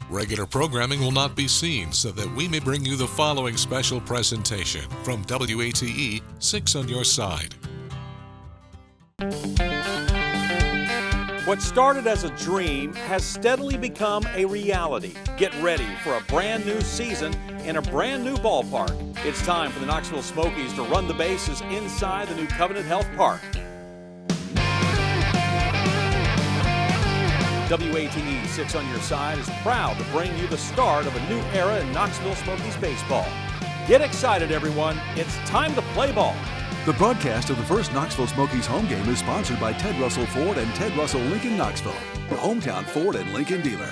Regular programming will not be seen so that we may bring you the following special presentation from WATE 6 on your side. What started as a dream has steadily become a reality. Get ready for a brand new season in a brand new ballpark. It's time for the Knoxville Smokies to run the bases inside the new Covenant Health Park. WATE 6 on your side is proud to bring you the start of a new era in Knoxville Smokies baseball. Get excited, everyone. It's time to play ball. The broadcast of the first Knoxville Smokies home game is sponsored by Ted Russell Ford and Ted Russell Lincoln Knoxville, the hometown Ford and Lincoln dealer.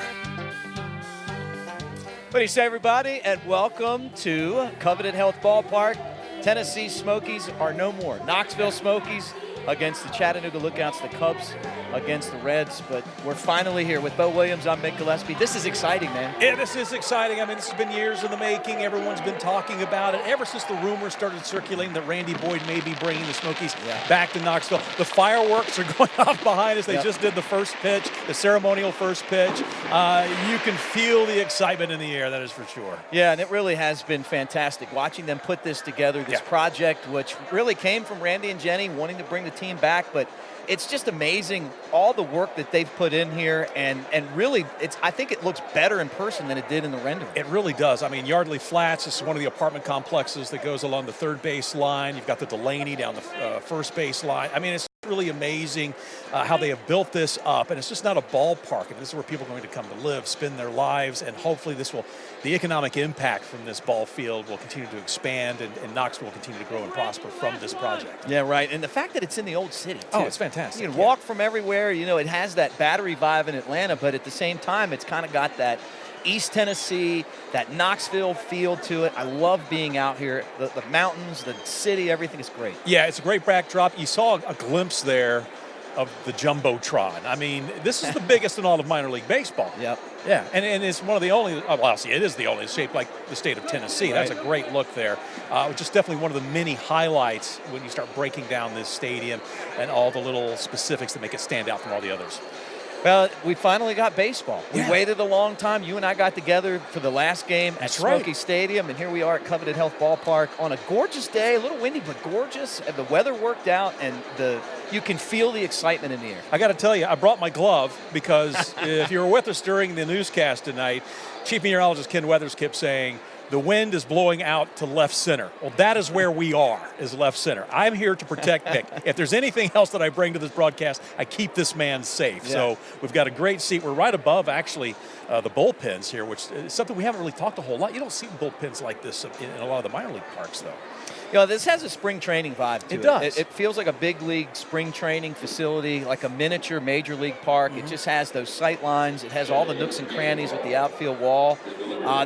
What do you say, everybody, and welcome to Covenant Health Ballpark. Tennessee Smokies are no more. Knoxville Smokies against the Chattanooga Lookouts, the Cubs against the Reds. But we're finally here with Bo Williams. I'm Mick Gillespie. This is exciting, man. Yeah, this is exciting. I mean, this has been years in the making. Everyone's been talking about it ever since the rumors started circulating that Randy Boyd may be bringing the Smokies back to Knoxville. The fireworks are going off behind us. They just did the first pitch, the ceremonial first pitch. You can feel the excitement in the air, that is for sure. Yeah, and it really has been fantastic watching them put this together, this project, which really came from Randy and Jenny wanting to bring the team back, but it's just amazing all the work that they've put in here, and really I think it looks better in person than it did in the rendering. It really does. I mean, Yardley Flats is one of the apartment complexes that goes along the third base line. You've got the Delaney down the first base line. I mean, it's really amazing how they have built this up, and it's just not a ballpark. And this is where people are going to come to live, spend their lives, and hopefully the economic impact from this ball field will continue to expand, and Knoxville will continue to grow and prosper from this project. Yeah, right. And the fact that it's in the old city, too. Oh, it's fantastic. You can walk from everywhere. You know, it has that Battery vibe in Atlanta, but at the same time, it's kind of got that East Tennessee, that Knoxville feel to it. I love being out here. The mountains, the city, everything is great. Yeah, it's a great backdrop. You saw a glimpse there of the Jumbotron. I mean, this is the biggest in all of minor league baseball. Yep. Yeah, and it's one of the only, it is the only, it's shaped like the state of Tennessee. Right. That's a great look there. Just definitely one of the many highlights when you start breaking down this stadium and all the little specifics that make it stand out from all the others. Well, we finally got baseball. We waited a long time. You and I got together for the last game at Smoky Stadium, and here we are at Covenant Health Ballpark on a gorgeous day, a little windy, but gorgeous. And the weather worked out, and you can feel the excitement in the air. I got to tell you, I brought my glove because if you were with us during the newscast tonight, Chief Meteorologist Ken Weathers kept saying, the wind is blowing out to left center. Well, that is where we are, is left center. I'm here to protect Mick. If there's anything else that I bring to this broadcast, I keep this man safe. Yeah. So we've got a great seat. We're right above, actually, the bullpens here, which is something we haven't really talked a whole lot. You don't see bullpens like this in a lot of the minor league parks, though. You know, this has a spring training vibe to it. It does. It feels like a big league spring training facility, like a miniature major league park. Mm-hmm. It just has those sight lines. It has all the nooks and crannies with the outfield wall.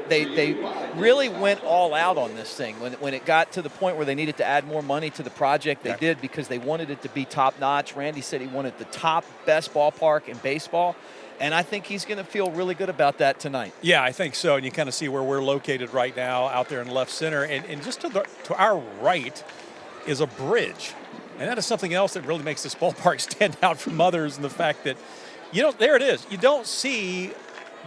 They really went all out on this thing. When it got to the point where they needed to add more money to the project, they did, because they wanted it to be top-notch. Randy said he wanted the top, best ballpark in baseball. And I think he's going to feel really good about that tonight. Yeah, I think so. And you kind of see where we're located right now out there in left center. And just to our right is a bridge. And that is something else that really makes this ballpark stand out from others, and the fact that, there it is. You don't see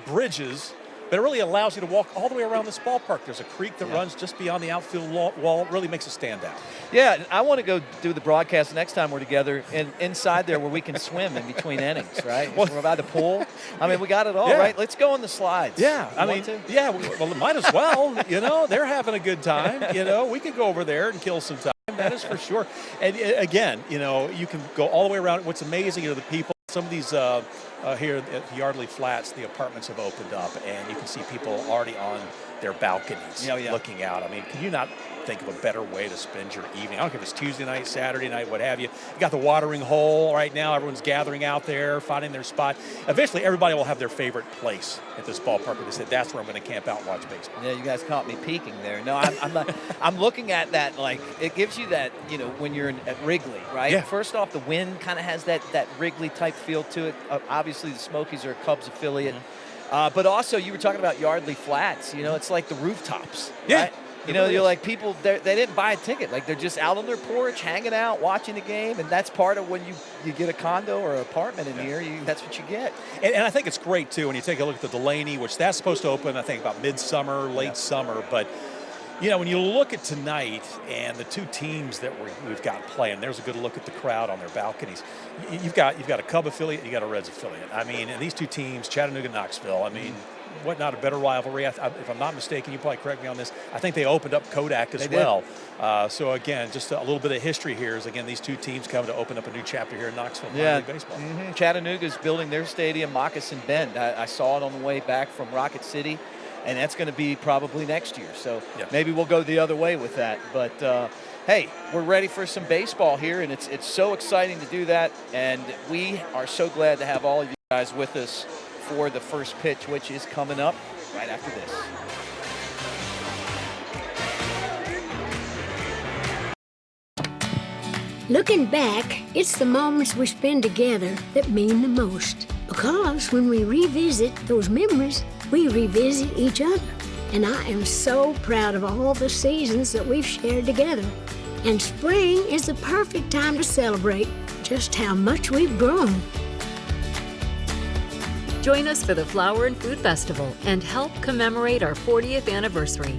bridges, but it really allows you to walk all the way around this ballpark. There's a creek that runs just beyond the outfield wall. It really makes it stand out. Yeah, I want to go do the broadcast next time we're together inside there where we can swim in between innings, right? Well, we're by the pool. I mean, we got it all, right? Let's go on the slides. Yeah, well, might as well. They're having a good time. We could go over there and kill some time. That is for sure. And again, you can go all the way around. What's amazing, the people, some of these here at the Yardley Flats, the apartments have opened up, and you can see people already on their balconies looking out. I mean, can you not think of a better way to spend your evening? I don't care if it's Tuesday night, Saturday night, what have you. You got the watering hole right now. Everyone's gathering out there, finding their spot. Eventually, everybody will have their favorite place at this ballpark where they said, that's where I'm going to camp out and watch baseball. Yeah, you guys caught me peeking there. No, I'm not. I'm looking at that, like, it gives you that, when you're at Wrigley, right? Yeah. First off, the wind kind of has that Wrigley-type feel to it. Obviously, the Smokies are a Cubs affiliate. Mm-hmm. But also, you were talking about Yardley Flats. It's like the rooftops. Yeah. Right? You know, you're like people, they didn't buy a ticket. Like they're just out on their porch, hanging out, watching the game. And that's part of when you get a condo or an apartment in here, that's what you get. And I think it's great, too, when you take a look at the Delaney, which that's supposed to open, I think, about midsummer, late summer. But, you know, when you look at tonight and the two teams that we've got playing, there's a good look at the crowd on their balconies. You've got a Cub affiliate, you got a Reds affiliate. I mean, and these two teams, Chattanooga and Knoxville, I mean, what not a better rivalry? If I'm not mistaken, you probably correct me on this. I think they opened up Kodak as well. So again, just a little bit of history here is again these two teams coming to open up a new chapter here in Knoxville minor league baseball. Chattanooga's building their stadium, Moccasin Bend. I saw it on the way back from Rocket City, and that's going to be probably next year. So maybe we'll go the other way with that. But hey, we're ready for some baseball here, and it's so exciting to do that. And we are so glad to have all of you guys with us for the first pitch, which is coming up right after this. Looking back, it's the moments we spend together that mean the most. Because when we revisit those memories, we revisit each other. And I am so proud of all the seasons that we've shared together. And spring is the perfect time to celebrate just how much we've grown. Join us for the Flower and Food Festival and help commemorate our 40th anniversary.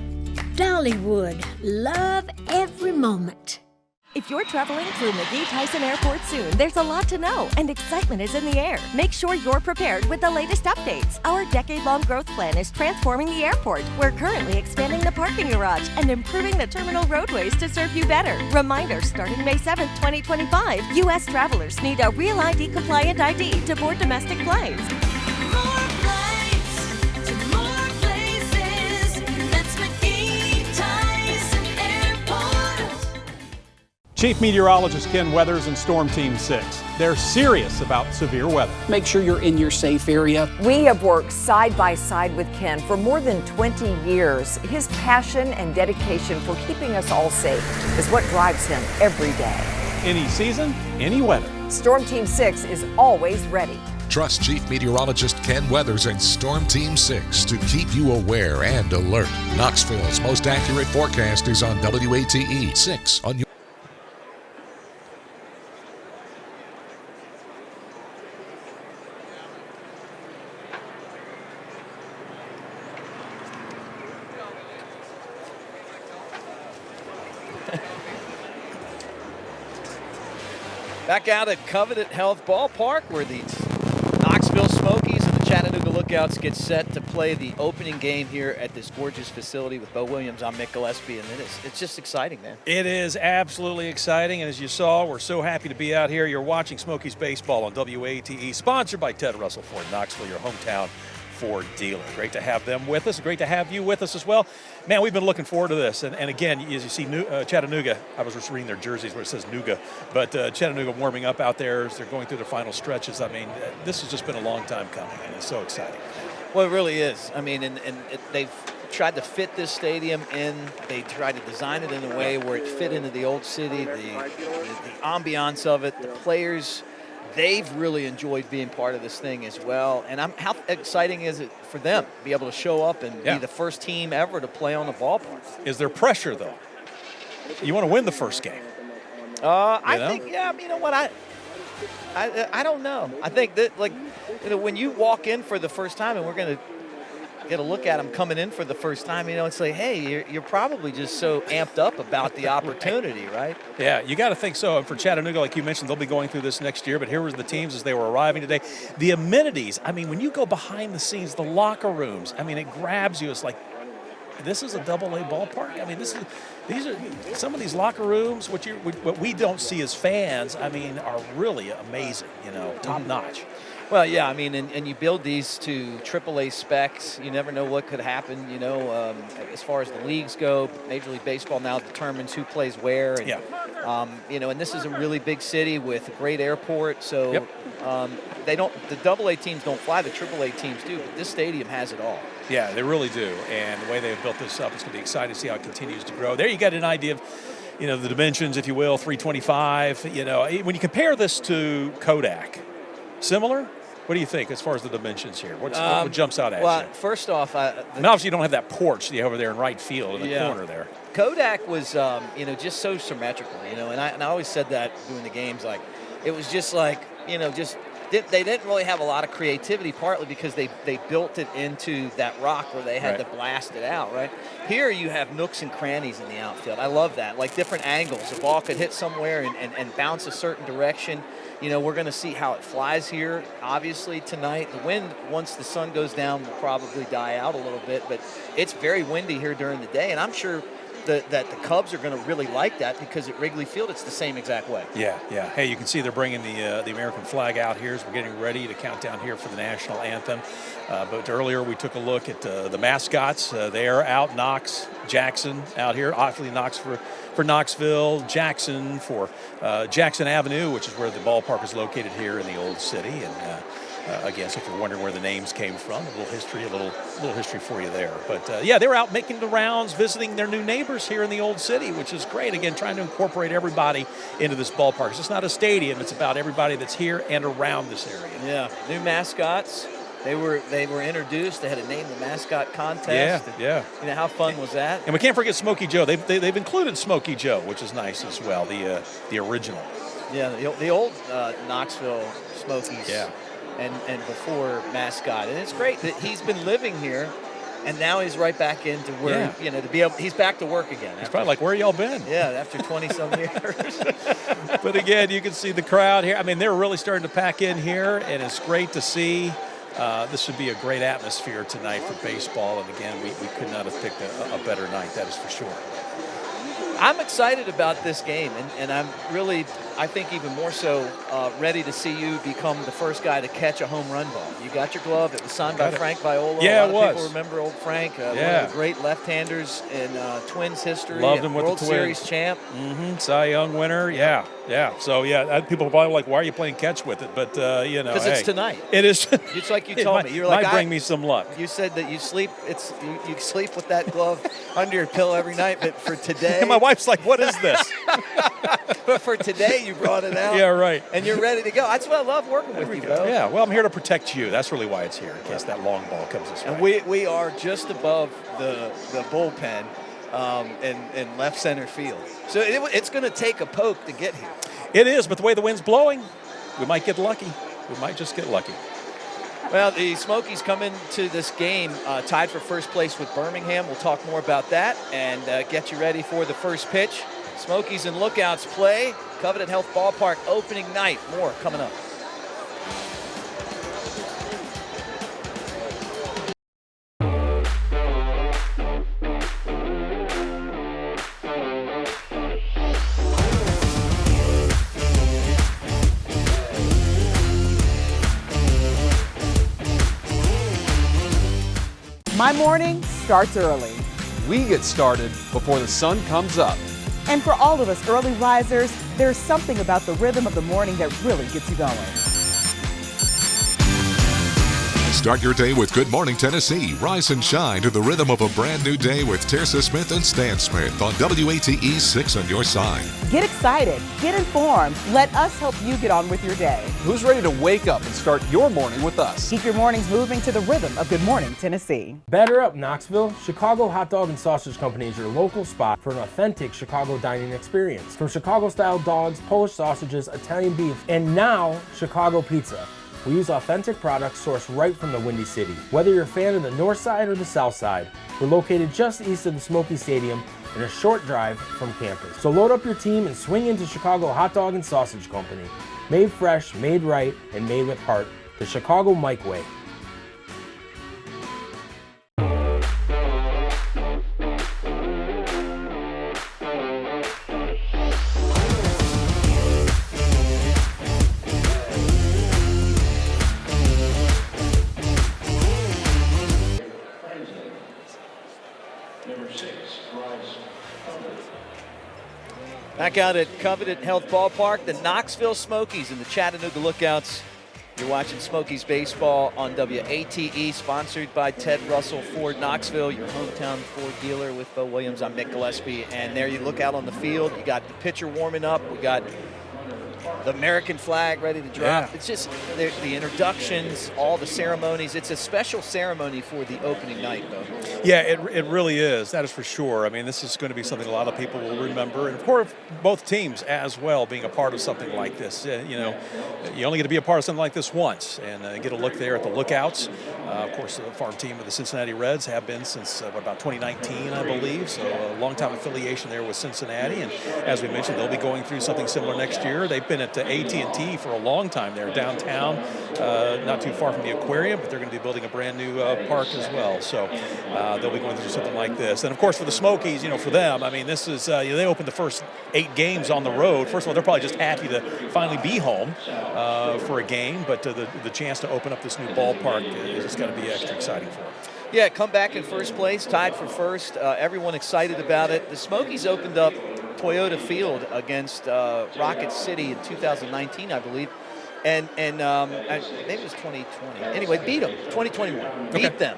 Dollywood, love every moment. If you're traveling through McGee Tyson Airport soon, there's a lot to know, and excitement is in the air. Make sure you're prepared with the latest updates. Our decade-long growth plan is transforming the airport. We're currently expanding the parking garage and improving the terminal roadways to serve you better. Reminder, starting May 7th, 2025, U.S. travelers need a Real ID-compliant ID to board domestic flights. Chief Meteorologist Ken Weathers and Storm Team 6. They're serious about severe weather. Make sure you're in your safe area. We have worked side by side with Ken for more than 20 years. His passion and dedication for keeping us all safe is what drives him every day. Any season, any weather. Storm Team 6 is always ready. Trust Chief Meteorologist Ken Weathers and Storm Team 6 to keep you aware and alert. Knoxville's most accurate forecast is on WATE 6 on your Back out at Covenant Health Ballpark, where the Knoxville Smokies and the Chattanooga Lookouts get set to play the opening game here at this gorgeous facility with Bo Williams. I'm Mick Gillespie, and it's just exciting, man. It is absolutely exciting, and as you saw, we're so happy to be out here. You're watching Smokies Baseball on WATE, sponsored by Ted Russell Ford, Knoxville, your hometown Ford dealer. Great to have them with us. Great to have you with us as well. Man, we've been looking forward to this. And again, as you see, Chattanooga, I was just reading their jerseys where it says Nuga, but Chattanooga warming up out there as they're going through their final stretches. I mean, this has just been a long time coming, and it's so exciting. Well, it really is. I mean, they've tried to fit this stadium in. They tried to design it in a way where it fit into the old city, the ambiance of it, the players. They've really enjoyed being part of this thing as well. And how exciting is it for them to be able to show up and be the first team ever to play on the ballpark? Is there pressure, though? You want to win the first game. I think, you know what, I don't know. I think that, like, you know, when you walk in for the first time, and we're going to get a look at them coming in for the first time, you know, and say, hey, you're probably just so amped up about the opportunity, right? Yeah, you got to think so. And for Chattanooga, like you mentioned, they'll be going through this next year, but here were the teams as they were arriving today. The amenities, I mean, when you go behind the scenes, the locker rooms, I mean, it grabs you. It's like, this is a double-A ballpark. I mean, these are some of these locker rooms, what we don't see as fans, I mean, are really amazing, you know, top-notch. Well, yeah, I mean, and you build these to AAA specs. You never know what could happen, you know, as far as the leagues go. Major League Baseball now determines who plays where. And, you know, and this is a really big city with a great airport. So the AA teams don't fly, the AAA teams do, but this stadium has it all. Yeah, they really do. And the way they've built this up, it's going to be exciting to see how it continues to grow. There you get an idea of, you know, the dimensions, if you will, 325. You know, when you compare this to Kodak, similar? What do you think as far as the dimensions here? What jumps out at you? Well, first off, and obviously you don't have that porch over there in right field in the corner there. Kodak was, just so symmetrical, and I always said that doing the games, like it was just like, they didn't really have a lot of creativity, partly because they built it into that rock where they had to blast it out, right? Here you have nooks and crannies in the outfield. I love that, like different angles. The ball could hit somewhere and bounce a certain direction. We're going to see how it flies here, obviously, tonight. The wind, once the sun goes down, will probably die out a little bit, but it's very windy here during the day, and I'm sure that the Cubs are going to really like that because at Wrigley Field it's the same exact way. Yeah. Hey, you can see they're bringing the American flag out here as we're getting ready to count down here for the national anthem. But earlier we took a look at the mascots. They are out. Knox, Jackson out here. Obviously Knox for Knoxville, Jackson for Jackson Avenue, which is where the ballpark is located here in the old city. And again, so if you're wondering where the names came from, a little history for you there. But they were out making the rounds, visiting their new neighbors here in the old city, which is great. Again, trying to incorporate everybody into this ballpark. It's just not a stadium; it's about everybody that's here and around this area. Yeah, new mascots. They were introduced. They had to name the mascot contest. Yeah. How fun was that? And we can't forget Smokey Joe. They've included Smokey Joe, which is nice as well. The original. Yeah, the old Knoxville Smokies. Yeah. And before mascot, and it's great that he's been living here, and now he's right back into where to be able. He's back to work again. He's probably like, where y'all been? Yeah, after 20-some years. But again, you can see the crowd here. I mean, they're really starting to pack in here, and it's great to see. This should be a great atmosphere tonight for baseball, and again, we could not have picked a better night. That is for sure. I'm excited about this game, and I'm really, I think even more so, ready to see you become the first guy to catch a home run ball. You got your glove. It was signed by Frank Viola. Yeah, a lot of people remember old Frank, one of the great left-handers in Twins history. Loved him with World the Twins. Series champ. Mm-hmm. Cy Young winner. Yeah. So, people are probably like, why are you playing catch with it? But, Because it's tonight. It is. It's like you told me. You were like, might bring me some luck. You said that you sleep with that glove under your pillow every night, but for today. And my wife's like, what is this? But for today, you brought it out. Yeah, right. And you're ready to go. That's what I love working with you, Bo. Yeah, well, I'm here to protect you. That's really why it's here, in case that long ball comes this way. And we are just above the bullpen in left center field. So it's going to take a poke to get here. It is, but the way the wind's blowing, we might get lucky. We might just get lucky. Well, the Smokies come into this game tied for first place with Birmingham. We'll talk more about that and get you ready for the first pitch. Smokies and Lookouts play. Covenant Health Ballpark opening night. More coming up. My morning starts early. We get started before the sun comes up. And for all of us early risers, there's something about the rhythm of the morning that really gets you going. Start your day with Good Morning Tennessee. Rise and shine to the rhythm of a brand new day with Tirsa Smith and Stan Smith on WATE 6 on your side. Get excited. Get informed. Let us help you get on with your day. Who's ready to wake up and start your morning with us? Keep your mornings moving to the rhythm of Good Morning Tennessee. Batter up, Knoxville. Chicago Hot Dog and Sausage Company is your local spot for an authentic Chicago dining experience. From Chicago-style dogs, Polish sausages, Italian beef, and now Chicago pizza. We use authentic products sourced right from the Windy City. Whether you're a fan of the north side or the south side, we're located just east of the Smoky Stadium and a short drive from campus. So load up your team and swing into Chicago Hot Dog and Sausage Company. Made fresh, made right, and made with heart. The Chicago Mike Way. Back out at Covenant Health Ballpark, the Knoxville Smokies and the Chattanooga Lookouts. You're watching Smokies baseball on WATE, sponsored by Ted Russell Ford Knoxville, your hometown Ford dealer with Bo Williams. I'm Nick Gillespie, and there you look out on the field. You got the pitcher warming up. We got the American flag ready to drop. It's just the introductions, all the ceremonies. It's a special ceremony for the opening night, though. Yeah, it really is. That is for sure. I mean, this is going to be something a lot of people will remember, and of course, both teams as well being a part of something like this. You know, you only get to be a part of something like this once, and get a look there at the Lookouts. Of course, the farm team of the Cincinnati Reds have been since about 2019, I believe. So a long-time affiliation there with Cincinnati, and as we mentioned, they'll be going through something similar next year. They've been at AT&T for a long time there downtown, not too far from the aquarium, but they're going to be building a brand new park as well. So they'll be going through something like this. And of course, for the Smokies, you know, for them, I mean, this is they opened the first 8 games on the road. First of all, they're probably just happy to finally be home for a game, but the chance to open up this new ballpark is just going to be extra exciting for them. Yeah, come back in first place, tied for first. Everyone excited about it. The Smokies opened up Toyota Field against Rocket City in 2019, I believe. And maybe it was 2020. Anyway, beat them, 2021. Beat them.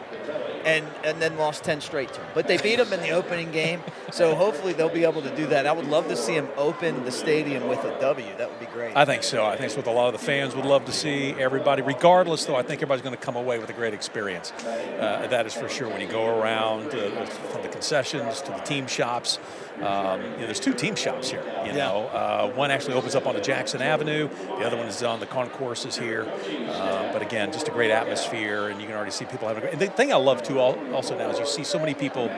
And then lost 10 straight to them. But they beat them in the opening game, so hopefully they'll be able to do that. I would love to see them open the stadium with a W. That would be great. I think so. I think it's what a lot of the fans would love to see. Everybody, regardless, though, I think everybody's going to come away with a great experience. That is for sure. When you go around from the concessions to the team shops, you know, there's 2 team shops here. You know, one actually opens up onto Jackson Avenue. The other one is on the concourses here. But again, just a great atmosphere, and you can already see people having a great. And the thing I love too also now is you see so many people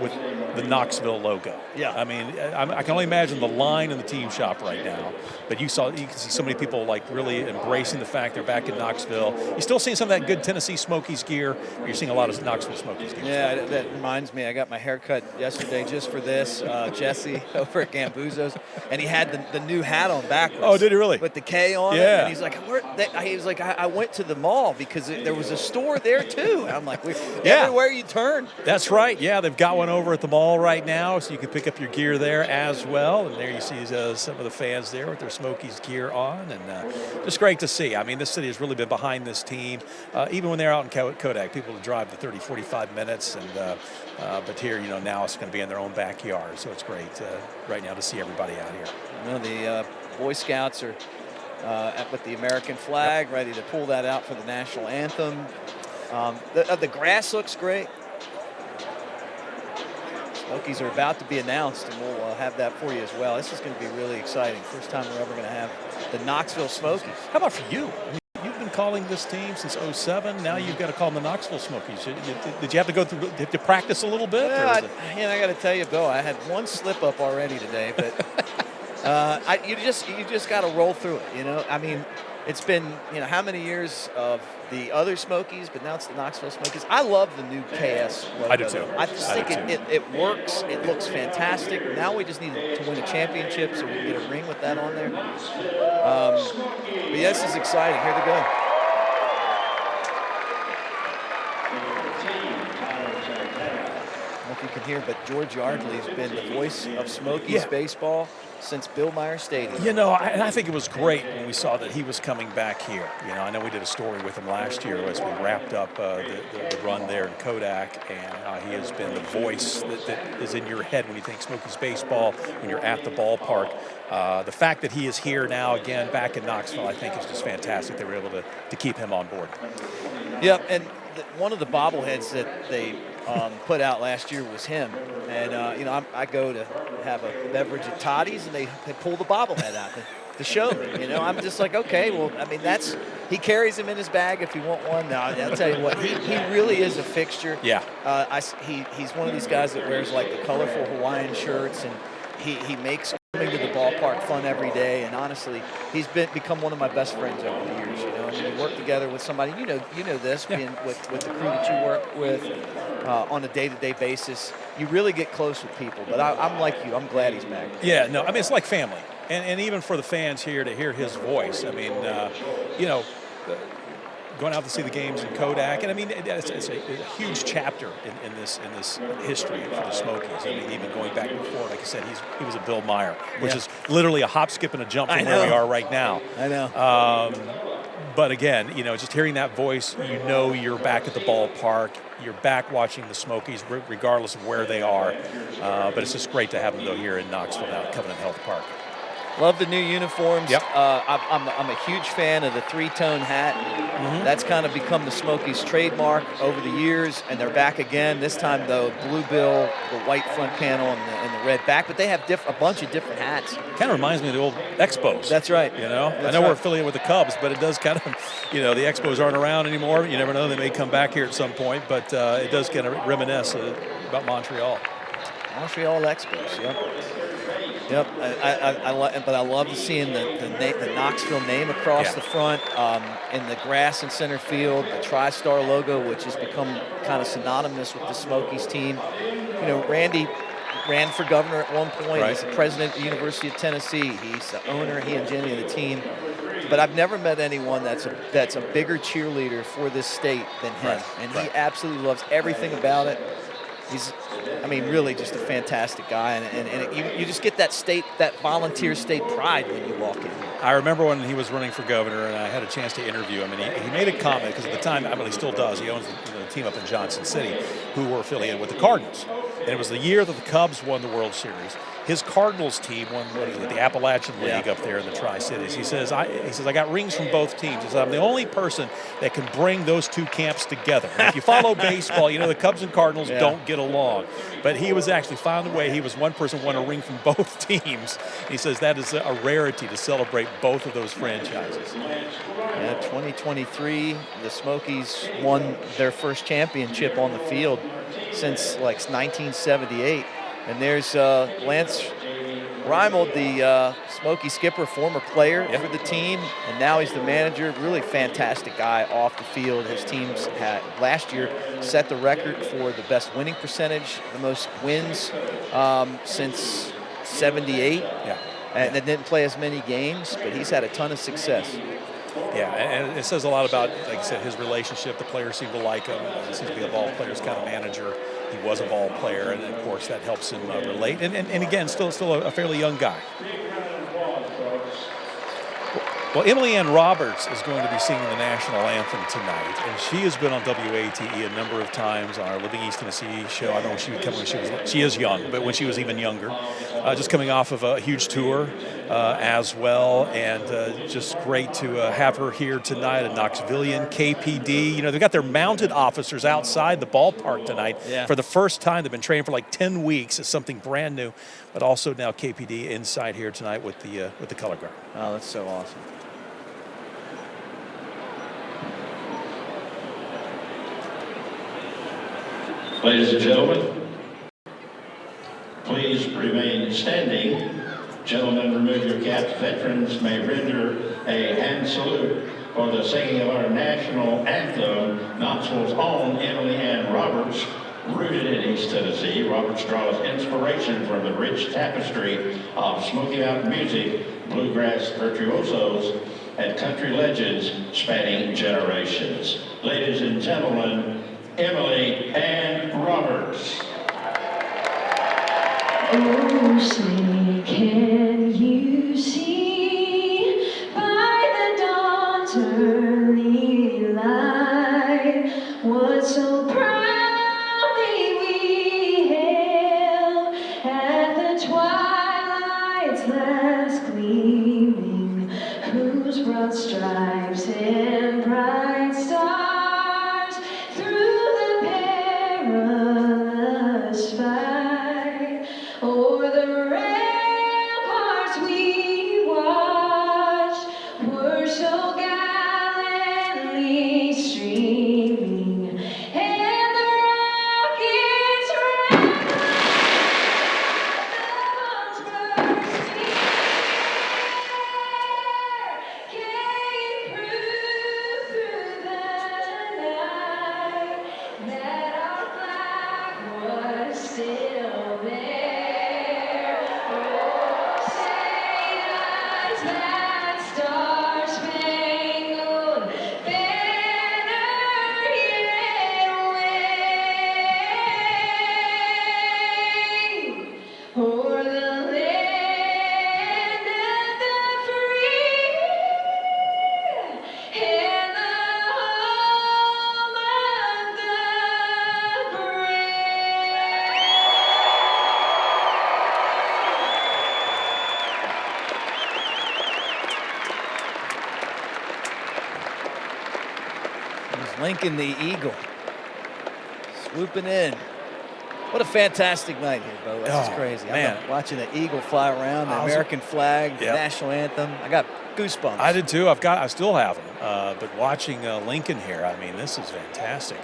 with the Knoxville logo. Yeah. I mean, I can only imagine the line in the team shop right now. But you can see so many people like really embracing the fact they're back in Knoxville. You're still seeing some of that good Tennessee Smokies gear, but you're seeing a lot of Knoxville Smokies gear. Yeah, that reminds me. I got my hair cut yesterday just for this. Jesse over at Gambuzzo's, and he had the new hat on backwards. Oh, did he really? With the K on it. And he's like, I went to the mall because there was a store there too. And I'm like, everywhere you turn. That's right. Yeah, they've got one over at the mall right now, so you can pick up your gear there as well. And there you see some of the fans there with their Smokies gear on, and just great to see. I mean, this city has really been behind this team. Even when they're out in Kodak, people drive the 30, 45 minutes, and but here, you know, now it's going to be in their own backyard, so it's great right now to see everybody out here. You know, the Boy Scouts are with the American flag, ready to pull that out for the national anthem. The grass looks great. Smokies are about to be announced, and we'll have that for you as well. This is going to be really exciting. First time we're ever going to have the Knoxville Smokies. How about for you? I mean, you've been calling this team since '07. Now you've got to call them the Knoxville Smokies. Did you have to go through? Did you practice a little bit? Yeah, I got to tell you, Bill, I had one slip up already today, but you just got to roll through it. You know, I mean, it's been, you know, how many years of the other Smokies, but now it's the Knoxville Smokies. I love the new KS logo. I do too. I just think it works. It looks fantastic. Now we just need to win a championship so we can get a ring with that on there. But yeah, this is exciting. Here they go. I don't know if you can hear, but George Yardley's been the voice of Smokies baseball since Bill Meyer Stadium. You know, I think it was great when we saw that he was coming back here. You know, I know we did a story with him last year as we wrapped up the run there in Kodak, and he has been the voice that is in your head when you think Smokies baseball, when you're at the ballpark. The fact that he is here now again back in Knoxville, I think is just fantastic. They were able to keep him on board. Yep, and one of the bobbleheads that they put out last year was him. And, you know, I go to have a beverage at Toddy's, and they pull the bobblehead out to show me. You know, I'm just like, okay, well, I mean, he carries him in his bag if you want one. No, I'll tell you what, he really is a fixture. Yeah. He's one of these guys that wears, like, the colorful Hawaiian shirts, and he makes coming to the ballpark fun every day. And honestly, he's become one of my best friends over the years. You know, and when you work together with somebody, you know this, being with the crew that you work with on a day-to-day basis, you really get close with people. But I'm like you, I'm glad he's back. Yeah, no, I mean, it's like family. And even for the fans here to hear his voice, I mean, you know, going out to see the games in Kodak, and I mean, it's a huge chapter in this history for the Smokies. I mean, even going back before, like I said, he was a Bill Meyer, which is literally a hop, skip, and a jump from where we are right now. I know. But again, you know, just hearing that voice, you know you're back at the ballpark. You're back watching the Smokies, regardless of where they are. But it's just great to have them, though, here in Knoxville now at Covenant Health Park. Love the new uniforms. Yep. I'm a huge fan of the three-tone hat. That's kind of become the Smokies trademark over the years, and they're back again. This time, though, blue bill, the white front panel, and the red back. But they have a bunch of different hats. Kind of reminds me of the old Expos. That's right. You know, That's I know right. we're affiliated with the Cubs, but it does kind of, the Expos aren't around anymore. You never know; they may come back here at some point. But it does kind of reminisce about Montreal. Montreal Expos. Yep. But I love seeing the Knoxville name across the front, in the grass in center field, the TriStar logo, which has become kind of synonymous with the Smokies team. Randy ran for governor at one point. Right. He's the president of the University of Tennessee. He's the owner, he and Jenny, of the team. But I've never met anyone that's a bigger cheerleader for this state than him. And he absolutely loves everything about it. He's, really just a fantastic guy, and you just get that volunteer state pride when you walk in. I remember when he was running for governor, and I had a chance to interview him, and he made a comment, because at the time, he still does, he owns the team up in Johnson City, who were affiliated with the Cardinals. And it was the year that the Cubs won the World Series. His Cardinals team won the Appalachian League up there in the Tri-Cities. He says, I got rings from both teams. He said, I'm the only person that can bring those two camps together. And if you follow baseball, the Cubs and Cardinals don't get along. But he was actually found a way. He was one person who won a ring from both teams. He says that is a rarity to celebrate both of those franchises. 2023, the Smokies won their first championship on the field since 1978. And there's Lance Reimold, the Smoky skipper, former player for the team, and now he's the manager. Really fantastic guy off the field. His teams had last year set the record for the best winning percentage, the most wins since '78. And they didn't play as many games, but he's had a ton of success. Yeah, and it says a lot about, like I said, his relationship. The players seem to like him. He seems to be a ball players kind of manager. He was a ball player, and of course that helps him relate. And again, still a fairly young guy. Well, Emily Ann Roberts is going to be singing the national anthem tonight, and she has been on WATE a number of times on our Living East Tennessee show. I know when she would come when she is young, but when she was even younger. Just coming off of a huge tour as well, and just great to have her here tonight at Knoxvillian KPD. They've got their mounted officers outside the ballpark tonight for the first time. They've been training for 10 weeks. It's something brand new, but also now KPD inside here tonight with the color guard. Oh, that's so awesome. Ladies and gentlemen, please remain standing. Gentlemen, remove your caps. Veterans may render a hand salute for the singing of our national anthem, Knoxville's own Emily Ann Roberts. Rooted in East Tennessee, Roberts draws inspiration from the rich tapestry of Smoky Mountain music, bluegrass virtuosos, and country legends spanning generations. Ladies and gentlemen, Emily Ann Roberts. Oh, say, can you see by the dawn's early light what so proudly we hailed at the twilight's last gleaming, whose broad stripes and bright stars through the perilous fight o'er the ramparts we watched were so gallantly streaming, and the rockets rattled, the bursting came proof through the night that our flag was still there. Oh, say does that star-spangled banner yet wave o'er the land of the free and the home of the brave. Lincoln the Eagle. Swooping in. What a fantastic night here, Bo. This is crazy. Man. I'm watching the Eagle fly around, the American flag, the national anthem. I got goosebumps. I did too. I still have them. But watching Lincoln here, I mean, this is fantastic.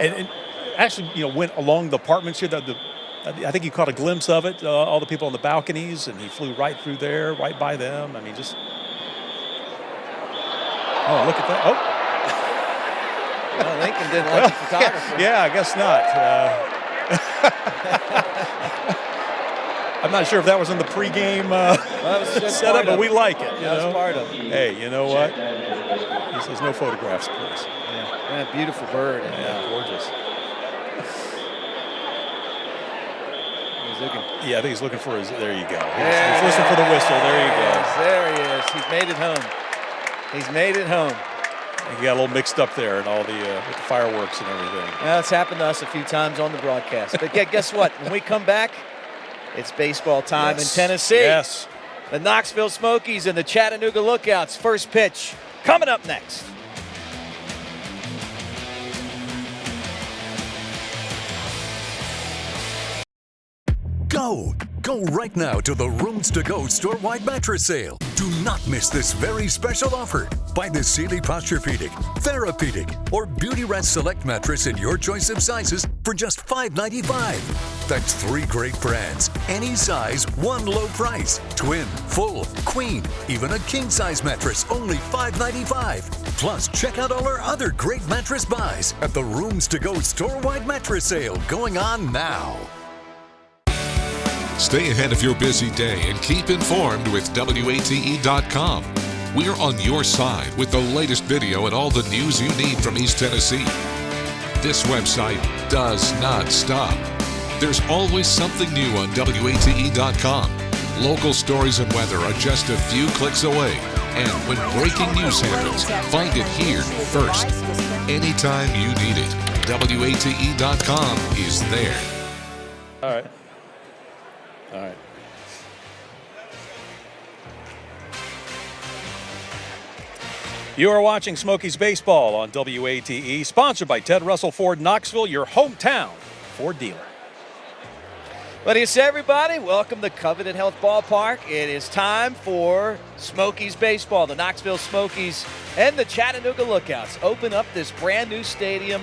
And actually, went along the apartments here. I think you caught a glimpse of it. All the people on the balconies, and he flew right through there, right by them. I mean, just. Oh, look at that! Oh. Well, Lincoln didn't like the photographer. Yeah, I guess not. I'm not sure if that was in the pregame setup, but we like it. That was part of it. Hey, you know what? He says no photographs, please. Yeah, beautiful bird. Yeah, gorgeous. He's looking. Yeah, I think he's looking for his. There you go. He's listening for the whistle. There you go. There he is. He's made it home. He's made it home. He got a little mixed up there and all with the fireworks and everything. Well, it's happened to us a few times on the broadcast. But guess what? When we come back, it's baseball time in Tennessee. Yes. The Knoxville Smokies and the Chattanooga Lookouts. First pitch coming up next. Go right now to the Rooms to Go store-wide mattress sale. Do not miss this very special offer. Buy the Sealy Posturepedic, Therapedic, or Beauty Rest Select mattress in your choice of sizes for just $5.95. That's 3 great brands, any size, one low price. Twin, full, queen, even a king-size mattress, only $5.95. Plus, check out all our other great mattress buys at the Rooms to Go store-wide mattress sale going on now. Stay ahead of your busy day and keep informed with WATE.com. We're on your side with the latest video and all the news you need from East Tennessee. This website does not stop. There's always something new on WATE.com. Local stories and weather are just a few clicks away. And when breaking news happens, find it here first. Anytime you need it, WATE.com is there. All right. All right. You are watching Smokies Baseball on WATE, sponsored by Ted Russell Ford Knoxville, your hometown Ford dealer. What do you say, everybody? Welcome to Covenant Health Ballpark. It is time for Smokies Baseball. The Knoxville Smokies and the Chattanooga Lookouts open up this brand new stadium.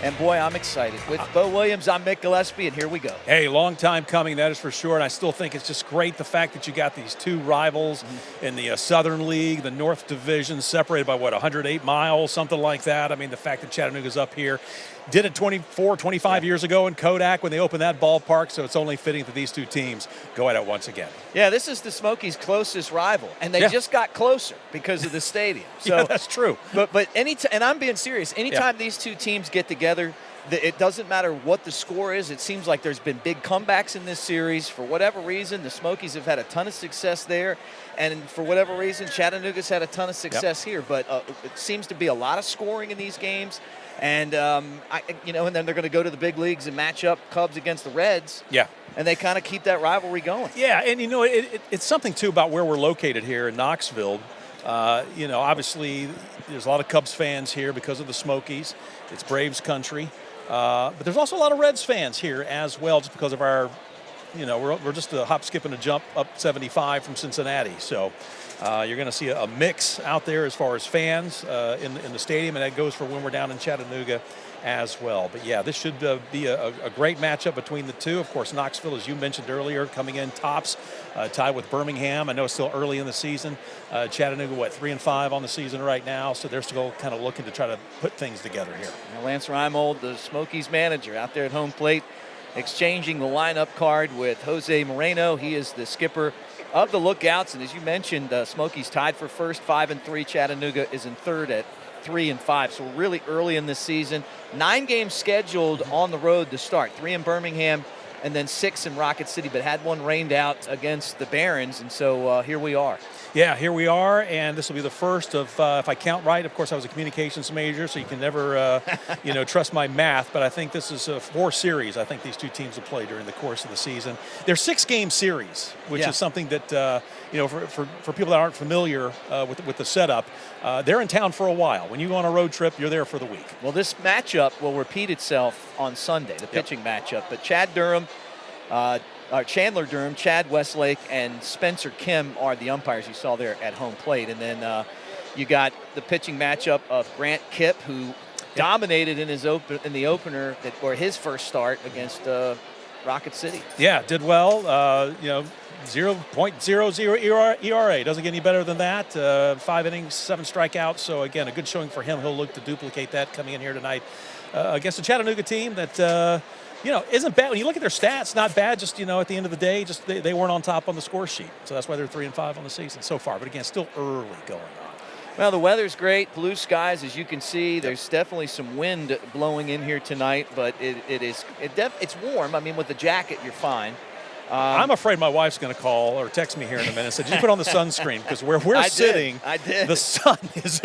And boy, I'm excited. With Bo Williams, I'm Mick Gillespie, and here we go. Hey, long time coming, that is for sure. And I still think it's just great the fact that you got these two rivals in the Southern League, the North Division, separated by, 108 miles, something like that. I mean, the fact that Chattanooga's up here. Did it 25 years ago in Kodak when they opened that ballpark, so it's only fitting that these two teams go at it once again. Yeah, this is the Smokies' closest rival, and they just got closer because of the stadium. So, yeah, that's true. But and I'm being serious, anytime these two teams get together, it doesn't matter what the score is. It seems like there's been big comebacks in this series. For whatever reason, the Smokies have had a ton of success there, and for whatever reason, Chattanooga's had a ton of success here. But it seems to be a lot of scoring in these games. And, and then they're going to go to the big leagues and match up Cubs against the Reds. Yeah. And they kind of keep that rivalry going. Yeah, and, it's something, too, about where we're located here in Knoxville. Obviously, there's a lot of Cubs fans here because of the Smokies. It's Braves country. But there's also a lot of Reds fans here as well, just because of our, we're just a hop, skip, and a jump up 75 from Cincinnati. So you're going to see a mix out there as far as fans in the stadium, and that goes for when we're down in Chattanooga as well. But, yeah, this should be a great matchup between the two. Of course, Knoxville, as you mentioned earlier, coming in tops, tied with Birmingham. I know it's still early in the season. Chattanooga, 3-5 on the season right now, so they're still kind of looking to try to put things together here. Now, Lance Reimold, the Smokies manager, out there at home plate, exchanging the lineup card with Jose Moreno. He is the skipper of the Lookouts, and as you mentioned, Smokies tied for first, 5-3. Chattanooga is in third at 3-5. So really early in this season. 9 games scheduled on the road to start. 3 in Birmingham and then 6 in Rocket City, but had one rained out against the Barons, and so here we are. Yeah, here we are, and this will be the first of, if I count right, of course I was a communications major, so you can never, trust my math, but I think this is 4 series I think these two teams will play during the course of the season. They're 6-game series, which is something that, for people that aren't familiar with the setup, they're in town for a while. When you go on a road trip, you're there for the week. Well, this matchup will repeat itself on Sunday, the pitching matchup, but Chandler Durham, Chad Westlake, and Spencer Kim are the umpires you saw there at home plate. And then you got the pitching matchup of Grant Kipp, who dominated in the opener, or his first start against Rocket City. Yeah, did well. 0.00 ERA. Doesn't get any better than that. 5 innings, 7 strikeouts. So, again, a good showing for him. He'll look to duplicate that coming in here tonight against the Chattanooga team that – isn't bad. When you look at their stats, not bad. Just, at the end of the day, just they weren't on top on the score sheet. So that's why they're 3-5 on the season so far. But again, still early going on. Well, the weather's great. Blue skies, as you can see. There's definitely some wind blowing in here tonight, but it's warm. I mean, with the jacket, you're fine. I'm afraid my wife's going to call or text me here in a minute and say, did you put on the sunscreen? Because where we're sitting, the sun is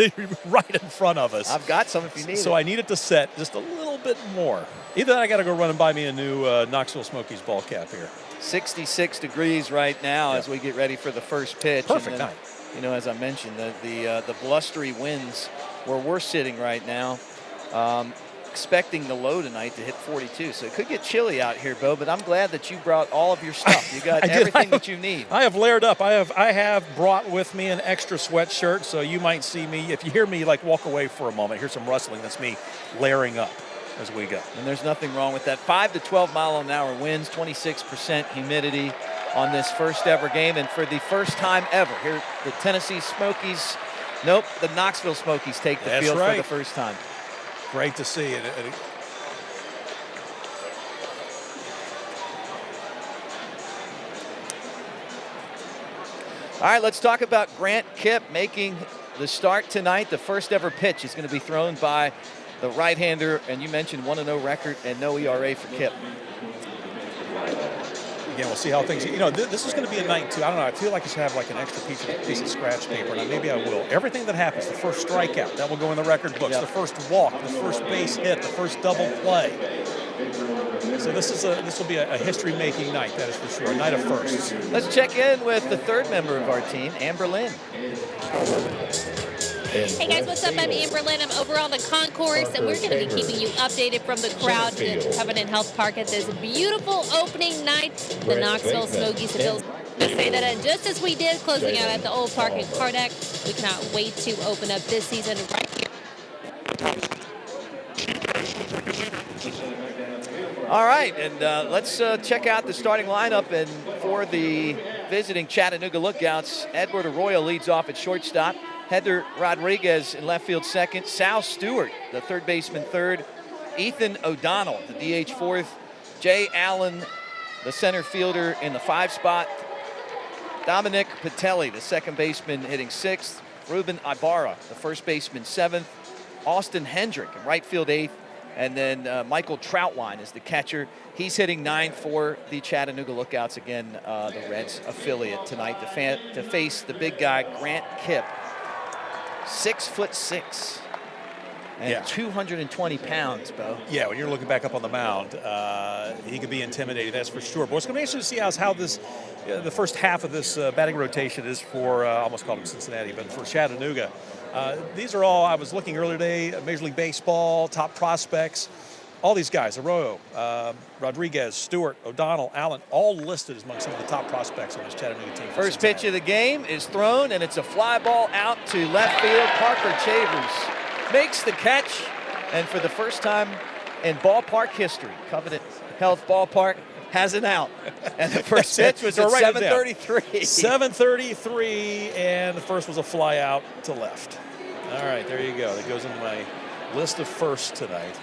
right in front of us. I've got some if you need it. So I need it to set just a little bit more. Either that, I got to go run and buy me a new Knoxville Smokies ball cap here. 66 degrees right now as we get ready for the first pitch. Perfect night. As I mentioned, the blustery winds where we're sitting right now. Expecting the low tonight to hit 42, so it could get chilly out here, Bo. But I'm glad that you brought all of your stuff. You got everything that you need. I have layered up. I have brought with me an extra sweatshirt, so you might see me, if you hear me walk away for a moment, hear some rustling. That's me layering up as we go. And there's nothing wrong with that. 5 to 12 mile an hour winds, 26% humidity on this first ever game, and for the first time ever, here the Tennessee Smokies. Nope, the Knoxville Smokies take the field for the first time. Great to see it. All right, let's talk about Grant Kipp making the start tonight. The first ever pitch is going to be thrown by the right-hander, and you mentioned 1-0 record and no ERA for Kipp. Again, we'll see how things. This is going to be a night too. I don't know. I feel like I should have an extra piece of scratch paper. Now maybe I will. Everything that happens, the first strikeout, that will go in the record books. The first walk, the first base hit, the first double play. So this will be a history-making night. That is for sure. A night of firsts. Let's check in with the third member of our team, Amber Lynn. Hey guys, what's up? I'm Amber Lynn. I'm over on the concourse, and we're going to be keeping you updated from the crowd at Covenant Health Park at this beautiful opening night. The Knoxville Smokies have to say that, and just as we did closing out at the old park in Cardack, we cannot wait to open up this season right here. All right, and let's check out the starting lineup. And for the visiting Chattanooga Lookouts, Edward Arroyo leads off at shortstop. Heather Rodriguez in left field second. Sal Stewart, the third baseman third. Ethan O'Donnell, the DH fourth. Jay Allen, the center fielder in the 5 spot. Dominic Patelli, the second baseman, hitting 6th. Ruben Ibarra, the first baseman 7th. Austin Hendrick in right field 8th. And then Michael Troutwine is the catcher. He's hitting 9th for the Chattanooga Lookouts. Again, the Reds affiliate tonight to face the big guy, Grant Kipp. 6'6" and 220 pounds, Bo. Yeah, when you're looking back up on the mound, he could be intimidating, that's for sure. But what's going to be interesting to see how this, the first half of this batting rotation is for, I almost called him Cincinnati, but for Chattanooga. These are all, I was looking earlier today, Major League Baseball, top prospects. All these guys, Arroyo, Rodriguez, Stewart, O'Donnell, Allen, all listed as among some of the top prospects on this Chattanooga team. First pitch of the game is thrown, and it's a fly ball out to left field. Parker Chavers makes the catch, and for the first time in ballpark history, Covenant Health Ballpark has an out. And the first pitch was at 7:33. 7:33, and the first was a fly out to left. All right, there you go. That goes into my list of firsts tonight.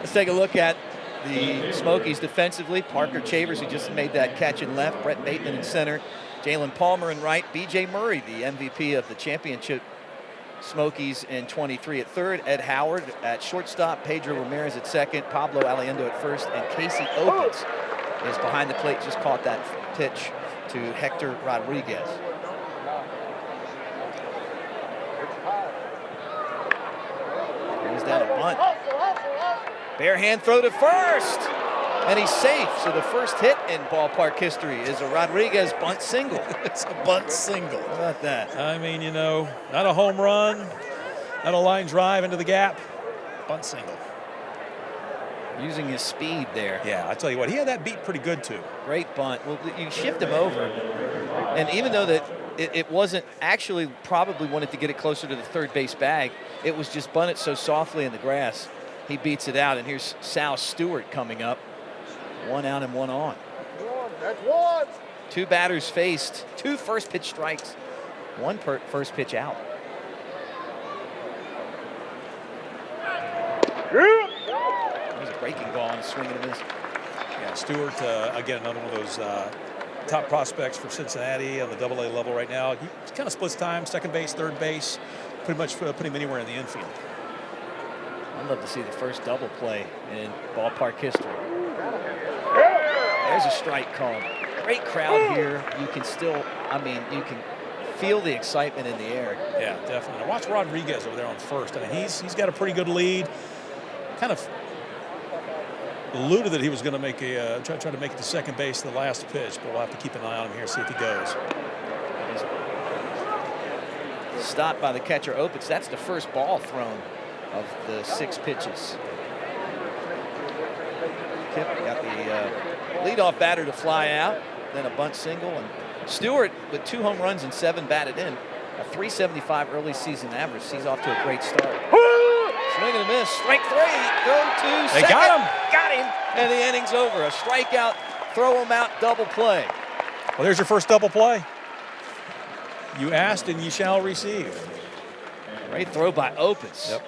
Let's take a look at the Smokies defensively. Parker Chavers, who just made that catch in left. Brett Bateman in center. Jalen Palmer in right. B.J. Murray, the MVP of the championship Smokies in 23 at third. Ed Howard at shortstop. Pedro Ramirez at second. Pablo Aliendo at first. And Casey Opitz is behind the plate. Just caught that pitch to Hector Rodriguez. Bare hand throw to first. And he's safe. So the first hit in ballpark history is a Rodriguez bunt single. It's a bunt single. How about that? I mean, you know, not a home run, not a line drive into the gap. Bunt single. Using his speed there. Yeah, I tell you what, he had that beat pretty good too. Great bunt. Well, you shift him over. And even though that it wasn't actually probably wanted to get it closer to the third base bag, it was just bunted so softly in the grass. He beats it out. And here's Sal Stewart coming up. 1 out and 1 on. That's one. 2 batters faced, 2 first pitch strikes, 1 first pitch out. There's a breaking ball and a swing and a miss. Yeah, Stewart, again, another one of those top prospects for Cincinnati on the AA level right now. He kind of splits time, second base, third base, pretty much put him anywhere in the infield. I'd love to see the first double play in ballpark history. There's a strike called. Great crowd here. You can still, I mean, you can feel the excitement in the air. Yeah, definitely. Now watch Rodriguez over there on first. I mean, he's got a pretty good lead. Kind of alluded that he was going to make a try to make it to second base the last pitch, but we'll have to keep an eye on him here, see if he goes. Stopped by the catcher Opitz. That's the first ball thrown of the 6 pitches. Kip got the leadoff batter to fly out, then a bunt single, and Stewart with 2 home runs and 7 batted in, a .375 early season average. He's off to a great start. Swing and a miss, strike 3, throw to second. They got him. Got him, and the inning's over. A strikeout, throw him out, double play. Well, there's your first double play. You asked and you shall receive. Great throw by Opitz. Yep.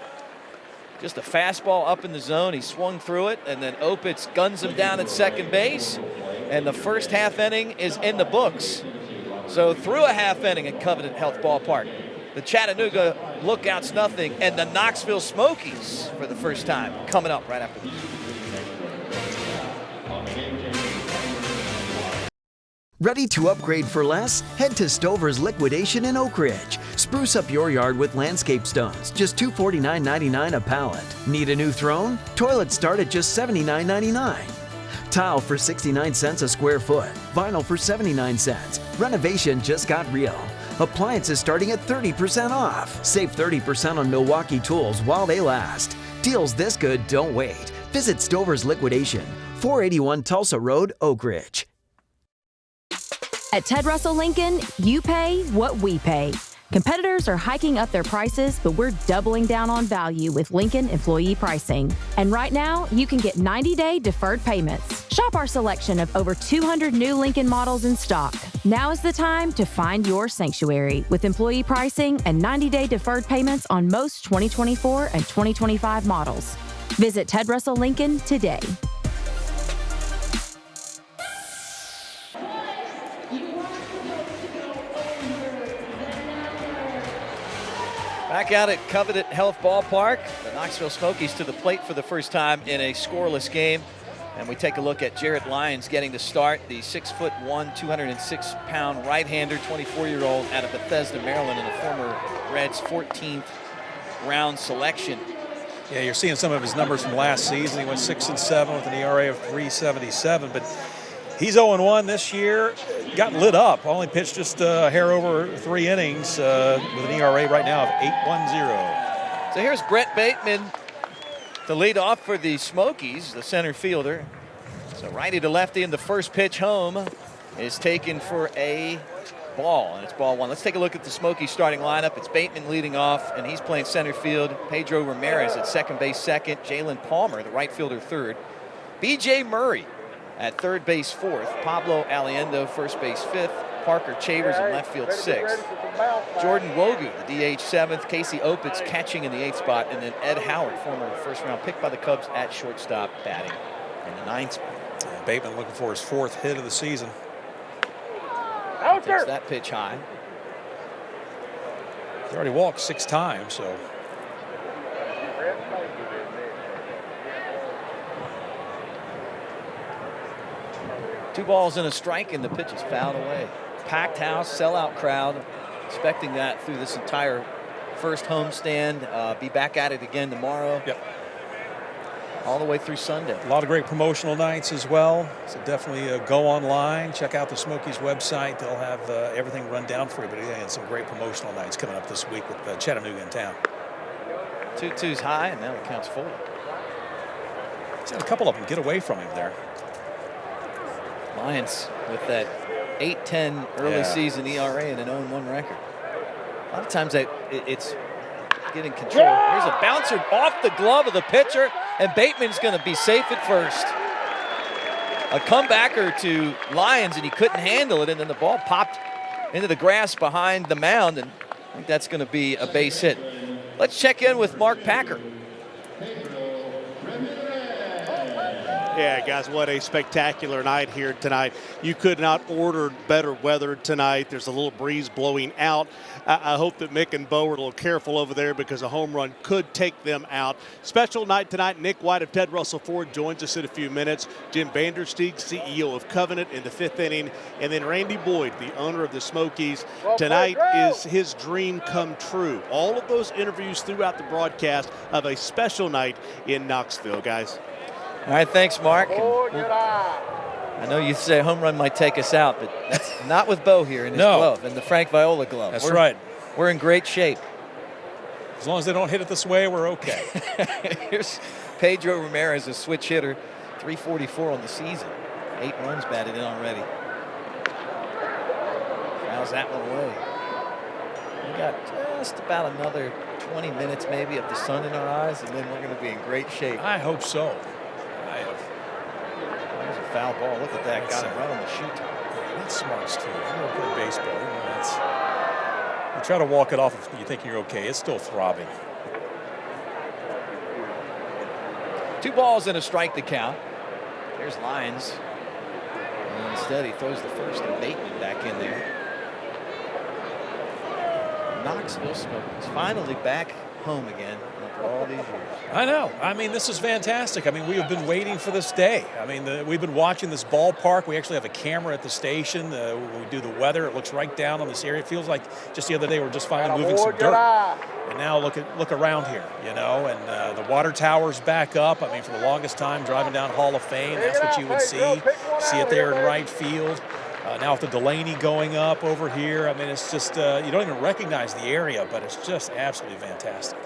Just a fastball up in the zone. He swung through it, and then Opitz guns him down at second base. And the first half inning is in the books. So through a half inning at Covenant Health Ballpark, the Chattanooga Lookouts nothing, and the Knoxville Smokies for the first time coming up right after this. Ready to upgrade for less? Head to Stover's Liquidation in Oak Ridge. Spruce up your yard with landscape stones, just $249.99 a pallet. Need a new throne? Toilets start at just $79.99. Tile for 69 cents a square foot. Vinyl for 79 cents. Renovation just got real. Appliances starting at 30% off. Save 30% on Milwaukee tools while they last. Deals this good don't wait. Visit Stover's Liquidation, 481 Tulsa Road, Oak Ridge. At Ted Russell Lincoln, you pay what we pay. Competitors are hiking up their prices, but we're doubling down on value with Lincoln employee pricing. And right now, you can get 90-day deferred payments. Shop our selection of over 200 new Lincoln models in stock. Now is the time to find your sanctuary with employee pricing and 90-day deferred payments on most 2024 and 2025 models. Visit Ted Russell Lincoln today. Back out at Covenant Health Ballpark, the Knoxville Smokies to the plate for the first time in a scoreless game. And we take a look at Jarrett Lyons getting the start, the 6'1", 206-pound right-hander, 24-year-old out of Bethesda, Maryland, and a former Reds 14th round selection. Yeah, you're seeing some of his numbers from last season. He went 6-7 with an ERA of 3.77, but he's 0-1 this year. Got lit up. Only pitched just a hair over 3 innings with an ERA right now of 8.10. So here's Brett Bateman to lead off for the Smokies, the center fielder. So righty to lefty, and the first pitch home is taken for a ball, and it's ball 1. Let's take a look at the Smokies starting lineup. It's Bateman leading off, and he's playing center field. Pedro Ramirez at second base second. Jalen Palmer, the right fielder, third. B.J. Murray at third base fourth. Pablo Aliendo, first base fifth. Parker Chavers in left field sixth. Jordan Wogu, the DH seventh. Casey Opitz catching in the 8th spot. And then Ed Howard, former first round pick by the Cubs, at shortstop, batting in the 9th spot. Bateman looking for his 4th hit of the season. Takes that pitch high. He already walked 6 times, so. Two balls and a strike, and the pitch is fouled away. Packed house, sellout crowd, expecting that through this entire first homestand. Be back at it again tomorrow. Yep. all the way through Sunday. A lot of great promotional nights as well. So definitely go online, check out the Smokies website. They'll have everything run down for you. But again, some great promotional nights coming up this week with Chattanooga in town. 2-2's high, and now it counts forward. He's had a couple of them get away from him there. Lions with that 8-10 early season ERA and an 0-1 record. A lot of times it's getting control. Here's a bouncer off the glove of the pitcher, and Bateman's going to be safe at first. A comebacker to Lions, and he couldn't handle it, and then the ball popped into the grass behind the mound, and I think that's going to be a base hit. Let's check in with Mark Packer. Yeah, guys, what a spectacular night here tonight. You could not order better weather tonight. There's a little breeze blowing out. I hope that Mick and Bo are a little careful over there because a home run could take them out. Special night tonight. Nick White of Ted Russell Ford joins us in a few minutes. Jim Vandersteeg, CEO of Covenant, in the 5th inning. And then Randy Boyd, the owner of the Smokies. Tonight is his dream come true. All of those interviews throughout the broadcast of a special night in Knoxville, guys. All right, thanks, Mark. I know you say a home run might take us out, but that's not with Bo here in his glove, and the Frank Viola glove. That's right. We're in great shape. As long as they don't hit it this way, we're okay. Here's Pedro Ramirez, a switch hitter, 344 on the season. 8 runs batted in already. Fouls that one away. We got just about another 20 minutes maybe of the sun in our eyes, and then we're going to be in great shape. I hope so. There's a foul ball. Look at that. Got him right on the shoot. That's smart, Steve. You don't play baseball. You try to walk it off if you think you're okay. It's still throbbing. 2 balls and a strike to count. There's Lyons. And instead, he throws the first, and Bateman back in there. Knoxville Smokies finally back home again after all these years. I know. I mean, this is fantastic. I mean, we have been waiting for this day. I mean, we've been watching this ballpark. We actually have a camera at the station. When we do the weather, it looks right down on this area. It feels like just the other day we're just finally moving some dirt. And now look around here, you know, and the water tower's back up. I mean, for the longest time, driving down Hall of Fame, that's what you would see. See it there in right field. Now with the Delaney going up over here, I mean, it's just, you don't even recognize the area, but it's just absolutely fantastic.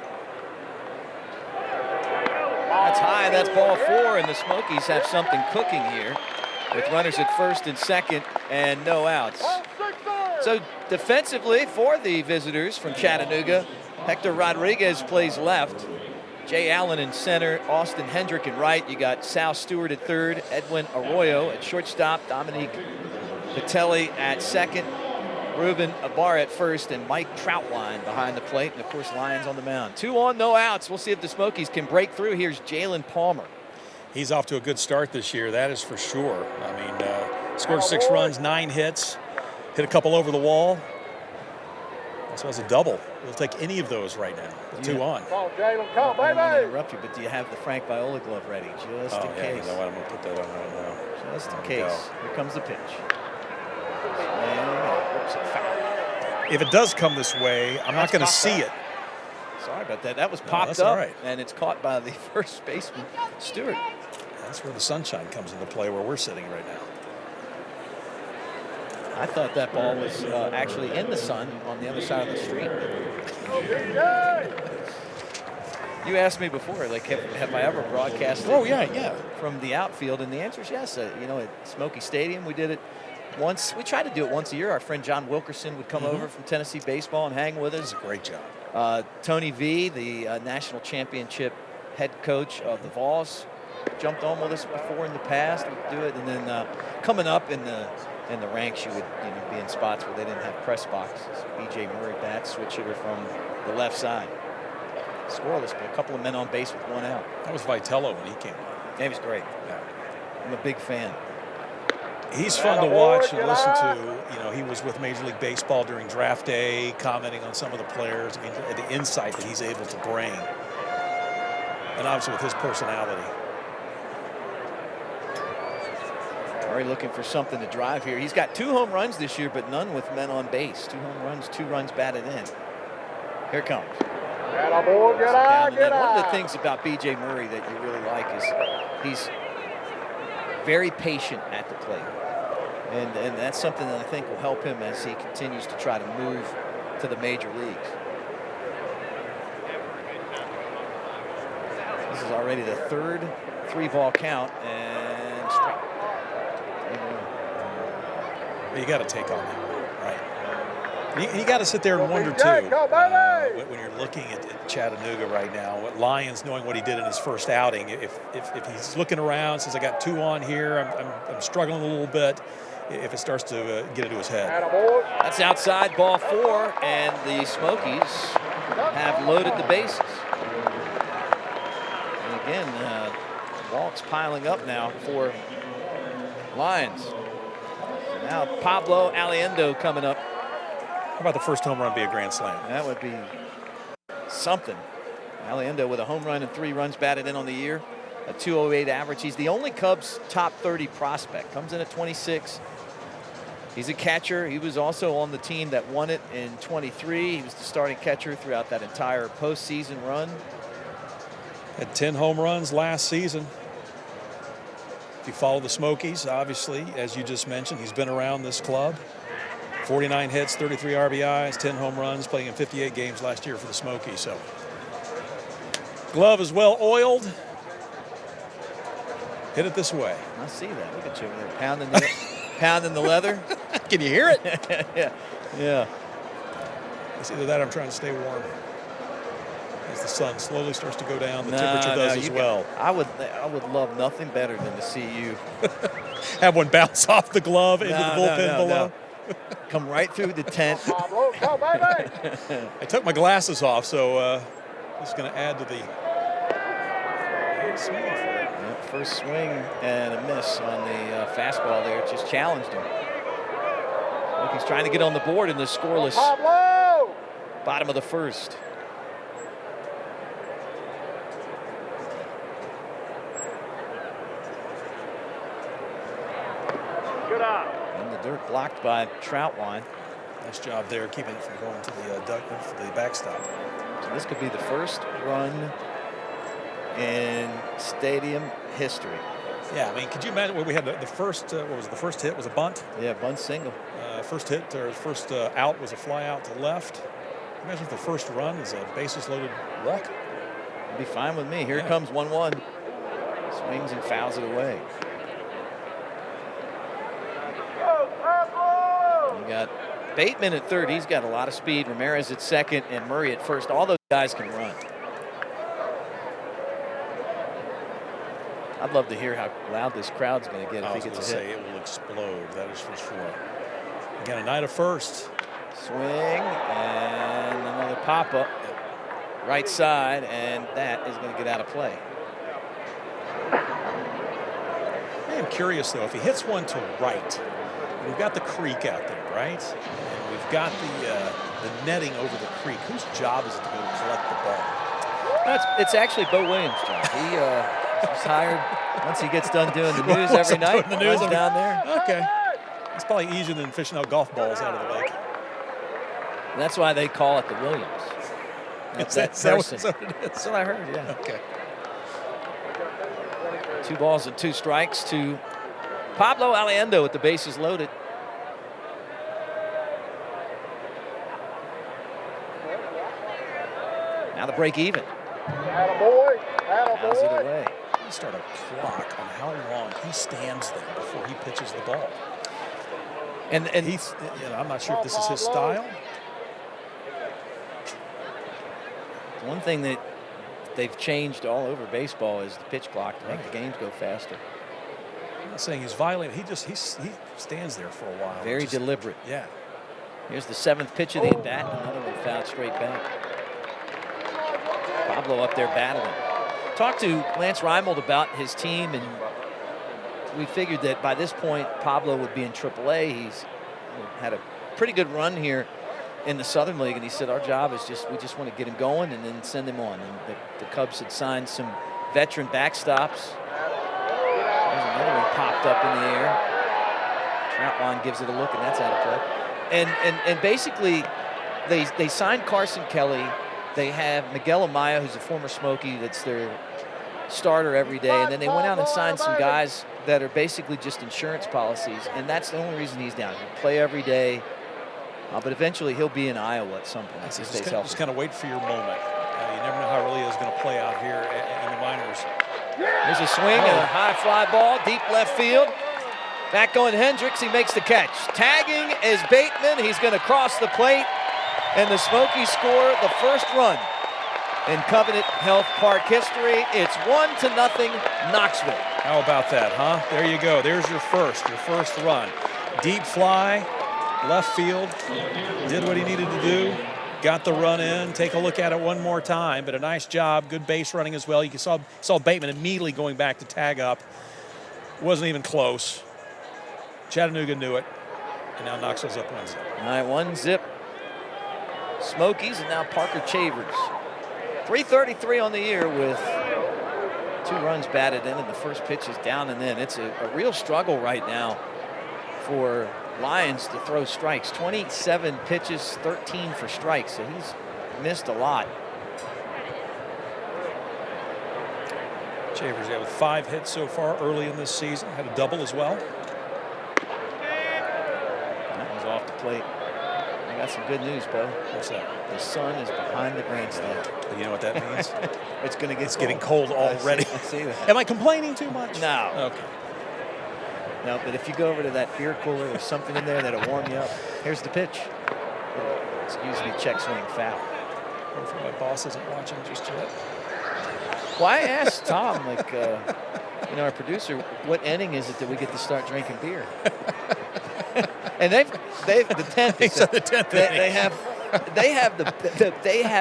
That's high, that's ball 4, and the Smokies have something cooking here with runners at first and second and no outs. So defensively for the visitors from Chattanooga, Hector Rodriguez plays left, Jay Allen in center, Austin Hendrick in right. You got Sal Stewart at third, Edwin Arroyo at shortstop, Dominique Patelli at second, Ruben Abar at first, and Mike Troutline behind the plate. And, of course, Lyons on the mound. 2 on, no outs. We'll see if the Smokies can break through. Here's Jalen Palmer. He's off to a good start this year, that is for sure. I mean, scored 6 runs, 9 hits, hit a couple over the wall. So it's a double. We'll take any of those right now. 2 on. Come on, Jalen, come, baby. I don't want to interrupt you, but do you have the Frank Viola glove ready just in case? You know what? I'm going to put that on right now. Just in case. Here comes the pitch. And whoops, a foul. If it does come this way, I'm not going to see it. Sorry about that. That was popped up, all right. And it's caught by the first baseman, Stewart. That's where the sunshine comes into play, where we're sitting right now. I thought that ball was actually in the sun on the other side of the street. You asked me before, like, have I ever broadcasted from the outfield? And the answer is yes. You know, at Smoky Stadium, we did it once. We try to do it once a year. Our friend John Wilkerson would come over from Tennessee Baseball and hang with us. That's a great job. Tony V, the national championship head coach of the Vols, jumped on with us before in the past. We'd do it, and then coming up in the ranks, you would be in spots where they didn't have press boxes. B.J. Murray, bat switch hitter from the left side. Scoreless, but a couple of men on base with 1 out. That was Vitello when he came on. Yeah, he was great. Yeah. I'm a big fan. He's fun to watch and listen to. You know, he was with Major League Baseball during draft day, commenting on some of the players. I mean, the insight that he's able to bring. And obviously with his personality. Murray looking for something to drive here. He's got 2 home runs this year, but none with men on base. 2 home runs, 2 runs batted in. Here it comes. Attaboy, get out, get One of the out. things about B.J. Murray that you really like is he's very patient at the plate. And that's something that I think will help him as he continues to try to move to the major leagues. This is already the third 3-ball count, and strike. You got to take on that one, right? You got to sit there and wonder, too, when you're looking at Chattanooga right now, what Lyons, knowing what he did in his first outing, if he's looking around, says, I got 2 on here, I'm struggling a little bit, if it starts to get into his head. That's outside, ball 4, and the Smokies have loaded the bases. And again, walks piling up now for Lions. Now Pablo Aliendo coming up. How about the first home run be a grand slam? That would be something. Aliendo with a home run and 3 runs batted in on the year, a 208 average. He's the only Cubs top 30 prospect. Comes in at 26. He's a catcher. He was also on the team that won it in 23. He was the starting catcher throughout that entire postseason run. Had 10 home runs last season. If you follow the Smokies, obviously, as you just mentioned, he's been around this club. 49 hits, 33 RBIs, 10 home runs, playing in 58 games last year for the Smokies. So, glove is well oiled. Hit it this way. I see that. Look at you there, pounding the leather. Can you hear it? Yeah. It's either that or I'm trying to stay warm. As the sun slowly starts to go down, the temperature does as well. I would love nothing better than to see you have one bounce off the glove into the bullpen below. No. Come right through the tent. I took my glasses off, so this is going to add to the swing for it. Yep, first swing and a miss on the fastball there. Just challenged him. Look, he's trying to get on the board in the scoreless bottom of the first. And the dirt blocked by Troutwine. Nice job there, keeping it from going to the backstop. So this could be the first run in stadium history. Yeah, I mean, could you imagine what we had? The first, what was the first hit? Was a bunt. Yeah, bunt single. First hit or first out was a fly out to left. Imagine if the first run is a bases loaded walk. It'd be fine with me. Here comes 1-1. Swings and fouls it away. You got Bateman at third. He's got a lot of speed. Ramirez at second and Murray at first. All those guys can run. I'd love to hear how loud this crowd's going to get if he gets a hit. It will explode. That is for sure. Again, a night of first. Swing and another pop up. Right side, and that is going to get out of play. I am curious, though, if he hits one to right, we've got the creek out there, right? And we've got the netting over the creek. Whose job is it to go to collect the ball? No, it's actually Bo Williams' job. He's hired once he gets done doing the news every night. The news down there. Okay. It's probably easier than fishing out golf balls out of the lake. And that's why they call it the Williams. That's that person. That's what I heard, yeah. Okay. 2 balls and 2 strikes to Pablo Aliendo with the bases loaded. Now the break even. Attaboy. Fouls it away. You start a clock on how long he stands there before he pitches the ball. And he's, I'm not sure if this is his style. One thing that they've changed all over baseball is the pitch clock to make the games go faster. I'm not saying he's violating. He stands there for a while. Very deliberate. Yeah. Here's the 7th pitch of the at bat. Another one fouled straight back. Pablo up there battling. Talked to Lance Reimold about his team, and we figured that by this point Pablo would be in AAA. He's had a pretty good run here in the Southern League, and he said our job is we just want to get him going and then send him on. And the Cubs had signed some veteran backstops. There's another one popped up in the air. Troutwine gives it a look, and that's out of play. And basically they signed Carson Kelly They have Miguel Amaya, who's a former Smoky, that's their starter every day. And then they went out and signed some guys that are basically just insurance policies. And that's the only reason he's down. He'll play every day. But eventually he'll be in Iowa at some point. Just kind of wait for your moment. You never know how it really is going to play out here in the minors. There's a swing and a high fly ball, deep left field. Back going Hendricks, he makes the catch. Tagging is Bateman, he's going to cross the plate, and the Smokies score the first run in Covenant Health Park history. It's 1-0 Knoxville. How about that, huh? There you go. There's your first run. Deep fly, left field, did what he needed to do. Got the run in. Take a look at it one more time, but a nice job. Good base running as well. You saw Bateman immediately going back to tag up. Wasn't even close. Chattanooga knew it, and now Knoxville's up 1-0. All right, 1-0. Smokies, and now Parker Chavers. 333 on the year with 2 runs batted in, and the first pitch is down and in. It's a real struggle right now for Lions to throw strikes. 27 pitches, 13 for strikes, so he's missed a lot. Chavers with 5 hits so far early in this season. Had a double as well. That was off the plate. I got some good news, Bo. What's that? The sun is behind the grandstand. You know what that means? It's going to get getting cold already. I see that. Am I complaining too much? No. Okay. No, but if you go over to that beer cooler, there's something in there that'll warm you up. Here's the pitch. Excuse me, check swing foul. Hopefully my boss isn't watching just yet. Well, I asked Tom, like, our producer, what inning is it that we get to start drinking beer? And they've the 10th. He said the 10th. They have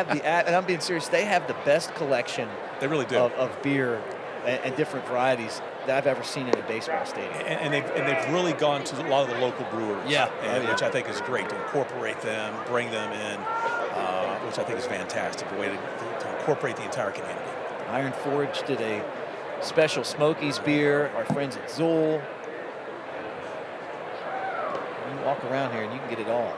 the, and I'm being serious, they have the best collection. They really do. Of beer and different varieties that I've ever seen in a baseball stadium. And they've really gone to a lot of the local brewers. Yeah. Which I think is great to incorporate them, bring them in, which I think is fantastic. A way to incorporate the entire community. Iron Forge did a special Smokies beer. Our friends at Zool. You can walk around here and you can get it all.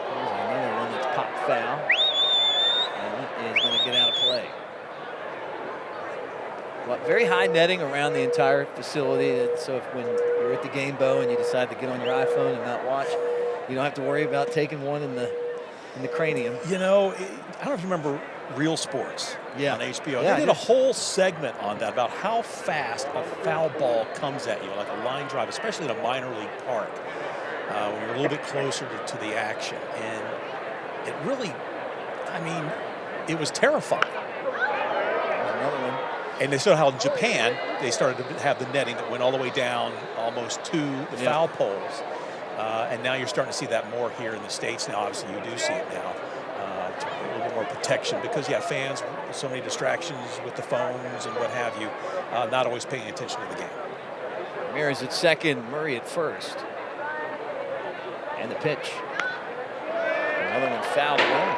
Here's another one that's popped foul. And is going to get out of play. Well, very high netting around the entire facility. So if when you're at the game, Bo, and you decide to get on your iPhone and not watch, you don't have to worry about taking one in the cranium. You know, I don't know if you remember Real Sports on HBO. Yeah, they did a whole segment on that about how fast a foul ball comes at you, like a line drive, especially in a minor league park, when you're a little bit closer to the action. And it really, it was terrifying. There's another one. And they saw how in Japan, they started to have the netting that went all the way down almost to the foul poles. And now you're starting to see that more here in the States. Now, obviously, you do see it now. A little bit more protection because, fans, so many distractions with the phones and what have you, not always paying attention to the game. Ramirez at second, Murray at first. And the pitch. Another one fouled away.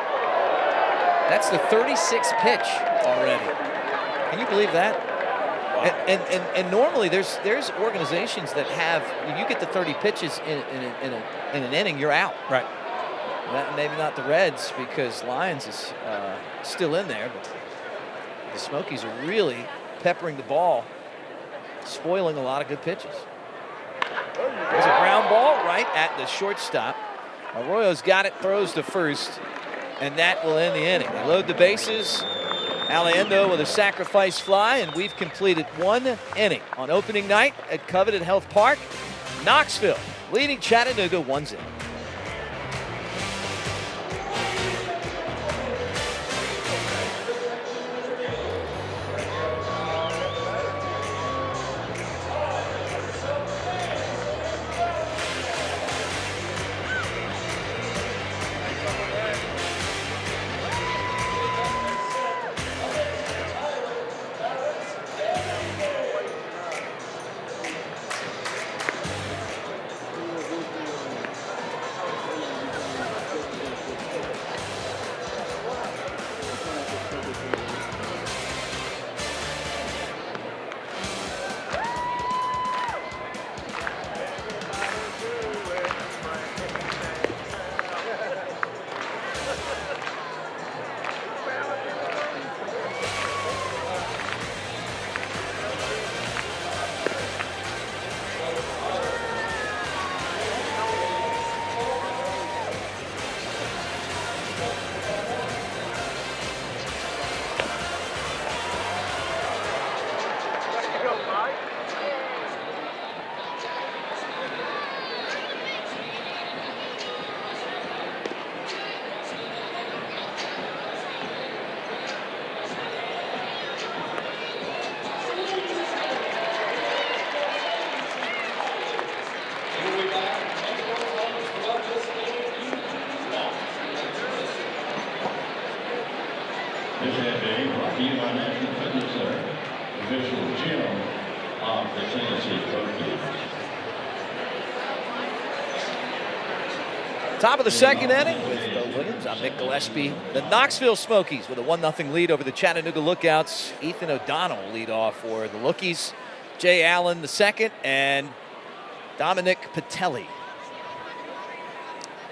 That's the 36th pitch already. Can you believe that? Wow. And normally there's organizations that have, you get the 30 pitches in an inning, you're out. Right. Maybe not the Reds because Lions is still in there, but the Smokies are really peppering the ball, spoiling a lot of good pitches. There's a ground ball right at the shortstop. Arroyo's got it, throws to first, and that will end the inning. They load the bases. Aliendo with a sacrifice fly, and we've completed 1 inning on opening night at Covenant Health Park. Knoxville leading Chattanooga 1-0. gym of the Tennessee Smokies. Top of the second inning with Bo Williams. I'm Nick Gillespie. The Knoxville Smokies with a 1-0 lead over the Chattanooga Lookouts. Ethan O'Donnell lead off for the Lookies. Jay Allen the second, and Dominic Patelli.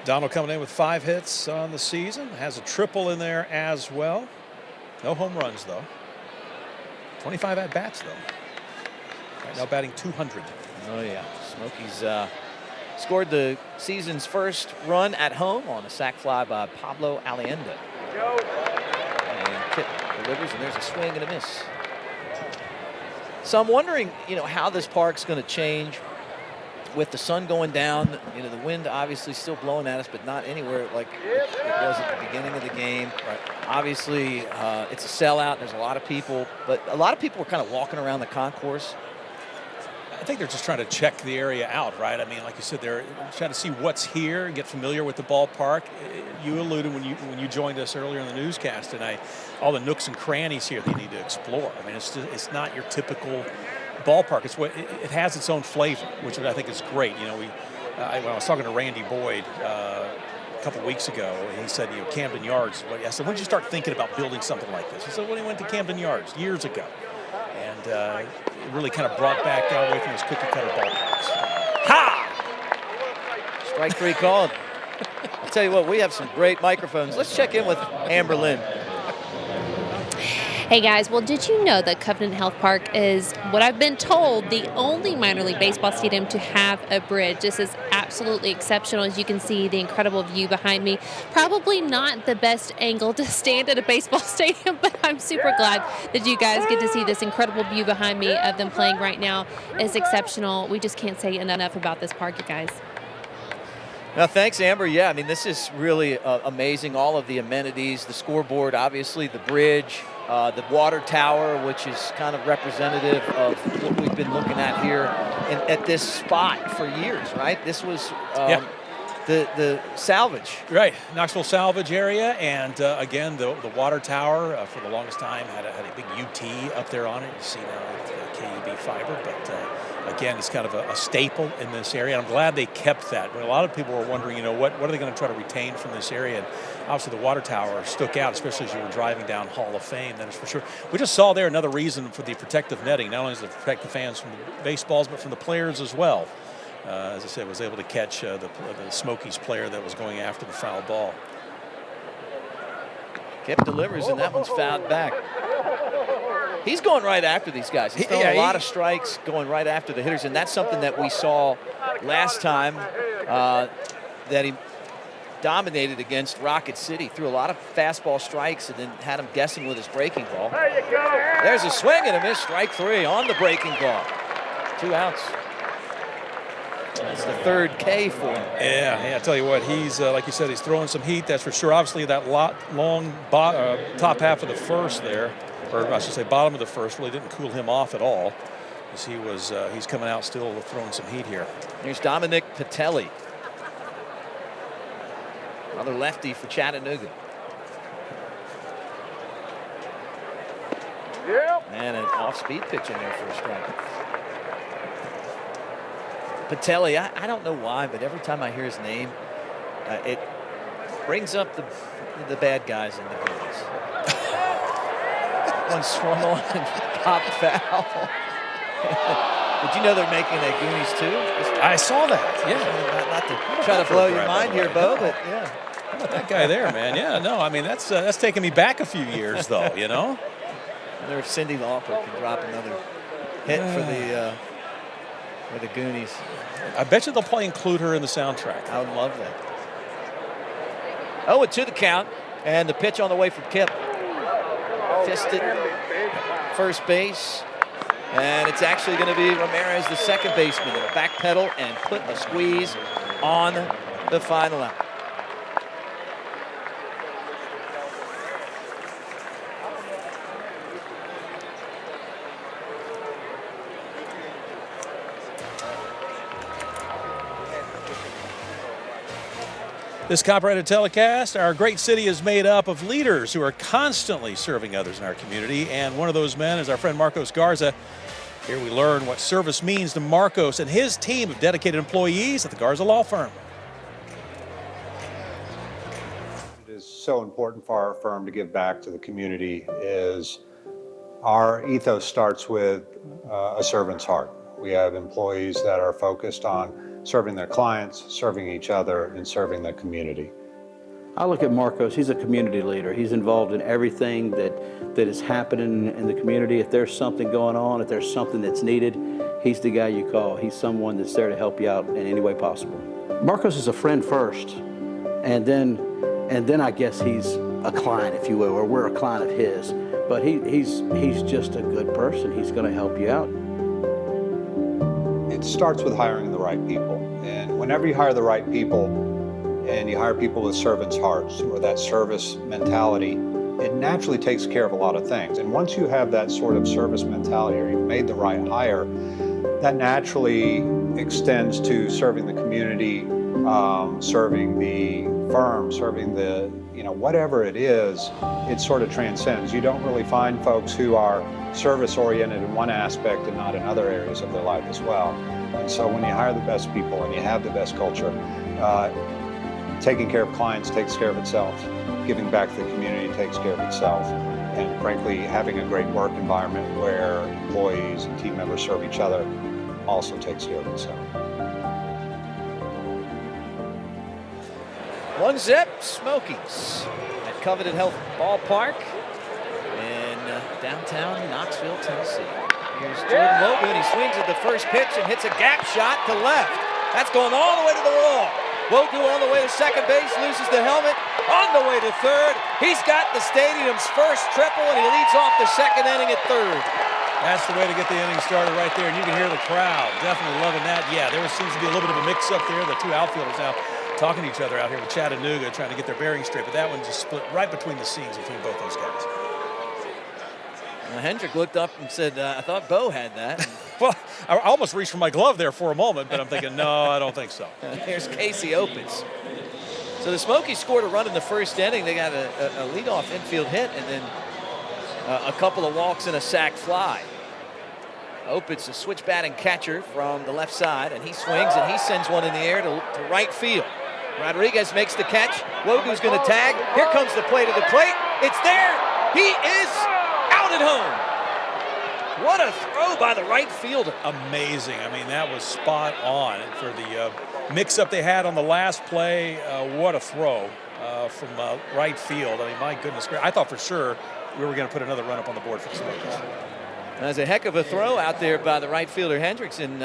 Donald coming in with 5 hits on the season. Has a triple in there as well. No home runs, though. 25 at-bats, though. Right now batting 200. Oh, yeah. Smokies scored the season's first run at home on a sac fly by Pablo Alienda. And Kip delivers, and there's a swing and a miss. So I'm wondering, how this park's going to change with the sun going down. The wind obviously still blowing at us, but not anywhere like it was at the beginning of the game. Right. Obviously, it's a sellout. There's a lot of people, but a lot of people were kind of walking around the concourse. I think they're just trying to check the area out, right? I mean, like you said, they're trying to see what's here, get familiar with the ballpark. You alluded when you joined us earlier in the newscast tonight, all the nooks and crannies here they need to explore. I mean, it's not your typical ballpark. It has its own flavor, which I think is great. When I was talking to Randy Boyd a couple weeks ago, he said, Camden Yards. I said, when did you start thinking about building something like this? He said, when he went to Camden Yards years ago. And it really kind of brought back down away from those cookie-cutter ballparks. Ha! Strike 3 called. I'll tell you what, we have some great microphones. Let's check in with Amber Lynn. Hey guys, well, did you know that Covenant Health Park is, what I've been told, the only minor league baseball stadium to have a bridge? This is absolutely exceptional. As you can see, the incredible view behind me. Probably not the best angle to stand at a baseball stadium, but I'm super glad that you guys get to see this incredible view behind me of them playing right now. It's exceptional. We just can't say enough about this park, you guys. Now, thanks, Amber. Yeah, I mean, this is really amazing. All of the amenities, the scoreboard, obviously, the bridge, the water tower, which is kind of representative of what we've been looking at here at this spot for years, right? This was the salvage. Right, Knoxville salvage area, and again, the water tower for the longest time had a big UT up there on it. You see now with KUB fiber, but again, it's kind of a staple in this area. I'm glad they kept that. But a lot of people were wondering, what are they going to try to retain from this area? And obviously, the water tower stuck out, especially as you were driving down Hall of Fame. That is for sure. We just saw there another reason for the protective netting. Not only does it protect the fans from the baseballs, but from the players as well. As I said, was able to catch the Smokies player that was going after the foul ball. Kip delivers, and that one's fouled back. He's going right after these guys. He's throwing a lot of strikes, going right after the hitters, and that's something that we saw last time that he dominated against Rocket City. Threw a lot of fastball strikes and then had him guessing with his breaking ball. There's a swing and a miss, strike 3 on the breaking ball. 2 outs. That's the third K for him. Yeah, I tell you what, he's, like you said, he's throwing some heat, that's for sure. Obviously, that long top half of the first there, or I should say bottom of the first, really didn't cool him off at all. As he's coming out still throwing some heat here. Here's Dominic Patelli. Another lefty for Chattanooga. And an off-speed pitch in there for a strike. Patelli, I don't know why, but every time I hear his name, it brings up the bad guys in the Goonies. One swung on and popped foul. Did you know they're making a Goonies 2? I saw that, yeah. Not to try to blow your mind here, Bo, but yeah. How about that guy there, man? Yeah, no, I mean, that's taking me back a few years, though, I wonder if Cindy Lauper can drop another hit for the Goonies. I bet you they'll include her in the soundtrack. I would love that. 0-2 the count, and the pitch on the way from Kip. Fisted first base, and it's actually going to be Ramirez, the second baseman, to backpedal and put a squeeze on the final out. This copyrighted telecast, our great city is made up of leaders who are constantly serving others in our community, and one of those men is our friend Marcos Garza. Here we learn what service means to Marcos and his team of dedicated employees at the Garza Law Firm. It is so important for our firm to give back to the community. Our ethos starts with a servant's heart. We have employees that are focused on serving their clients, serving each other, and serving the community. I look at Marcos, he's a community leader. He's involved in everything that is happening in the community. If there's something going on, if there's something that's needed, he's the guy you call. He's someone that's there to help you out in any way possible. Marcos is a friend first, and then I guess he's a client, if you will, or we're a client of his. But he's just a good person. He's going to help you out. It starts with hiring the right people. And whenever you hire the right people, and you hire people with servants' hearts or that service mentality, it naturally takes care of a lot of things. And once you have that sort of service mentality, or you've made the right hire, that naturally extends to serving the community, serving the firm, serving the, whatever it is, it sort of transcends. You don't really find folks who are service-oriented in one aspect and not in other areas of their life as well. And so when you hire the best people and you have the best culture, taking care of clients takes care of itself. Giving back to the community takes care of itself. And frankly, having a great work environment where employees and team members serve each other also takes care of itself. 1-0 Smokies at Covenant Health Ballpark in downtown Knoxville, Tennessee. Here's Jordan Wogu, and he swings at the first pitch and hits a gap shot to left. That's going all the way to the wall. Wogu on the way to second base, loses the helmet, on the way to third. He's got the stadium's first triple, and he leads off the second inning at third. That's the way to get the inning started right there, and you can hear the crowd definitely loving that. Yeah, there seems to be a little bit of a mix-up there. The two outfielders now talking to each other out here with Chattanooga, trying to get their bearings straight, but that one just split right between the seams between both those guys. Hendrick looked up and said, I thought Bo had that. Well, I almost reached for my glove there for a moment, but I'm thinking, no, I don't think so. Here's Casey Opitz. So the Smokies scored a run in the first inning. They got a leadoff infield hit and then a couple of walks and a sac fly. Opitz, a switch batting catcher from the left side, and he swings and he sends one in the air to right field. Rodriguez makes the catch. Wogu's going to tag. Here comes the play to the plate. It's there. He is out at home. What a throw by the right fielder. Amazing. I mean, that was spot on for the mix-up they had on the last play. What a throw from right field. I mean, my goodness. I thought for sure we were going to put another run up on the board for the Smokies. That's a heck of a throw out there by the right fielder Hendricks and,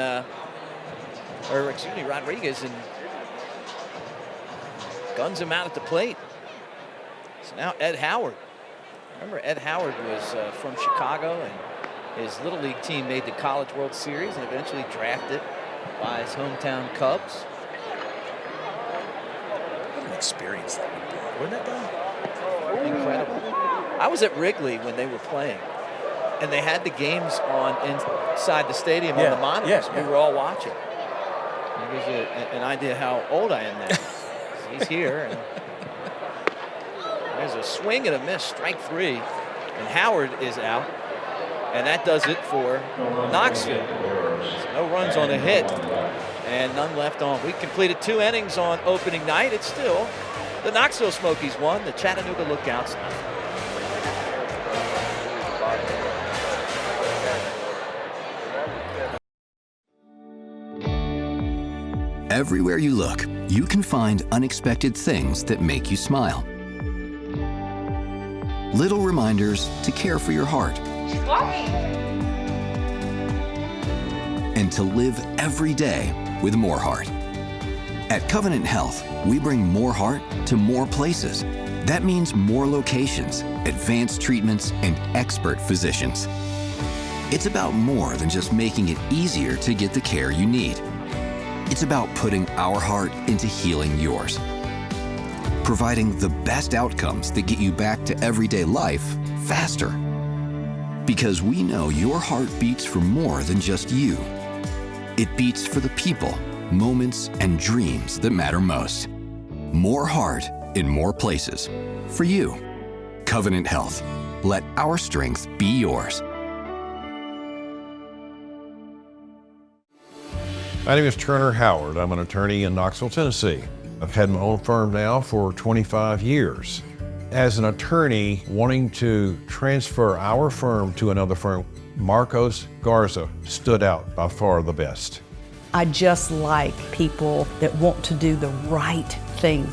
Rodriguez, and guns him out at the plate. So now Ed Howard. Remember, Ed Howard was from Chicago, and his Little League team made the College World Series and eventually drafted by his hometown Cubs. What an experience that would be, wouldn't it, though? Incredible. I was at Wrigley when they were playing, and they had the games on inside the stadium on the monitors. We were all watching. It gives you an idea how old I am now. He's here. And there's a swing and a miss, strike three, and Howard is out. And that does it for Knoxville. So no runs on a hit and none left on. We completed 2 innings on opening night. It's still the Knoxville Smokies won, the Chattanooga Lookouts nothing. Everywhere you look, you can find unexpected things that make you smile. Little reminders to care for your heart. And to live every day with more heart. At Covenant Health, we bring more heart to more places. That means more locations, advanced treatments, and expert physicians. It's about more than just making it easier to get the care you need. It's about putting our heart into healing yours. Providing the best outcomes that get you back to everyday life faster. Because we know your heart beats for more than just you. It beats for the people, moments, and dreams that matter most. More heart in more places. For you. Covenant Health. Let our strength be yours. My name is Turner Howard. I'm an attorney in Knoxville, Tennessee. I've had my own firm now for 25 years. As an attorney wanting to transfer our firm to another firm, Marcos Garza stood out by far the best. I just like people that want to do the right thing.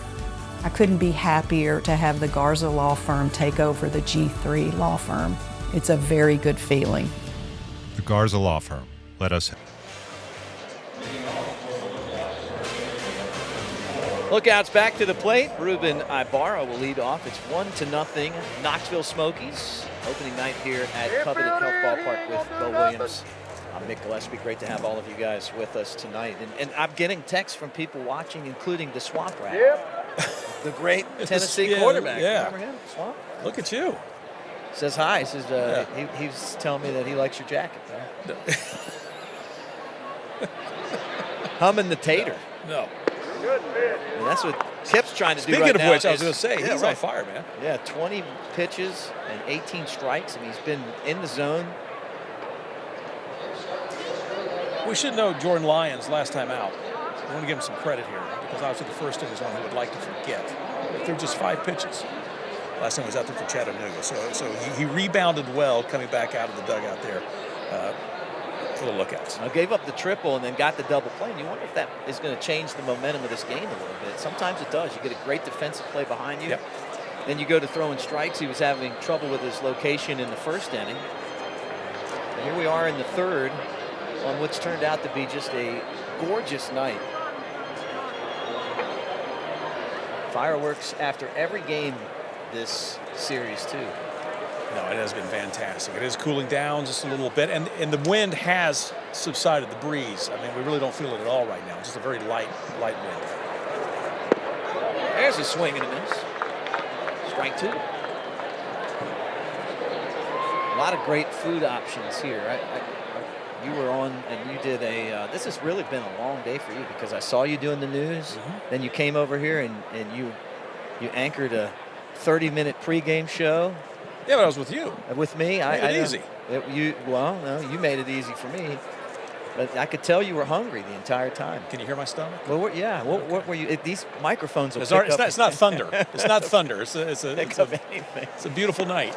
I couldn't be happier to have the Garza Law Firm take over the G3 Law Firm. It's a very good feeling. The Garza Law Firm. Let us help. Lookouts back to the plate. Ruben Ibarra will lead off. It's 1-0 Knoxville Smokies. Opening night here at Covenant Health Ballpark with Bo Williams. I'm Mick Gillespie. Great to have all of you guys with us tonight. And I'm getting texts from people watching, including the Swamp Rat. Yep. The great Tennessee quarterback. Yeah. Remember him? Swamp? Look at you. Says hi. He says he's telling me that he likes your jacket. Humming the tater. No. And that's what Kip's trying to do right now. Speaking of which, I was going to say, he's on fire, man. Yeah, 20 pitches and 18 strikes, and he's been in the zone. We should know Jordan Lyons last time out. I want to give him some credit here because obviously the first inning is one he would like to forget. But they're just 5 pitches. Last time he was out there for Chattanooga. So he rebounded well coming back out of the dugout there for the lookouts. I gave up the triple and then got the double play. And you wonder if that is going to change the momentum of this game a little bit. Sometimes it does. You get a great defensive play behind you. Yep. Then you go to throwing strikes. He was having trouble with his location in the first inning. And here we are in the third on what's turned out to be just a gorgeous night. Fireworks after every game this series too. No, it has been fantastic. It is cooling down just a little bit, and the wind has subsided, the breeze. I mean, we really don't feel it at all right now. Just a very light wind. There's a swing and a miss. Strike 2. A lot of great food options here. You were on and you did this has really been a long day for you because I saw you doing the news. Mm-hmm. Then you came over here and you anchored a 30-minute pregame show. Yeah, but I was with you. With me. Made it easy. You made it easy for me. But I could tell you were hungry the entire time. Can you hear my stomach? Well, what were you? These microphones will it's pick up. It's not thunder. It's not thunder. It's a beautiful night.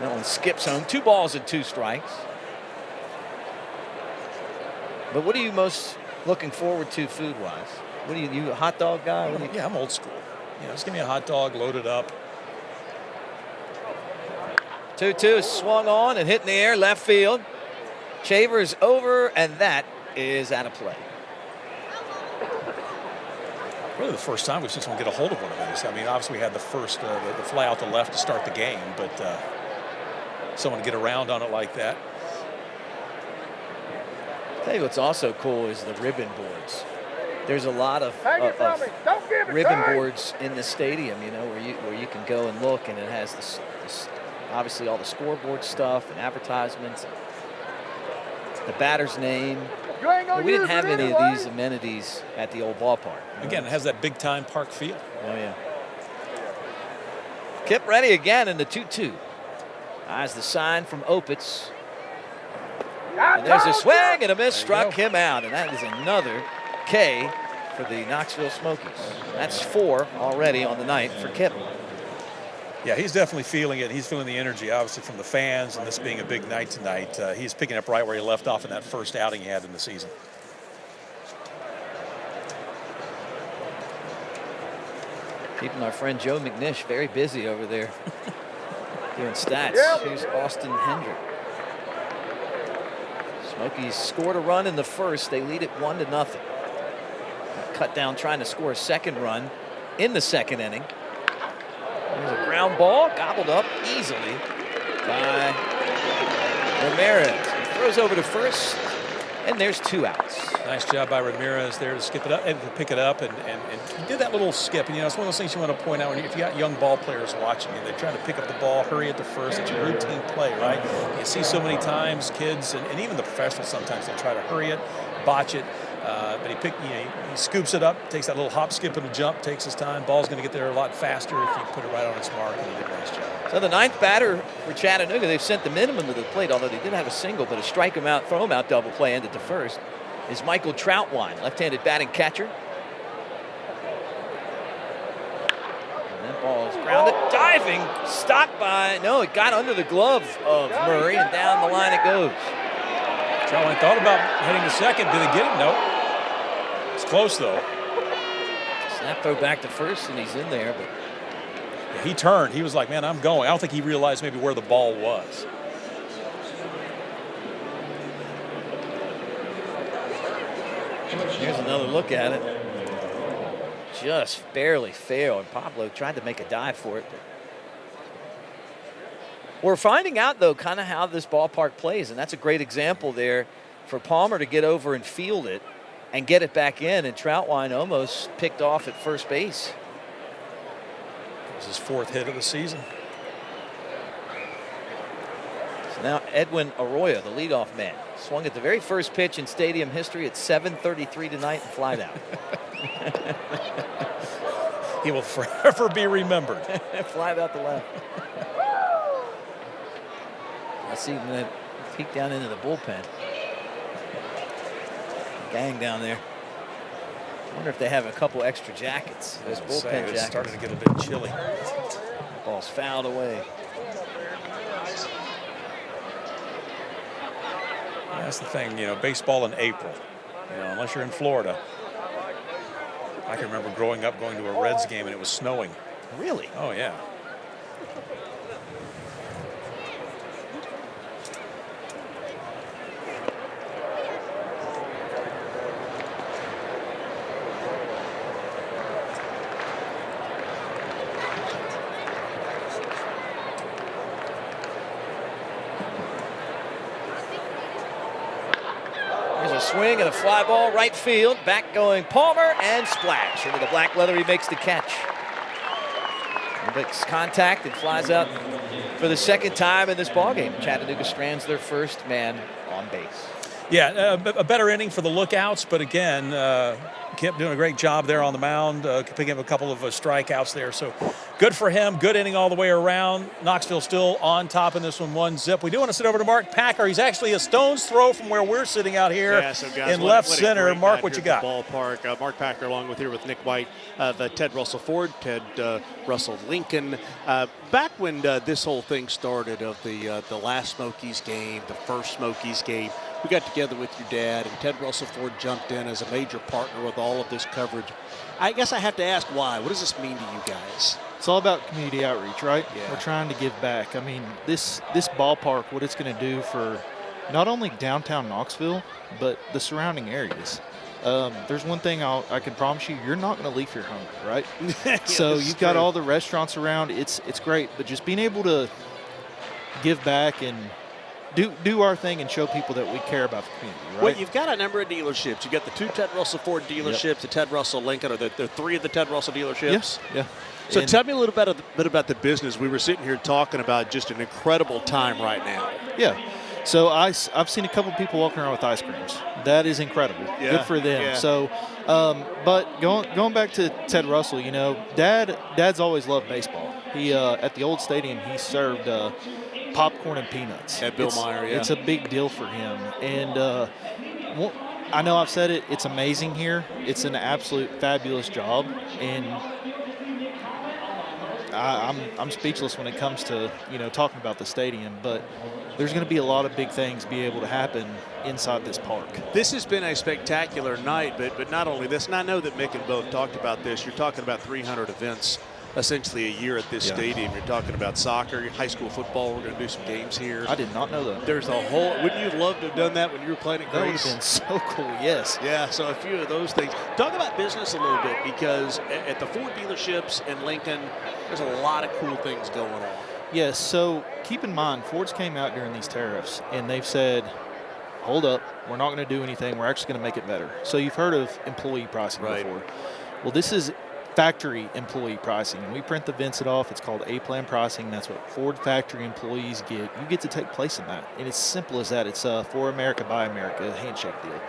That one skips home. 2 balls and 2 strikes. But what are you most looking forward to food-wise? What are you a hot dog guy? Yeah, I'm old school. Just give me a hot dog, loaded up. 2-2 swung on and hit in the air, left field. Chavers over, and that is out of play. Really the first time we've seen someone get a hold of one of these. I mean, obviously we had the first, the fly out to left to start the game, but someone to get around on it like that. Tell you what's also cool is the ribbon boards. There's a lot of ribbon boards in the stadium, where you can go and look, and it has this obviously all the scoreboard stuff and advertisements, and the batter's name. We didn't have any of these amenities at the old ballpark. Again, it has that big time park feel. Oh yeah. Kip ready again in the 2-2. As the sign from Opitz. And there's a swing and a miss, struck him out, and that is another K for the Knoxville Smokies. That's 4 already on the night for Kip. Yeah, he's definitely feeling it. He's feeling the energy, obviously, from the fans, and this being a big night tonight. He's picking up right where he left off in that first outing he had in the season. Keeping our friend Joe McNish very busy over there doing stats. Here's Austin Hendrick. Smokies scored a run in the first. They lead it 1-0. Cut down trying to score a second run in the second inning. There's a ground ball gobbled up easily by Ramirez. He throws over to first, and there's 2 outs. Nice job by Ramirez there to skip it up and to pick it up, and he did that little skip. And it's one of those things you want to point out if you got young ball players watching you. They're trying to pick up the ball, hurry at the first. It's a routine play, right? You see so many times kids and even the professionals sometimes they try to hurry it, botch it. But he scoops it up, takes that little hop, skip, and a jump, takes his time. Ball's going to get there a lot faster if you put it right on its mark, and he did a nice job. So the 9th batter for Chattanooga, they've sent the minimum to the plate, although they did have a single, but a strike him out, throw him out double play ended to first. is Michael Troutwine, left-handed batting catcher. And that ball is grounded, diving, stopped by, no, it got under the glove of Murray, and down the line it goes. Troutwine thought about heading to second. Did he get it? Nope. It's close, though. Snap throw back to first, and he's in there, but yeah, he turned. He was like, man, I'm going. I don't think he realized maybe where the ball was. Here's another look at it. Just barely failed, and Pablo tried to make a dive for it. But we're finding out, though, kind of how this ballpark plays, and that's a great example there for Palmer to get over and field it and get it back in, and Troutwine almost picked off at first base. It was his 4th hit of the season. So now Edwin Arroyo, the leadoff man, swung at the very first pitch in stadium history at 7:33 tonight and flied out. He will forever be remembered. Flied out the left. I see him then peek down into the bullpen. Gang down there. I wonder if they have a couple extra jackets. Those bullpen jackets. Starting to get a bit chilly. Ball's fouled away. That's the thing, you know, baseball in April. You know, unless you're in Florida. I can remember growing up going to a Reds game and it was snowing. Really? Oh, yeah. Swing and a fly ball right field. Back going Palmer and splash into the black leather. He makes the catch. He makes contact and flies out for the second time in this ballgame. Chattanooga strands their first man on base. Yeah, a better inning for the Lookouts, but again, Kemp doing a great job there on the mound, picking up a couple of strikeouts there. So good for him. Good inning all the way around. Knoxville still on top in this one, 1-0. We do want to sit over to Mark Packer. He's actually a stone's throw from where we're sitting out here in left center. Mark, what you got? Ballpark. Mark Packer along with Nick White of Ted Russell Ford, Ted Russell Lincoln. Back when this whole thing started of the last Smokies game, the first Smokies game, we got together with your dad, and Ted Russell Ford jumped in as a major partner with all of this coverage. I guess I have to ask why. What does this mean to you guys? It's all about community outreach, right? Yeah. We're trying to give back. I mean, this ballpark, what it's going to do for not only downtown Knoxville, but the surrounding areas. There's one thing I can promise you: you're not going to leave here hungry, right? Yeah, so you've got all the restaurants around. It's great, but just being able to give back and do our thing and show people that we care about the community, right? Well, you've got a number of dealerships. You've got the 2 Ted Russell Ford dealerships, the Ted Russell Lincoln, or the 3 of the Ted Russell dealerships. Yeah. So tell me a little bit about the business. We were sitting here talking about just an incredible time right now. Yeah. So I've seen a couple of people walking around with ice creams. That is incredible. Yeah. Good for them. Yeah. So, but going back to Ted Russell, you know, Dad's always loved baseball. He at the old stadium he served popcorn and peanuts. At Bill Meyer, yeah. It's a big deal for him. And I know I've said it. It's amazing here. It's an absolute fabulous job, and I'm speechless when it comes to talking about the stadium. But there's going to be a lot of big things be able to happen inside this park. This has been a spectacular night, but not only this, and I know that Mick and Bo talked about this. You're talking about 300 events essentially a year at this stadium. You're talking about soccer, high school football. We're going to do some games here. I did not know that. There's a whole, wouldn't you have loved to have done that when you were playing at Grace? That would have been so cool, yes. Yeah, so a few of those things. Talk about business a little bit, because at the Ford dealerships in Lincoln, there's a lot of cool things going on. Yes, so keep in mind, Ford's came out during these tariffs, and they've said, hold up, we're not going to do anything. We're actually going to make it better. So you've heard of employee pricing before. Well, this is factory employee pricing. We print the Vincent off. It's called A-Plan pricing. That's what Ford factory employees get. You get to take place in that. And it's simple as that. It's for America, by America, a handshake deal.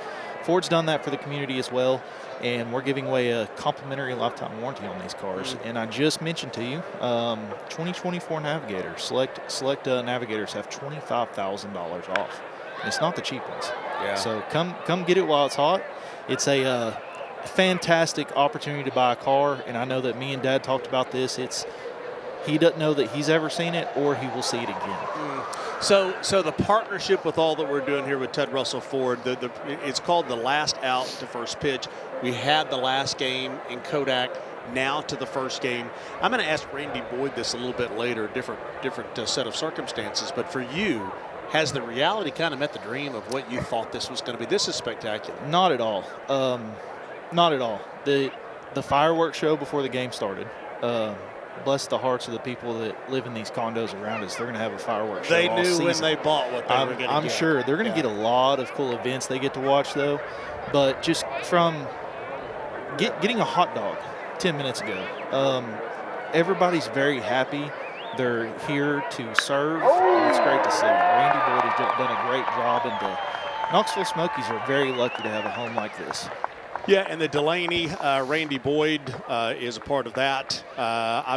Ford's done that for the community as well. And we're giving away a complimentary lifetime warranty on these cars. And I just mentioned to you, 2024 Navigators, select Navigators have $25,000 off. And it's not the cheap ones. Yeah. So come get it while it's hot. It's a fantastic opportunity to buy a car, and I know that me and Dad talked about this. He doesn't know that he's ever seen it, or he will see it again. So the partnership with all that we're doing here with Ted Russell Ford, it's called the last out to first pitch. We had the last game in Kodak, now to the first game. I'm going to ask Randy Boyd this a little bit later, different set of circumstances. But for you, has the reality kind of met the dream of what you thought this was going to be? This is spectacular. Not at all. Not at all. The fireworks show before the game started. Bless the hearts of the people that live in these condos around us. They're going to have a fireworks show They all knew season. when they bought what they were going to get. I'm sure they're going to get a lot of cool events they get to watch, though. But just from getting a hot dog 10 minutes ago, everybody's very happy. They're here to serve, and it's great to see. Randy Boyd has done a great job, and the Knoxville Smokies are very lucky to have a home like this. Yeah, and the Delaney, Randy Boyd is a part of that.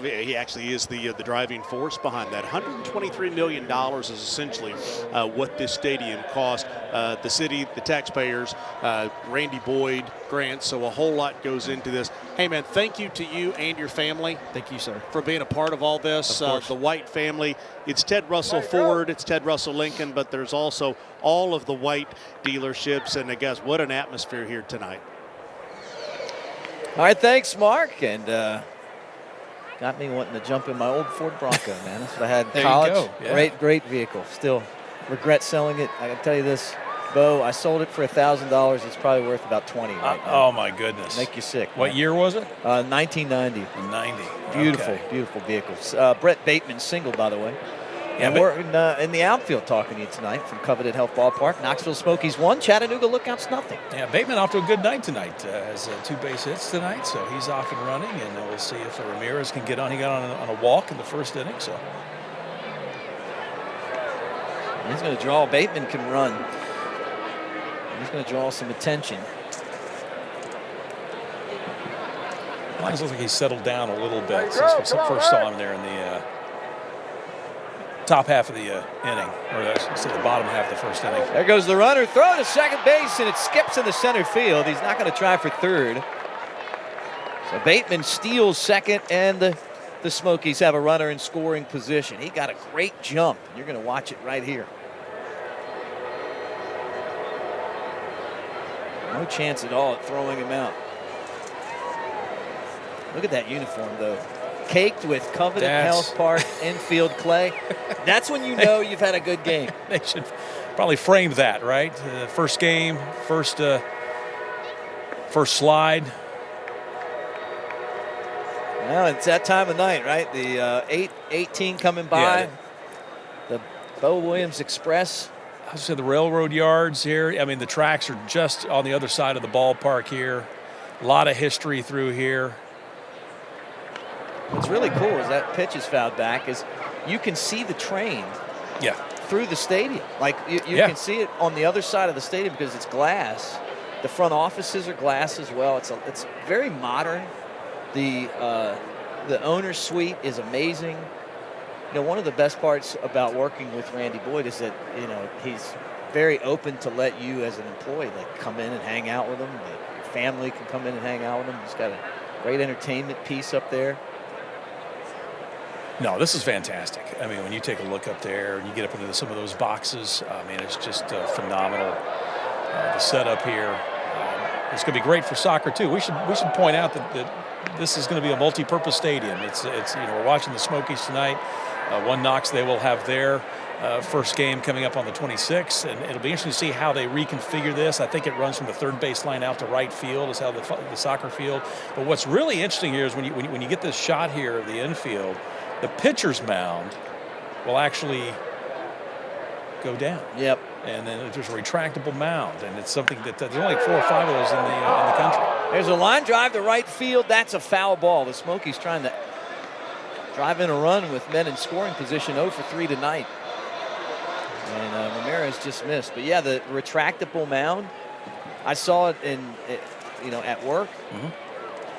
He actually is the driving force behind that. $123 million is essentially what this stadium cost. The city, the taxpayers, Randy Boyd grants, so a whole lot goes into this. Hey, man, thank you to you and your family. Thank you, sir. For being a part of all this. The White family. It's Ted Russell Ford, it's Ted Russell Lincoln, but there's also all of the White dealerships. And guys, what an atmosphere here tonight. All right, thanks, Mark. And got me wanting to jump in my old Ford Bronco, man. That's what I had in There college. you go. Yeah. Great vehicle. Still regret selling it. I can tell you this, Bo, I sold it for $1,000. It's probably worth about $20 right now. Oh, my goodness. Make you sick. What year was it? 1990. 90. Beautiful, Okay. beautiful vehicles. Brett Bateman single, by the way. Yeah, And we're in the outfield talking to you tonight from Coveted Health Ballpark. Knoxville Smokies 1, Chattanooga Lookouts nothing. Yeah, Bateman off to a good night tonight. Has 2 base hits tonight, so he's off and running, and we'll see if Ramirez can get on. He got on a walk in the first inning, so. He's going to draw. Bateman can run. He's going to draw some attention. It looks like he's settled down a little bit since we first saw him there in the top half of the inning, or the bottom half of the first inning. There goes the runner, throw to second base, and it skips in the center field. He's not going to try for third. So Bateman steals second, and the Smokies have a runner in scoring position. He got a great jump. You're going to watch it right here. No chance at all at throwing him out. Look at that uniform, though. Caked with Coveted Health Park infield clay. That's when you know you've had a good game. They should probably frame that, right? First game, first slide. Well, it's that time of night, right? The 8:18 coming by. Yeah. The Bo Williams Express. I would say the railroad yards here. I mean, the tracks are just on the other side of the ballpark here. A lot of history through here. What's really cool is that pitch is fouled back is you can see the train through the stadium. Like you can see it on the other side of the stadium because it's glass. The front offices are glass as well. It's very modern. The owner's suite is amazing. You know, one of the best parts about working with Randy Boyd is that, you know, he's very open to let you as an employee come in and hang out with him. Your family can come in and hang out with him. He's got a great entertainment piece up there. No, this is fantastic. I mean, when you take a look up there and you get up into some of those boxes, I mean, it's just phenomenal. The setup here. It's going to be great for soccer too. We should point out that this is going to be a multi-purpose stadium. It's we're watching the Smokies tonight. One Knox, they will have their first game coming up on the 26th, and it'll be interesting to see how they reconfigure this. I think it runs from the third baseline out to right field is how the soccer field. But what's really interesting here is when you get this shot here of the infield, the pitcher's mound will actually go down. Yep. And then there's a retractable mound, and it's something that there's only 4 or 5 of those in the country. There's a line drive to right field. That's a foul ball. The Smokies trying to drive in a run with men in scoring position. 0 for 3 tonight. And Ramirez just missed. But yeah, the retractable mound. I saw it at work.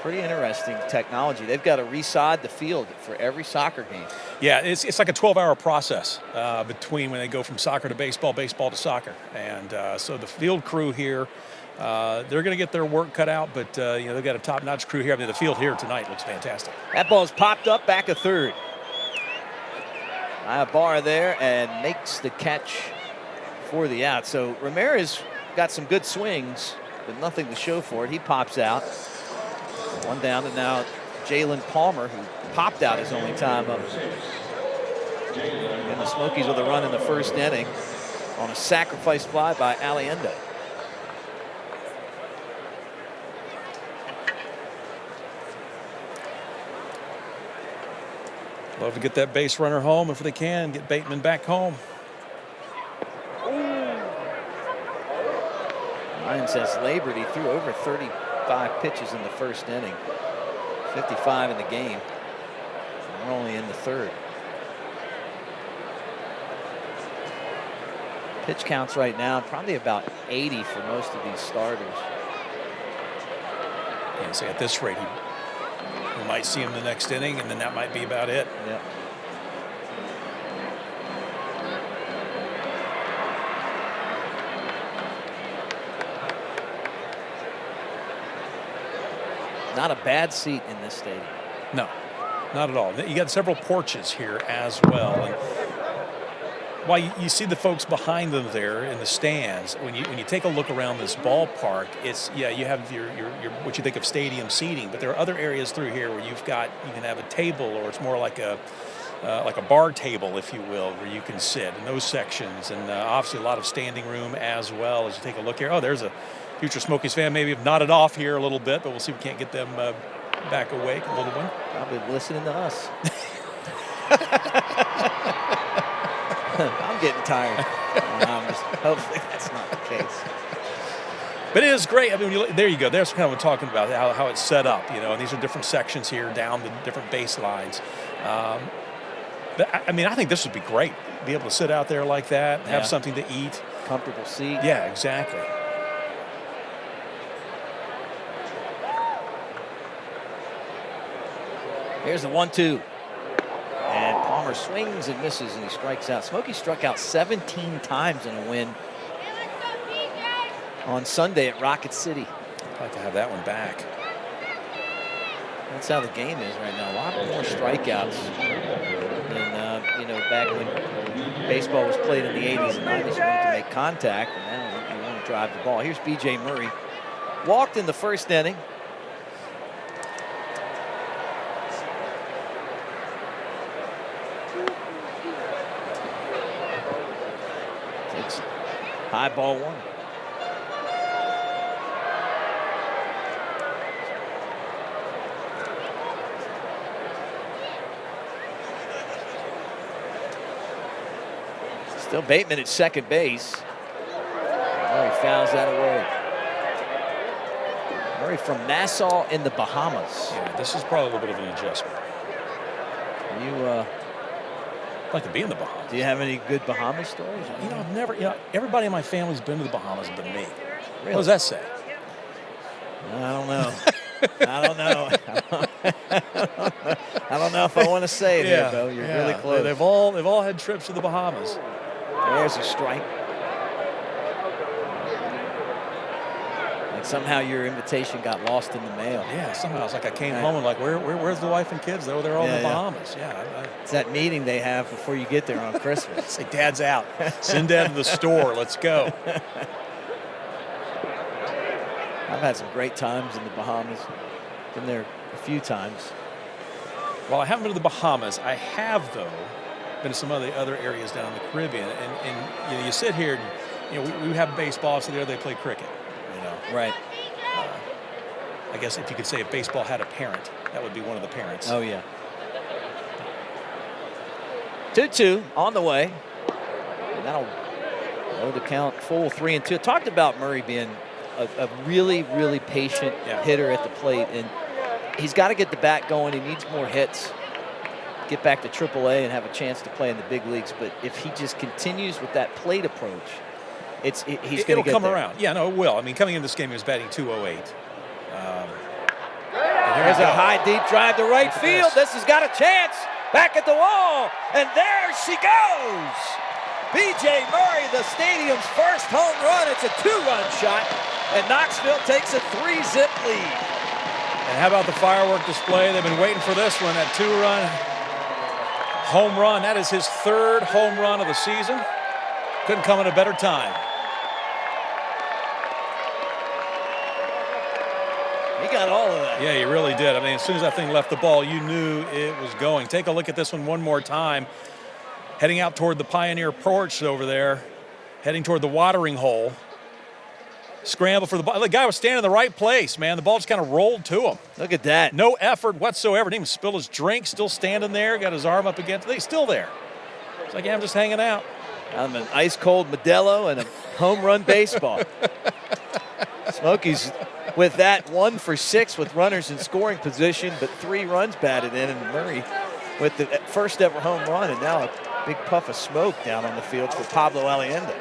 Pretty interesting technology. They've got to resod the field for every soccer game. Yeah, it's like a 12-hour process between when they go from soccer to baseball, baseball to soccer. And so the field crew here, they're going to get their work cut out, but they've got a top-notch crew here. I mean, the field here tonight looks fantastic. That ball's popped up back a third. Bar there and makes the catch for the out. So Ramirez got some good swings, but nothing to show for it. He pops out. One down, and now Jalen Palmer, who popped out his only time up. And the Smokies with a run in the first inning on a sacrifice fly by Aliendo. Love to get that base runner home if they can, get Bateman back home. Ryan says Laborty threw over 35 pitches in the first inning, 55 in the game. And we're only in the third. Pitch counts right now, probably about 80 for most of these starters. Yeah, so at this rate, we might see him the next inning, and then that might be about it. Yeah. Not a bad seat in this stadium. No, not at all. You got several porches here as well. And while you see the folks behind them there in the stands, when you take a look around this ballpark, it's you have your what you think of stadium seating, but there are other areas through here where you can have a table, or it's more like a bar table, if you will, where you can sit in those sections, and obviously a lot of standing room as well as you take a look here. Oh, there's a future Smokies fan maybe have nodded off here a little bit, but we'll see if we can't get them back awake, a little one. Probably listening to us. I'm getting tired. Hopefully that's not the case. But it is great. I mean, there you go. That's kind of what I'm talking about, how it's set up. And these are different sections here down the different baselines. But I mean, I think this would be great. Be able to sit out there like that, have something to eat. Comfortable seat. Yeah, exactly. Here's the 1-2. And Palmer swings and misses, and he strikes out. Smokey struck out 17 times in a win on Sunday at Rocket City. I'd like to have that one back. That's how the game is right now. A lot more strikeouts than, back when baseball was played in the 80s and 90s. You wanted to make contact, and now you want to drive the ball. Here's B.J. Murray. Walked in the first inning. High ball one. Still Bateman at second base. Murray fouls that away. Murray from Nassau in the Bahamas. Yeah, this is probably a little bit of an adjustment. You I'd like to be in the Bahamas. Do you have any good Bahamas stories? I've never, everybody in my family's been to the Bahamas but me. Really? What does that say? I don't know. I don't know. I don't know if I want to say it here, though. You're really close. They've all had trips to the Bahamas. There's a strike. Like somehow your invitation got lost in the mail. Yeah, somehow it's like I came home and like, where's the wife and kids? They're all in the Bahamas. Yeah. It's that meeting they have before you get there on Christmas. Say, Dad's out. Send Dad to the store. Let's go. I've had some great times in the Bahamas. Been there a few times. Well, I haven't been to the Bahamas. I have, though, been to some of the other areas down in the Caribbean. And you sit here, and, we have baseball, so there they play cricket. Right. I guess if you could say if baseball had a parent, that would be one of the parents. Oh, yeah. 2-2 on the way. And that'll load the count full 3-2. I talked about Murray being a really, really patient hitter at the plate. And he's got to get the bat going. He needs more hits. Get back to AAA and have a chance to play in the big leagues. But if he just continues with that plate approach, he's going to get come there. around. Yeah, no, it will. I mean, coming into this game, he was batting .208. There's a high, deep drive to right field. This has got a chance. Back at the wall, and there she goes. B.J. Murray, the stadium's first home run. It's a 2-run shot, and Knoxville takes a 3-zip lead. And how about the firework display? They've been waiting for this one, that 2-run home run. That is his 3rd home run of the season. Couldn't come at a better time. He got all of that. Yeah, he really did. I mean, as soon as that thing left the ball, you knew it was going. Take a look at this one more time. Heading out toward the Pioneer porch over there, heading toward the watering hole. Scramble for the ball. The guy was standing in the right place, man. The ball just kind of rolled to him. Look at that. No effort whatsoever. Didn't even spill his drink. Still standing there. Got his arm up against it. He's still there. It's like, yeah, I'm just hanging out. I'm an ice-cold Modelo and a home run baseball. Smokies with that 1 for 6 with runners in scoring position, but 3 runs batted in, and Murray with the first ever home run, and now a big puff of smoke down on the field for Pablo Allende.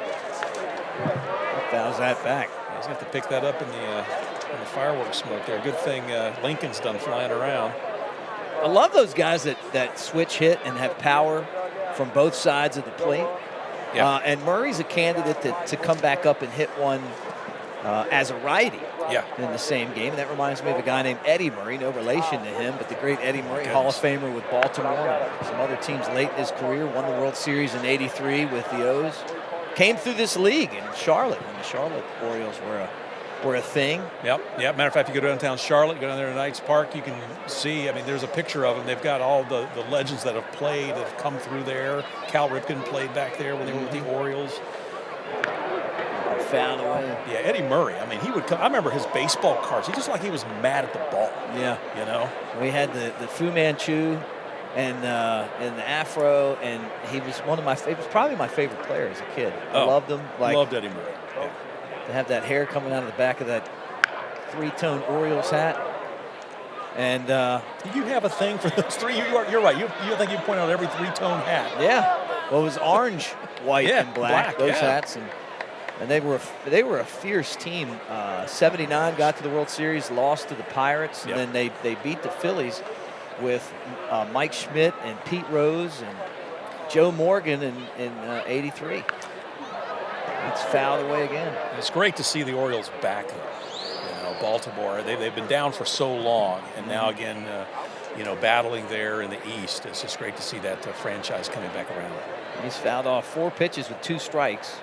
Fouls that back. He's going to have to pick that up in the fireworks smoke there. Good thing Lincoln's done flying around. I love those guys that switch hit and have power from both sides of the plate. Yeah. And Murray's a candidate to come back up and hit one as a righty in the same game. And that reminds me of a guy named Eddie Murray, no relation to him, but the great Eddie Murray, Hall of Famer with Baltimore. Some other teams late in his career, won the World Series in '83 with the O's. Came through this league in Charlotte when the Charlotte Orioles were a thing. Yep. Matter of fact, if you go downtown Charlotte, go down there to Knights Park, you can see, I mean, there's a picture of them. They've got all the legends that have played, that have come through there. Cal Ripken played back there when they were with the Orioles. Found away. Yeah, Eddie Murray. I mean, he would come. I remember his baseball cards. He just like he was mad at the ball. Yeah. You know? We had the Fu Manchu and the Afro, and he was probably my favorite player as a kid. I loved him. Loved Eddie Murray. Yeah. To have that hair coming out of the back of that 3-tone Orioles hat. And you have a thing for those 3. You're right. You think you point out every 3-tone hat. Yeah. Well, it was orange, white, and black. Those hats, and they were a fierce team. 79 got to the World Series, lost to the Pirates, and then they beat the Phillies with Mike Schmidt and Pete Rose and Joe Morgan in '83. It's fouled away again. It's great to see the Orioles back there. You know, Baltimore, they've been down for so long, and now again, battling there in the East. It's just great to see that franchise coming back around. He's fouled off 4 pitches with 2 strikes.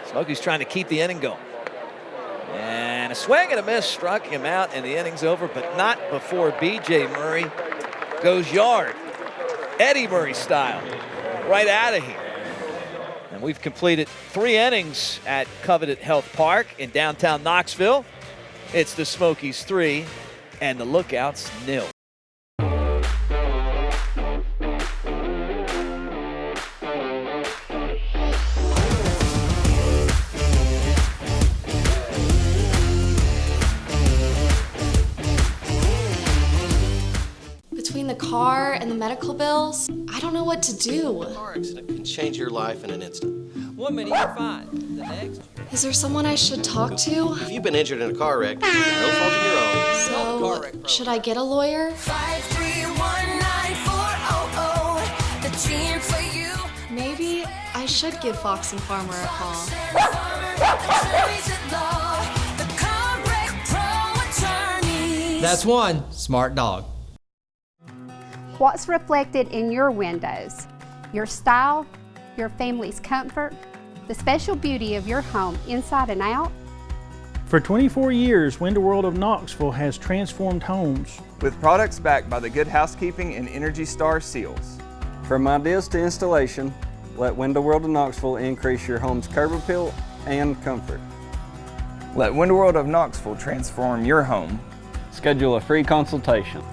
Smokies trying to keep the inning going. And a swing and a miss struck him out, and the inning's over, but not before B.J. Murray goes yard. Eddie Murray style, right out of here. And we've completed 3 innings at Covenant Health Park in downtown Knoxville. It's the Smokies 3 and the Lookouts 0. Between the car and the medical bills, I don't know what to do. A car accident can change your life in an instant. 1 minute, you're fine. The next. Is there someone I should talk to? If you've been injured in a car wreck, no fault of your own. So, should I get a lawyer? 5319400, the team for you. Maybe I should give Fox and Farmer a call. That's one smart dog. What's reflected in your windows? Your style, your family's comfort, the special beauty of your home inside and out? For 24 years, Window World of Knoxville has transformed homes. With products backed by the Good Housekeeping and Energy Star seals. From ideas to installation, let Window World of Knoxville increase your home's curb appeal and comfort. Let Window World of Knoxville transform your home. Schedule a free consultation.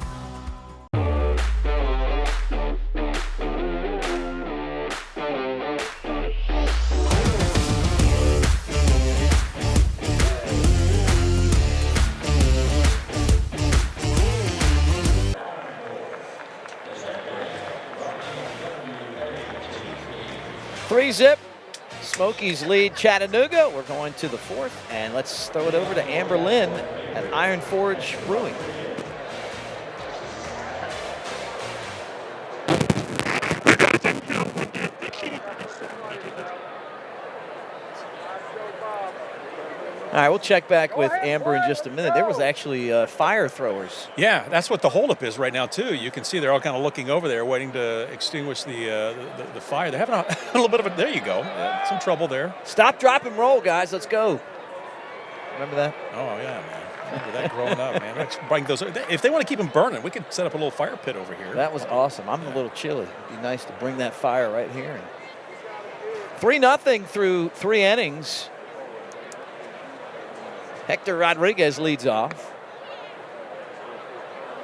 Three-zip, Smokies lead Chattanooga. We're going to the fourth, and let's throw it over to Amber Lynn at Iron Forge Brewing. All right, we'll check back with Amber in just a minute. There was actually fire throwers. Yeah, that's what the holdup is right now, too. You can see they're all kind of looking over there, waiting to extinguish the fire. They're having a little bit of a, there you go, some trouble there. Stop, drop, and roll, guys. Let's go. Remember that? Oh, yeah, man. Remember that growing up, man. Let's bring those. If they want to keep them burning, we could set up a little fire pit over here. That was awesome. I'm a little chilly. It'd be nice to bring that fire right here. 3-0 through 3 innings. Hector Rodriguez leads off.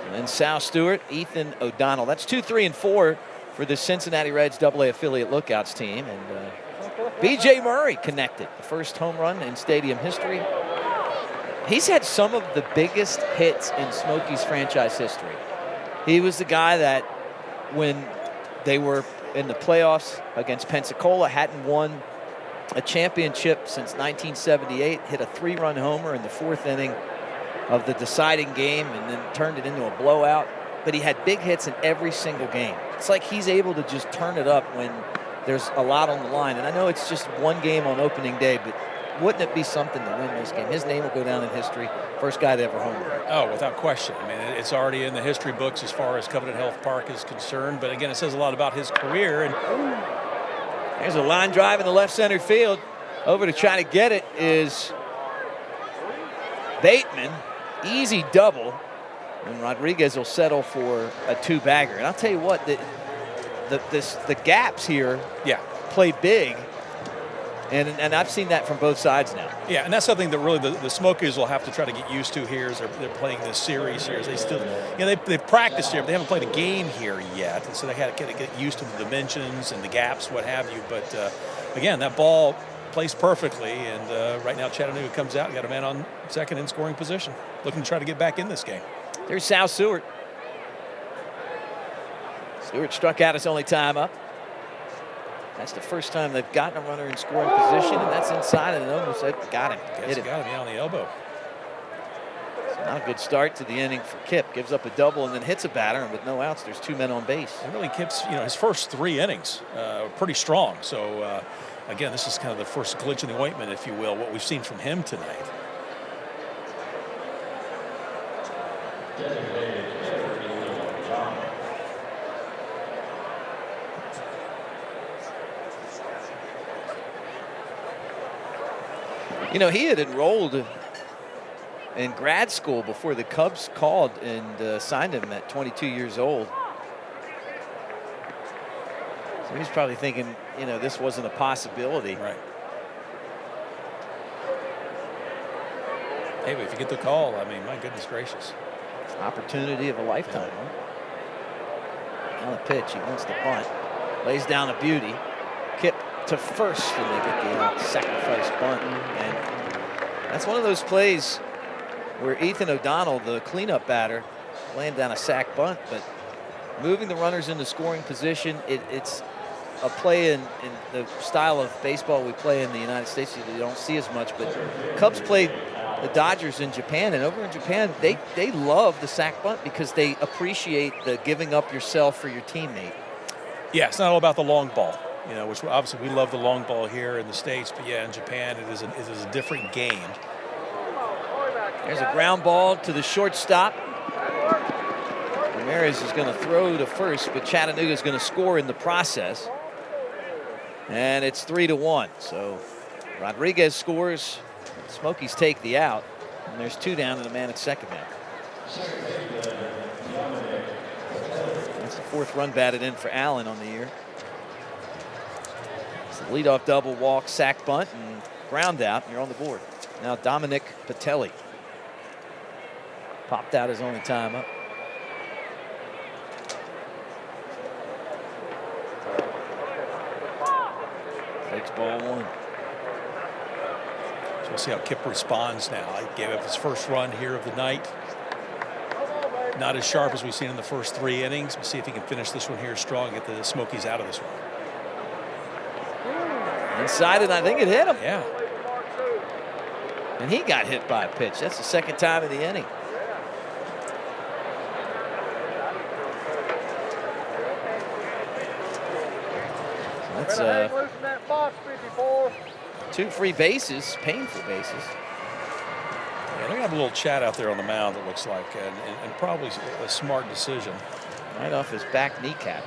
And then Sal Stewart, Ethan O'Donnell. That's 2, 3, and 4 for the Cincinnati Reds AA affiliate Lookouts team. And B.J. Murray connected, the first home run in stadium history. He's had some of the biggest hits in Smokies franchise history. He was the guy that when they were in the playoffs against Pensacola, hadn't won a championship since 1978, hit a 3-run homer in the 4th inning of the deciding game and then turned it into a blowout. But he had big hits in every single game. It's like he's able to just turn it up when there's a lot on the line. And I know it's just one game on opening day, but wouldn't it be something to win this game? His name will go down in history. First guy to ever homer. Oh, without question. I mean, it's already in the history books as far as Covenant Health Park is concerned. But again, it says a lot about his career. And there's a line drive in the left center field. Over to try to get it is Bateman. Easy double. And Rodriguez will settle for a 2-bagger. And I'll tell you what, the gaps here play big. And I've seen that from both sides now. Yeah, and that's something that really the Smokies will have to try to get used to here as they're playing this series here. As they still, they've practiced here, but they haven't played a game here yet. And so they had to get used to the dimensions and the gaps, what have you. But again, that ball placed perfectly. And right now Chattanooga comes out, got a man on second in scoring position, looking to try to get back in this game. There's Sal Stewart. Stewart struck out his only time up. That's the first time they've gotten a runner in scoring position, and that's inside, and it almost got him. Hit him. Got him on the elbow. It's not a good start to the inning for Kip. Gives up a double and then hits a batter, and with no outs, there's 2 men on base. And really, Kip's, his first 3 innings were pretty strong. So, again, this is kind of the first glitch in the ointment, if you will, what we've seen from him tonight. He had enrolled in grad school before the Cubs called and signed him at 22 years old. So he's probably thinking, this wasn't a possibility. Right. Hey, but if you get the call, I mean, my goodness gracious. Opportunity of a lifetime, huh? On the pitch, he wants the bunt. Lays down a beauty. Kip to first, and they get the sacrifice bunt. And that's one of those plays where Ethan O'Donnell, the cleanup batter, laying down a sac bunt, but moving the runners into scoring position, it's a play in the style of baseball we play in the United States that you don't see as much. But Cubs played the Dodgers in Japan, and over in Japan, they love the sac bunt because they appreciate the giving up yourself for your teammate. Yeah, it's not all about the long ball. Which obviously we love the long ball here in the States, but yeah, in Japan it is a different game. There's a ground ball to the shortstop. Ramirez is going to throw to first, but Chattanooga is going to score in the process. And it's 3-1. So Rodriguez scores. Smokies take the out, and there's 2 down and a man at second now. That's the 4th run batted in for Allen on the year. Leadoff double, walk, sac bunt, and ground out, and you're on the board. Now Dominic Patelli. Popped out his only time up. Takes ball 1. So we'll see how Kip responds now. He gave up his first run here of the night. Not as sharp as we've seen in the first 3 innings. We'll see if he can finish this one here strong, get the Smokies out of this one. inside, and I think it hit him. Yeah. And he got hit by a pitch. That's the second time in the inning. So that's 2 free bases, painful bases. Yeah, they're going to have a little chat out there on the mound, it looks like, and probably a smart decision. Right off his back kneecap.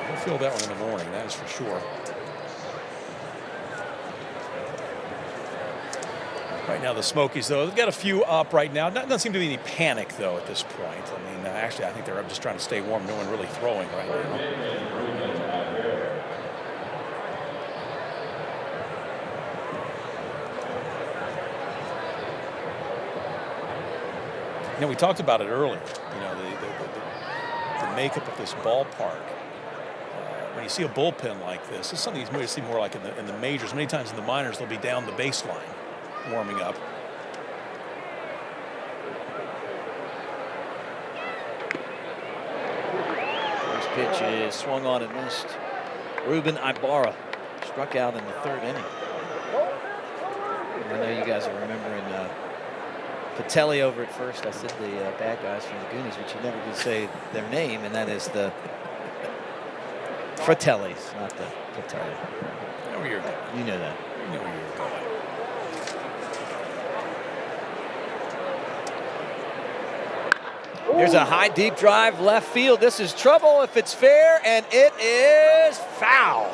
We'll feel that one in the morning, that is for sure. Right now, the Smokies, though, they've got a few up right now. Doesn't seem to be any panic, though, at this point. I mean, actually, I think they're just trying to stay warm. No one really throwing right now. You know, we talked about it earlier. You know, the makeup of this ballpark. When you see a bullpen like this, it's something you see more like in the majors. Many times in the minors, they'll be down the baseline, warming up. First pitch is swung on and missed. Ruben Ibarra struck out in the 3rd inning. I know you guys are remembering Patelli over at first. I said the bad guys from the Goonies, but you never did say their name, and that is the Fratellis, not the Patelli. I know where you're going. You know that. You know where you're going. There's a high, deep drive left field. This is trouble if it's fair, and it is foul.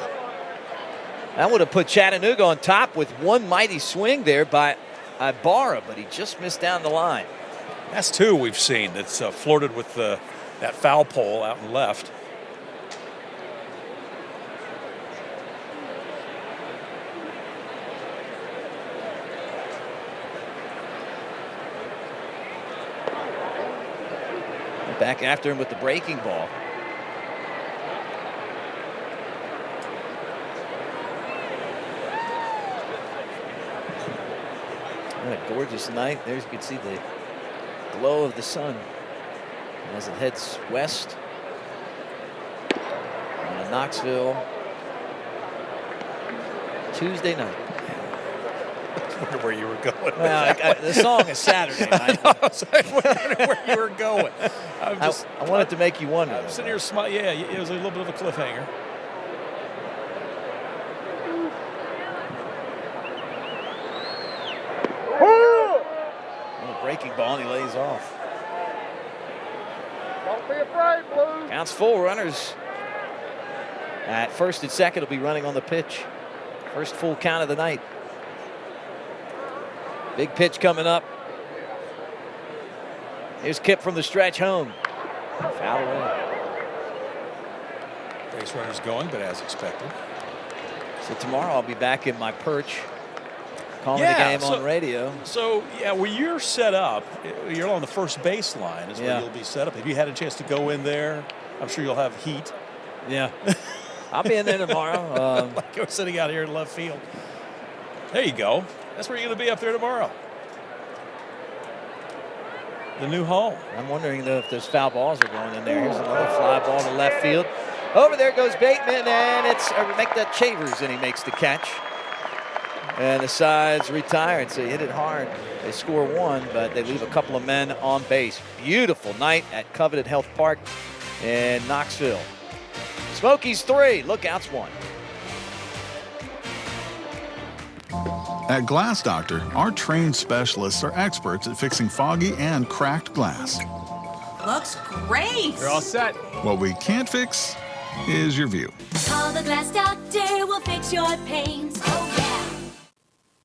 That would have put Chattanooga on top with one mighty swing there by Ibarra, but he just missed down the line. That's 2 we've seen that's flirted with that foul pole out and left. Back after him with the breaking ball. What a gorgeous night. There you can see the glow of the sun as it heads west on Knoxville Tuesday night. I wonder where you were going. Well, the song is Saturday night. I was wondering where you were going. I wanted to make you wonder. I'm sitting here smiling. Yeah, it was a little bit of a cliffhanger. A breaking ball, and he lays off. Don't be afraid, Blues. Counts full. Runners at first and second will be running on the pitch. First full count of the night. Big pitch coming up. Here's Kip from the stretch home. Foul away. Base runners going, but as expected. So tomorrow I'll be back in my perch calling the game on radio. So, yeah, where you're set up, you're on the first baseline is where you'll be set up. Have you had a chance to go in there? I'm sure you'll have heat. Yeah. I'll be in there tomorrow. Like we're sitting out here in left field. There you go. That's where you're going to be up there tomorrow. The new home. I'm wondering, though, if those foul balls are going in there. Here's another fly ball to left field. Over there goes Bateman, and it's make that Chavers, and he makes the catch. And the side's retired, so he hit it hard. They score 1, but they leave a couple of men on base. Beautiful night at Covenant Health Park in Knoxville. Smokies 3, Lookouts 1. At Glass Doctor, our trained specialists are experts at fixing foggy and cracked glass. Looks great. You're all set. What we can't fix is your view. Call the Glass Doctor, we'll fix your pains. Oh, yeah.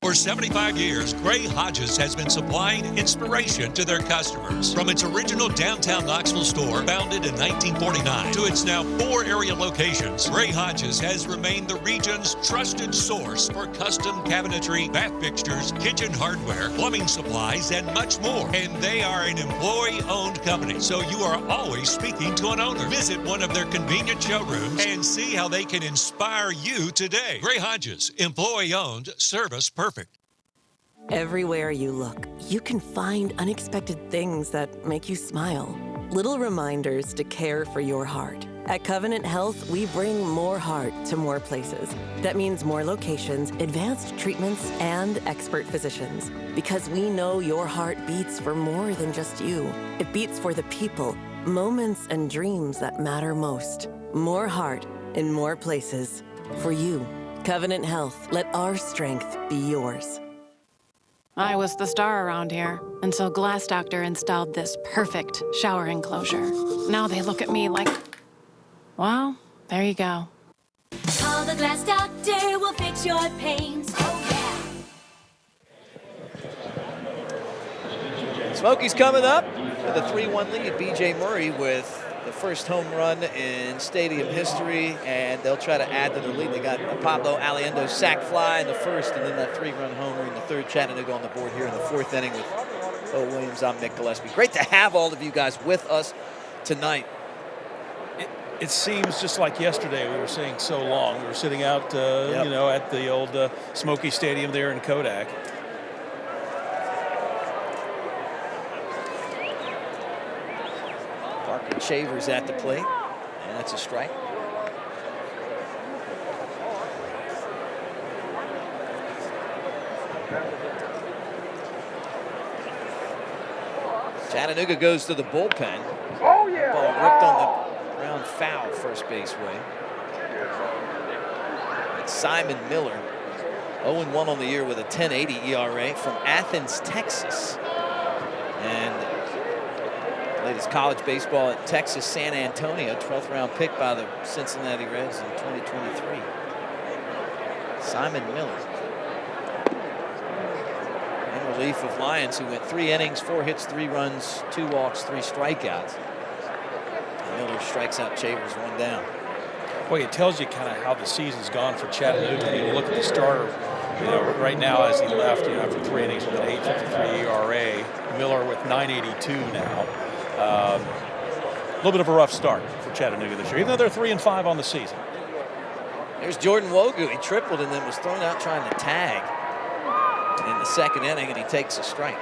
For 75 years, Gray Hodges has been supplying inspiration to their customers. From its original downtown Knoxville store, founded in 1949, to its now 4 area locations, Gray Hodges has remained the region's trusted source for custom cabinetry, bath fixtures, kitchen hardware, plumbing supplies, and much more. And they are an employee-owned company, so you are always speaking to an owner. Visit one of their convenient showrooms and see how they can inspire you today. Gray Hodges, employee-owned, service perfect. Everywhere you look, you can find unexpected things that make you smile. Little reminders to care for your heart. At Covenant Health, we bring more heart to more places. That means more locations, advanced treatments, and expert physicians. Because we know your heart beats for more than just you. It beats for the people, moments, and dreams that matter most. More heart in more places. For you. Covenant Health. Let our strength be yours. I was the star around here until Glass Doctor installed this perfect shower enclosure. Now they look at me like, well, there you go. Call the Glass Doctor, we'll fix your pains. Oh, yeah. Smokies coming up with a 3-1 lead. B.J. Murray with the first home run in stadium history, and they'll try to add to the lead. They got a Pablo Aliendo sac fly in the first, and then that 3-run homer in the third. Chattanooga on the board here in the fourth inning with Bo Williams. I'm Nick Gillespie. Great to have all of you guys with us tonight. It seems just like yesterday. We were saying so long. We were sitting out, you know, at the old Smoky Stadium there in Kodak. Parker Chavers at the plate, and that's a strike. Chattanooga goes to the bullpen. Oh, yeah. Ball ripped on the ground foul first base way. It's Simon Miller, 0-1 on the year with a 10.80 ERA from Athens, Texas. And played his college baseball at Texas San Antonio, 12th round pick by the Cincinnati Reds in 2023. Simon Miller. In relief of Lyons, who went 3 innings, 4 hits, 3 runs, 2 walks, 3 strikeouts. Miller strikes out Chavers, 1 down. Boy, it tells you kind of how the season's gone for Chattanooga. You look at the starter, you know, right now as he left, you know, after 3 innings with an 8.53 ERA. Miller with 9.82 now. A little bit of a rough start for Chattanooga this year, even though they're 3-5 on the season. There's Jordan Wogu. He tripled and then was thrown out trying to tag in the second inning, and he takes a strike.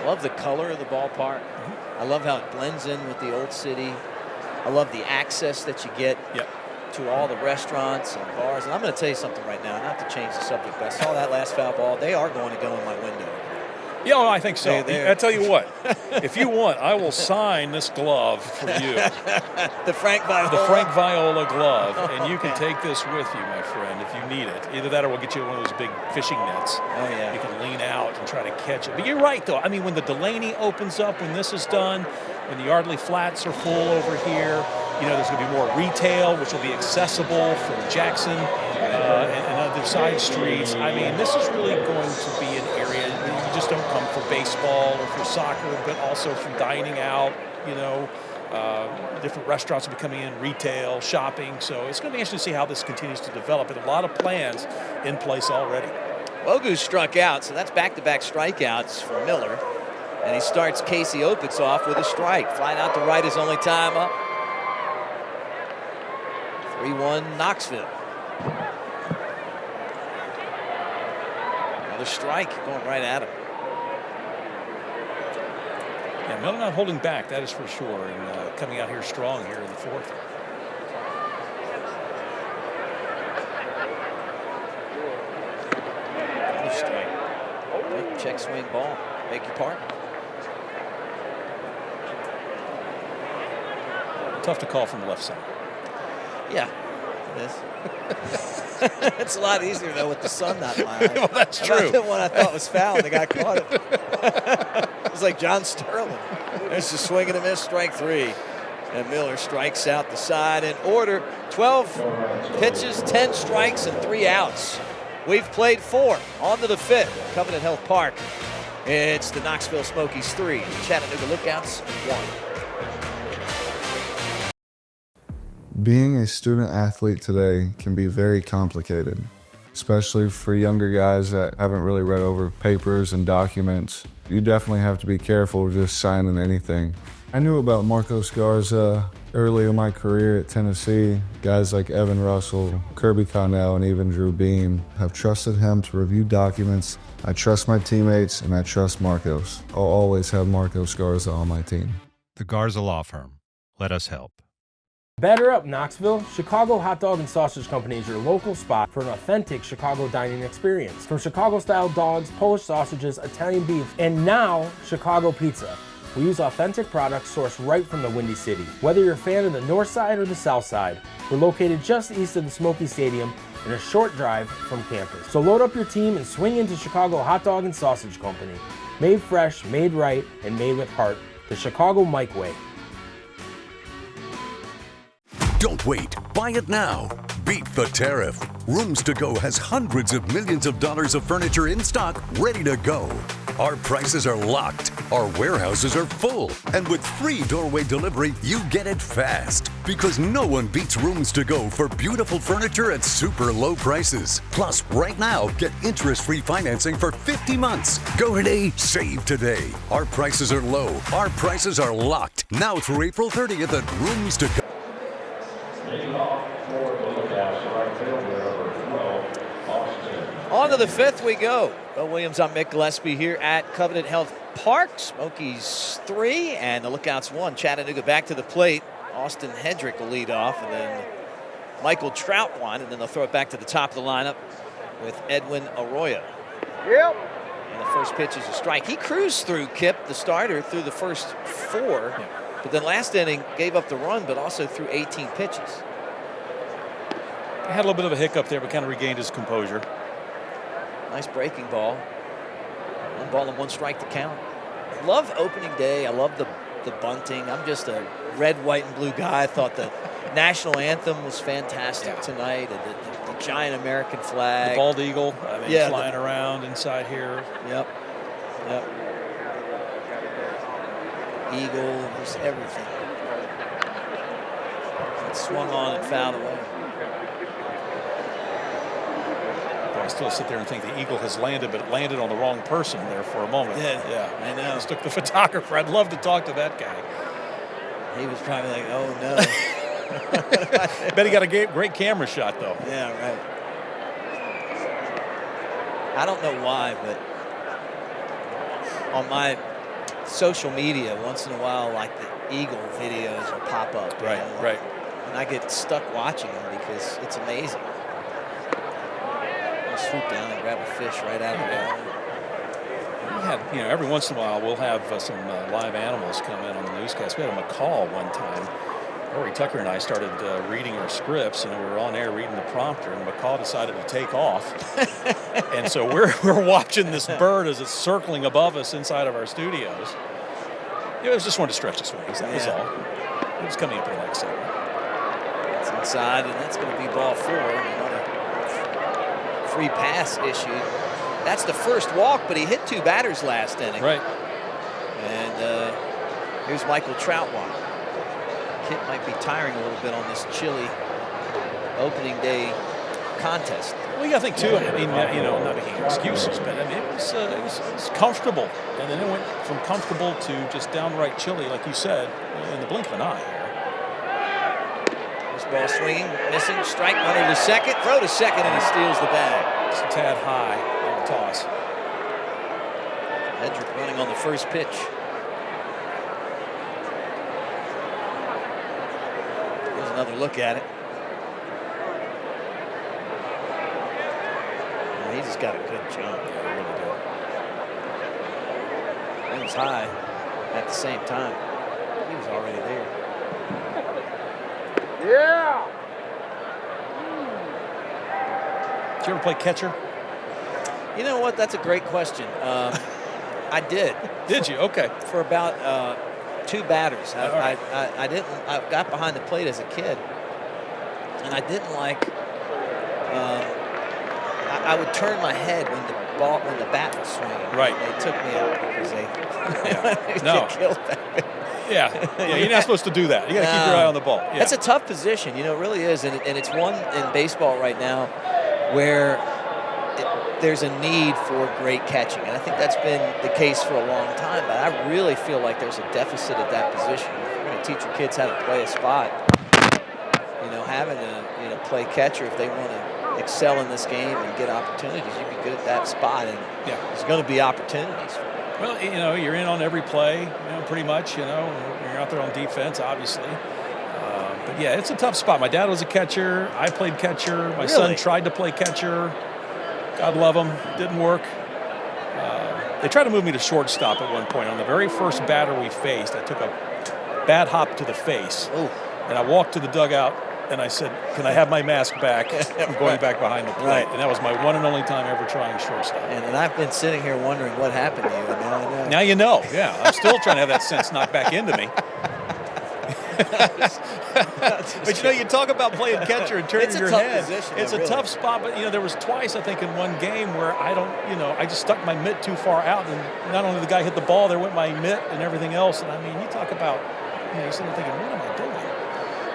Love the color of the ballpark. I love how it blends in with the old city. I love the access that you get to all the restaurants and bars. And I'm going to tell you something right now, not to change the subject, but I saw that last foul ball. They are going to go in my window. Yeah, well, I think so. I tell you what, if you want, I will sign this glove for you. The Frank Viola. The Frank Viola glove, and you can take this with you, my friend, if you need it. Either that or we'll get you one of those big fishing nets. Oh, yeah. You can lean out and try to catch it. But you're right, though. I mean, when the Delaney opens up, when this is done, when the Yardley Flats are full over here, you know, there's going to be more retail, which will be accessible from Jackson and other side streets. I mean, this is really going to be an area you just don't come for baseball or for soccer, but also from dining out, you know. Different restaurants will be coming in, retail, shopping. So it's going to be interesting to see how this continues to develop. And a lot of plans in place already. Wogu struck out, so that's back-to-back strikeouts for Miller. And he starts Casey Opitz off with a strike. Flying out to right his only time up. 3-1 Knoxville. Another strike going right at him. Yeah, Miller not holding back, that is for sure, and coming out here strong here in the fourth. Another strike. Check swing ball. Beg your pardon. Tough to call from the left side. Yeah, it is. It's a lot easier, though, with the sun not in my eyes. Well, that's true. The one I thought was foul, the guy caught it. It's like John Sterling. There's a swing and a miss, strike 3. And Miller strikes out the side in order. 12 pitches, 10 strikes, and 3 outs. We've played 4. On to the 5th, Covenant Health Park. It's the Knoxville Smokies 3, Chattanooga Lookouts 1. Being a student athlete today can be very complicated. especially for younger guys that haven't really read over papers and documents. You definitely have to be careful just signing anything. I knew about Marcos Garza early in my career at Tennessee. Guys like Evan Russell, Kirby Connell, and even Drew Beam have trusted him to review documents. I trust my teammates, and I trust Marcos. I'll always have Marcos Garza on my team. The Garza Law Firm. Let us help. Batter up, Knoxville. Chicago Hot Dog and Sausage Company is your local spot for an authentic Chicago dining experience. From Chicago-style dogs, Polish sausages, Italian beef, and now Chicago pizza. We use authentic products sourced right from the Windy City. Whether you're a fan of the north side or the south side, we're located just east of the Smoky Stadium and a short drive from campus. So load up your team and swing into Chicago Hot Dog and Sausage Company. Made fresh, made right, and made with heart. The Chicago Mike Way. Don't wait. Buy it now. Beat the tariff. Rooms to Go has hundreds of millions of dollars of furniture in stock, ready to go. Our prices are locked. Our warehouses are full. And with free doorway delivery, you get it fast. Because no one beats Rooms to Go for beautiful furniture at super low prices. Plus, right now, get interest-free financing for 50 months. Go today, save today. Our prices are low. Our prices are locked. Now through April 30th at Rooms to Go. On to the fifth we go. Bill Williams, I'm Mick Gillespie here at Covenant Health Park. Smokies 3 and the Lookouts 1. Chattanooga back to the plate. Austin Hedrick will lead off, and then Michael Troutwine, and then they'll throw it back to the top of the lineup with Edwin Arroyo. Yep. And the first pitch is a strike. He cruised through Kip, the starter, through the first 4, but then last inning gave up the run, but also threw 18 pitches. He had a little bit of a hiccup there, but kind of regained his composure. Nice breaking ball. 1 ball and 1 strike to count. Love opening day. I love the bunting. I'm just a red, white, and blue guy. I thought the national anthem was fantastic tonight. The giant American flag. The bald eagle, flying around inside here. Yep. Eagle, just everything. It swung on and fouled away. I still sit there and think the eagle has landed, but it landed on the wrong person there for a moment. Yeah, I know. Mistook the photographer. I'd love to talk to that guy. He was probably like, oh no. Bet he got a great camera shot though. Yeah, right. I don't know why, but on my social media, once in a while, like the eagle videos will pop up. Right. And I get stuck watching them because it's amazing. Swoop down and grab a fish right out of the water. We had, every once in a while we'll have some live animals come in on the newscast. We had a macaw one time. Rory Tucker and I started reading our scripts, and we were on air reading the prompter, and the macaw decided to take off. And so we're watching this bird as it's circling above us inside of our studios. It was just wanted to stretch its wings. That was all. It was coming up in the next segment. It's inside, and that's going to be ball 4. Free pass issued. That's the first walk, but he hit 2 batters last inning. Right. And here's Michael Troutwine. Kit might be tiring a little bit on this chilly opening day contest. Well, I think too. I mean, not making excuses, but I mean, it was comfortable, and then it went from comfortable to just downright chilly, like you said, in the blink of an eye here. Ball swinging, missing, strike, runner to second, throw to second, and he steals the bag. It's a tad high on the toss. Hedrick running on the first pitch. Here's another look at it. He just got a good jump. Yeah, he really did. He was high at the same time. He was already there. Yeah. Did you ever play catcher? You know what? That's a great question. I did. Did you? Okay. For about 2 batters. I didn't. I got behind the plate as a kid, and I didn't like. I would turn my head when the bat was swinging. Right. They took me out because they get killed back there. Yeah, you're not supposed to do that. You got to keep your eye on the ball. That's a tough position, it really is, and it's one in baseball right now where there's a need for great catching. And I think that's been the case for a long time, but I really feel like there's a deficit at that position. If you're going to teach your kids how to play a spot, having a play catcher, if they want to excel in this game and get opportunities, you be good at that spot, and there's going to be opportunities for it. Well, you're in on every play, pretty much, you're out there on defense, obviously. But yeah, it's a tough spot. My dad was a catcher. I played catcher. My son tried to play catcher. God love him. Didn't work. They tried to move me to shortstop at one point. On the very first batter we faced, I took a bad hop to the face. Ooh. And I walked to the dugout, and I said, can I have my mask back? I'm going back behind the plate. Right. And that was my one and only time ever trying shortstop. And I've been sitting here wondering what happened to you. And now I know. Now you know. Yeah, I'm still trying to have that sense knocked back into me. But you talk about playing catcher and turning your head. It's a tough spot, but there was twice I think in one game where I just stuck my mitt too far out, and not only the guy hit the ball, there went my mitt and everything else. And I mean, you talk about you're sitting there thinking, what am I doing?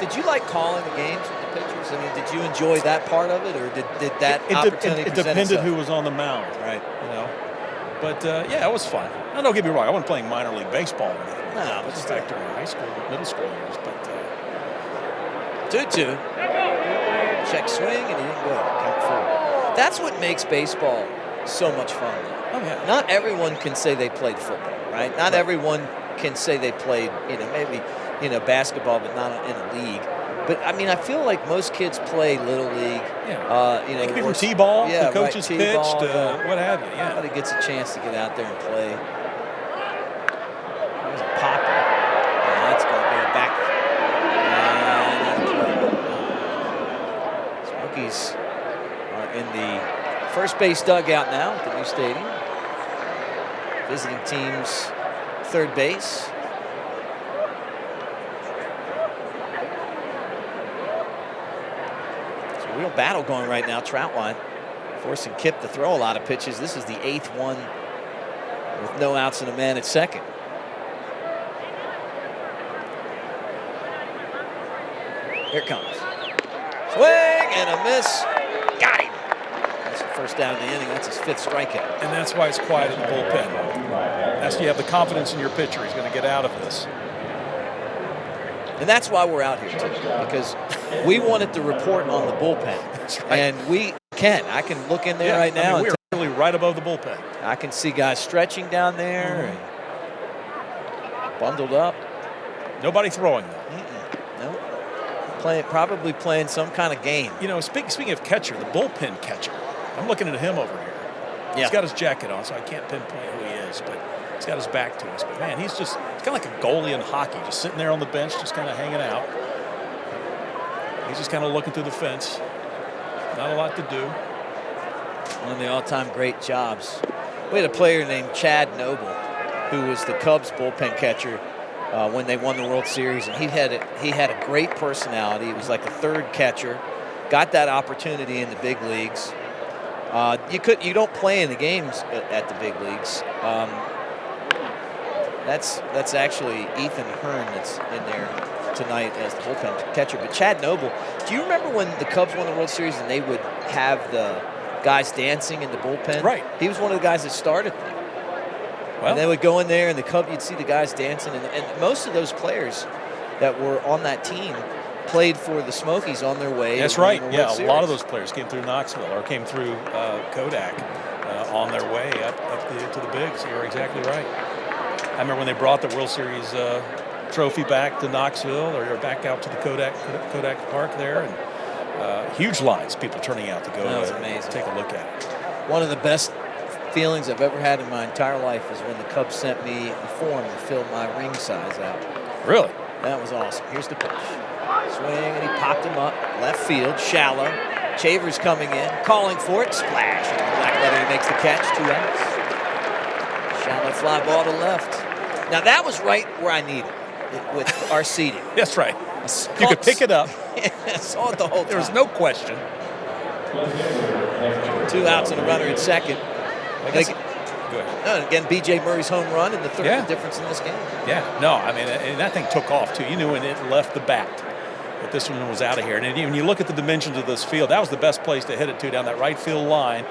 Did you like calling the games with the pitchers? I mean, did you enjoy that part of it, or did that opportunity it present depended itself? who was on the mound, right? But yeah, it was fun. Now, don't get me wrong, I wasn't playing minor league baseball or anything. No, but just back during high school, middle school years. But 2-2. Check swing, and he didn't go. Count 4. That's what makes baseball so much fun. Oh, yeah. Not everyone can say they played football, right? Not everyone can say they played, maybe, basketball, but not in a league. But, I mean, I feel like most kids play Little League. Yeah. It could be from T-ball, the coaches pitched, what have you. Yeah. Everybody gets a chance to get out there and play. There's a popper. And that's going to go back. Smokies are in the first base dugout now at the new stadium. Visiting team's third base. Real battle going right now, Troutline, forcing Kip to throw a lot of pitches. This is the 8th one with no outs and a man at second. Here it comes. Swing and a miss. Got him. That's the first down of the inning. That's his 5th strikeout. And that's why it's quiet in the bullpen. That's you have the confidence in your pitcher. He's going to get out of this. And that's why we're out here, too, because we wanted to report on the bullpen. That's right. And we can. I can look in there right now. We're really right above the bullpen. I can see guys stretching down there and bundled up. Nobody throwing, though. No. Probably playing some kind of game. Speaking of catcher, the bullpen catcher, I'm looking at him over here. Yeah. He's got his jacket on, so I can't pinpoint who he is, but he's got his back to us. But, man, he's kind of like a goalie in hockey, just sitting there on the bench, just kind of hanging out. He's just kind of looking through the fence. Not a lot to do. One of the all-time great jobs. We had a player named Chad Noble, who was the Cubs bullpen catcher when they won the World Series, and he had a great personality. He was like the 3rd catcher. Got that opportunity in the big leagues. You don't play in the games at the big leagues. That's actually Ethan Hearn that's in there tonight as the bullpen catcher. But Chad Noble, do you remember when the Cubs won the World Series and they would have the guys dancing in the bullpen? Right. He was one of the guys that started them. Well, and they would go in there, and you'd see the guys dancing. And most of those players that were on that team played for the Smokies on their way. That's right. Yeah, a lot of those players came through Knoxville or came through Kodak on their way up to the bigs. You're exactly right. I remember when they brought the World Series trophy back to Knoxville or back out to the Kodak Park there, and huge lines, people turning out to go take a look at it. One of the best feelings I've ever had in my entire life is when the Cubs sent me a form to fill my ring size out. Really? That was awesome. Here's the pitch. Swing, and he popped him up. Left field, shallow. Chavers coming in, calling for it. Splash. Black letter, he makes the catch. 2 outs. Shallow fly ball to left. Now, that was right where I needed it with our seating. That's right. You could pick it up. I saw it the whole time. There was no question. 2 outs and a runner at second. Again, B.J. Murray's home run and the third difference in this game. Yeah, no, I mean, and that thing took off, too. You knew when it left the bat that this one was out of here. And when you look at the dimensions of this field, that was the best place to hit it to, down that right field line.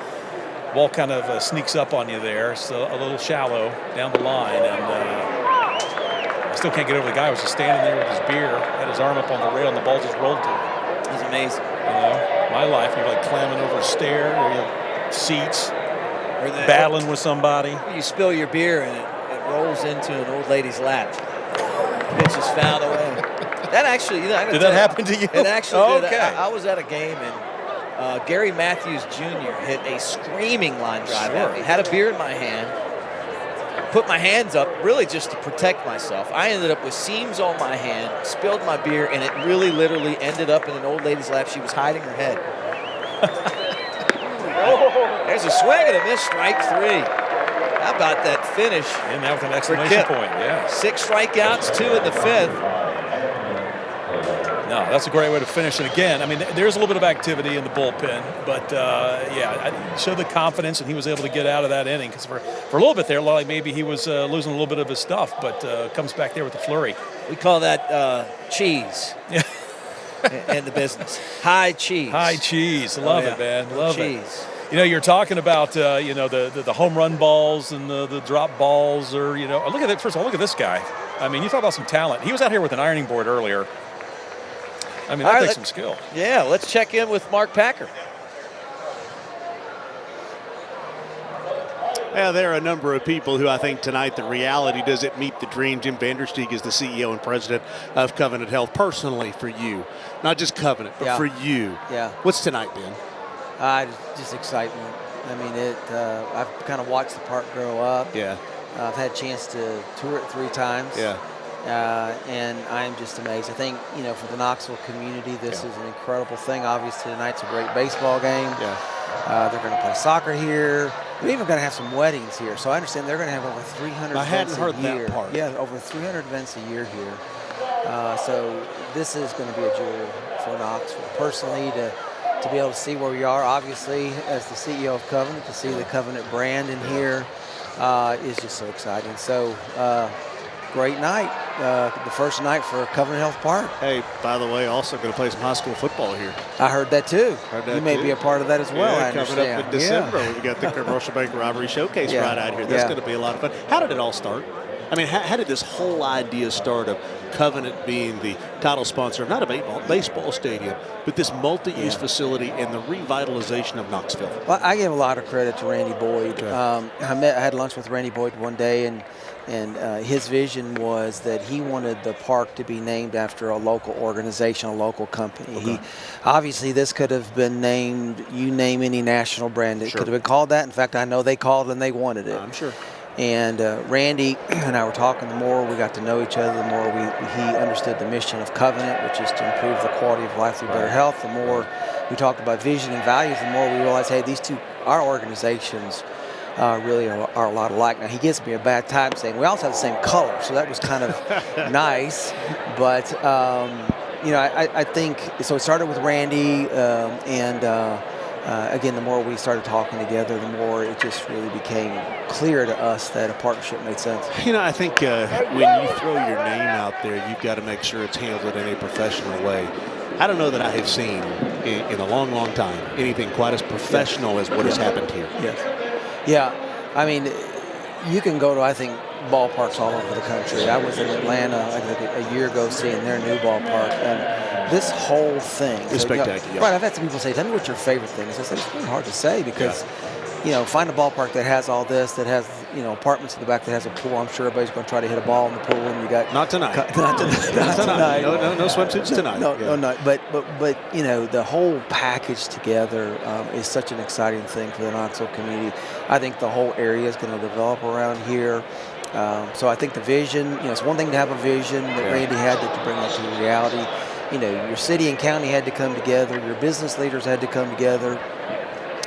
Ball kind of sneaks up on you there. So a little shallow down the line. And I still can't get over the guy who was just standing there with his beer, had his arm up on the rail, and the ball just rolled to him. He's amazing. You know, my life, you're like clamming over a stair, or you have seats, or battling with somebody. You spill your beer and it rolls into an old lady's lap. Pitch is fouled away. That actually, did that happen to you? It actually did. Okay. I was at a game and Gary Matthews Jr. hit a screaming line drive at me. Had a beer in my hand. Put my hands up really just to protect myself. I ended up with seams on my hand, spilled my beer, and it really literally ended up in an old lady's lap. She was hiding her head. There's a swing and a miss, strike 3. How about that finish? And that with an exclamation point, yeah. 6 strikeouts, 2 in the 5th. No, that's a great way to finish it. Again, I mean, there's a little bit of activity in the bullpen, but yeah, showed the confidence, and he was able to get out of that inning. Because for a little bit there, like maybe he was losing a little bit of his stuff, but comes back there with the flurry. We call that cheese in the business. High cheese. High cheese. Love it, man. Love cheese. it. You know, you're talking about the home run balls and the drop balls, or look at it. First of all, look at this guy. I mean, you talk about some talent. He was out here with an ironing board earlier. I mean, that takes some skill. Yeah, let's check in with Mark Packer. Yeah, there are a number of people who I think tonight the reality doesn't meet the dream. Jim Vandersteeg is the CEO and president of Covenant Health. Personally, for you, not just Covenant, but for you. Yeah. What's tonight, Ben? Just excitement. I mean, I've kind of watched the park grow up. Yeah. I've had a chance to tour it 3 times. Yeah. And I'm just amazed. I think, for the Knoxville community, this is an incredible thing. Obviously, tonight's a great baseball game. Yeah. They're going to play soccer here. We're even going to have some weddings here. So I understand they're going to have over 300 I events hadn't heard a year. that part. Yeah, over 300 events a year here. So this is going to be a joy for Knoxville. Personally, to be able to see where we are, obviously, as the CEO of Covenant, to see the Covenant brand in here is just so exciting. So, great night. The first night for Covenant Health Park. Hey, by the way, also going to play some high school football here. I heard that too. You may be a part of that as well, I coming understand. up in December. We've got the Commercial Bank Robbery Showcase right out here. That's going to be a lot of fun. How did it all start? I mean, how did this whole idea start of Covenant being the title sponsor of not a baseball stadium, but this multi-use facility and the revitalization of Knoxville? Well, I give a lot of credit to Randy Boyd. Okay. I had lunch with Randy Boyd one day, and his vision was that he wanted the park to be named after a local organization, a local company. Okay. Obviously, this could have been named, you name any national brand. It could have been called that. In fact, I know they called and they wanted it. I'm sure. And Randy and I were talking. The more we got to know each other, the more he understood the mission of Covenant, which is to improve the quality of life through better health. The more we talked about vision and values, the more we realized, hey, our organizations really are a lot alike. Now, he gives me a bad time saying we also have the same color, so that was kind of nice. But, I think, so it started with Randy, again, the more we started talking together, the more it just really became clear to us that a partnership made sense. I think when you throw your name out there, you've got to make sure it's handled in a professional way. I don't know that I have seen in a long, long time anything quite as professional as what has happened here. Yes. Yeah. I mean, you can go to, I think, ballparks all over the country. I was in Atlanta a year ago seeing their new ballpark, and this whole thing is spectacular. Right, I've had some people say, tell me what your favorite thing is. I said, it's really hard to say because, find a ballpark that has all this, that has, apartments in the back that has a pool. I'm sure everybody's going to try to hit a ball in the pool, and you got... Not tonight. Not tonight. No swimsuits tonight. No. But the whole package together is such an exciting thing for the Knoxville community. I think the whole area is going to develop around here. So I think the vision, it's one thing to have a vision that Randy had to bring that to reality. Your city and county had to come together, your business leaders had to come together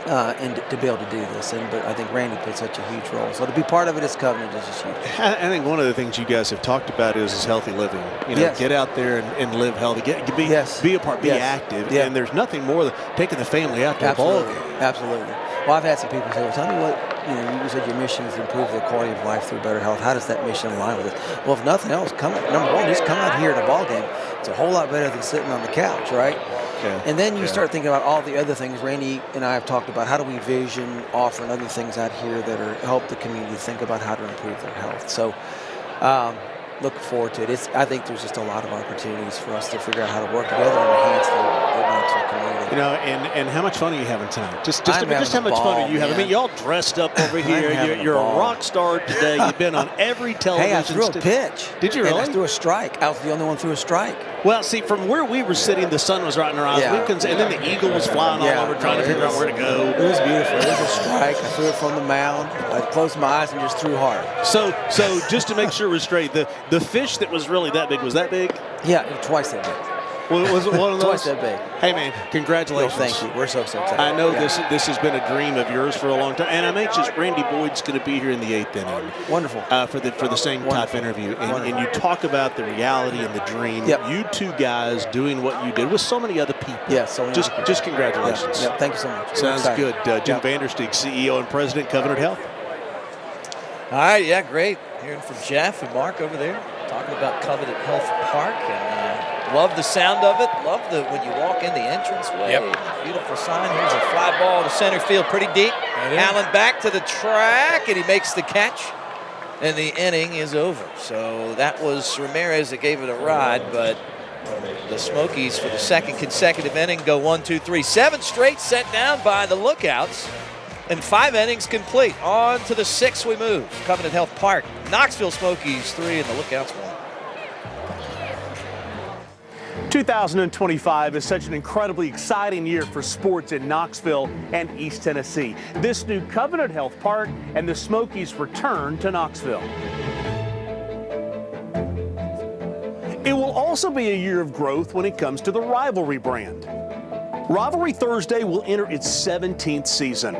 and to be able to do this. But I think Randy played such a huge role. So to be part of it as Covenant is just huge. I think one of the things you guys have talked about is healthy living. Get out there and live healthy. Be a part, be active. Yeah. And there's nothing more than taking the family out to a ball game. Absolutely. Well, I've had some people say, well, tell me what, you said your mission is to improve the quality of life through better health. How does that mission align with it? Well, if nothing else, number one, just come out here at a ball game. It's a whole lot better than sitting on the couch, right? And then you start thinking about all the other things Randy and I have talked about. How do we vision offering other things out here that are help the community think about how to improve their health? So look forward to it. I think there's just a lot of opportunities for us to figure out how to work together and enhance the Knoxville community. You know, and how much fun are you having tonight? Just how much ball, fun are you having? I mean, y'all dressed up over here. You're a rock star today. You've been on every television. Hey, I threw a pitch. Did you really? And I threw a strike. I was the only one who threw a strike. Well, see, from where we were sitting, the sun was right in our eyes. And then the eagle was flying all over, trying to figure out where to go. It was beautiful. It was a strike. I threw it from the mound. I closed my eyes and just threw hard. So just to make sure we're straight, the fish that was really that big, was that big? Yeah, twice that big. Was it one of those? Twice that big. Hey, man, congratulations. Thank you. We're so excited. I know this has been a dream of yours for a long time, and I'm anxious. Randy Boyd's going to be here in the 8th inning. Wonderful. For the same type interview, and you talk about the reality and the dream. Yep. You two guys doing what you did with so many other people. Yeah, so many people. Just congratulations. Yep. Thank you so much. Sounds good. Jim Vandersteeg, CEO and President, Covenant Health. All right, yeah, great. Hearing from Jeff and Mark over there, talking about Covenant Health Park, and love the sound of it. Love when you walk in the entranceway. Yep. Beautiful sign. Here's a fly ball to center field, pretty deep. Allen back to the track, and he makes the catch, and the inning is over. So that was Ramirez that gave it a ride, but the Smokies for the second consecutive inning go 1, 2, 3. 7 straight set down by the Lookouts. And 5 innings complete. On to the 6th we move. Covenant Health Park. Knoxville Smokies 3 and the Lookouts 1. 2025 is such an incredibly exciting year for sports in Knoxville and East Tennessee. This new Covenant Health Park and the Smokies return to Knoxville. It will also be a year of growth when it comes to the Rivalry brand. Rivalry Thursday will enter its 17th season.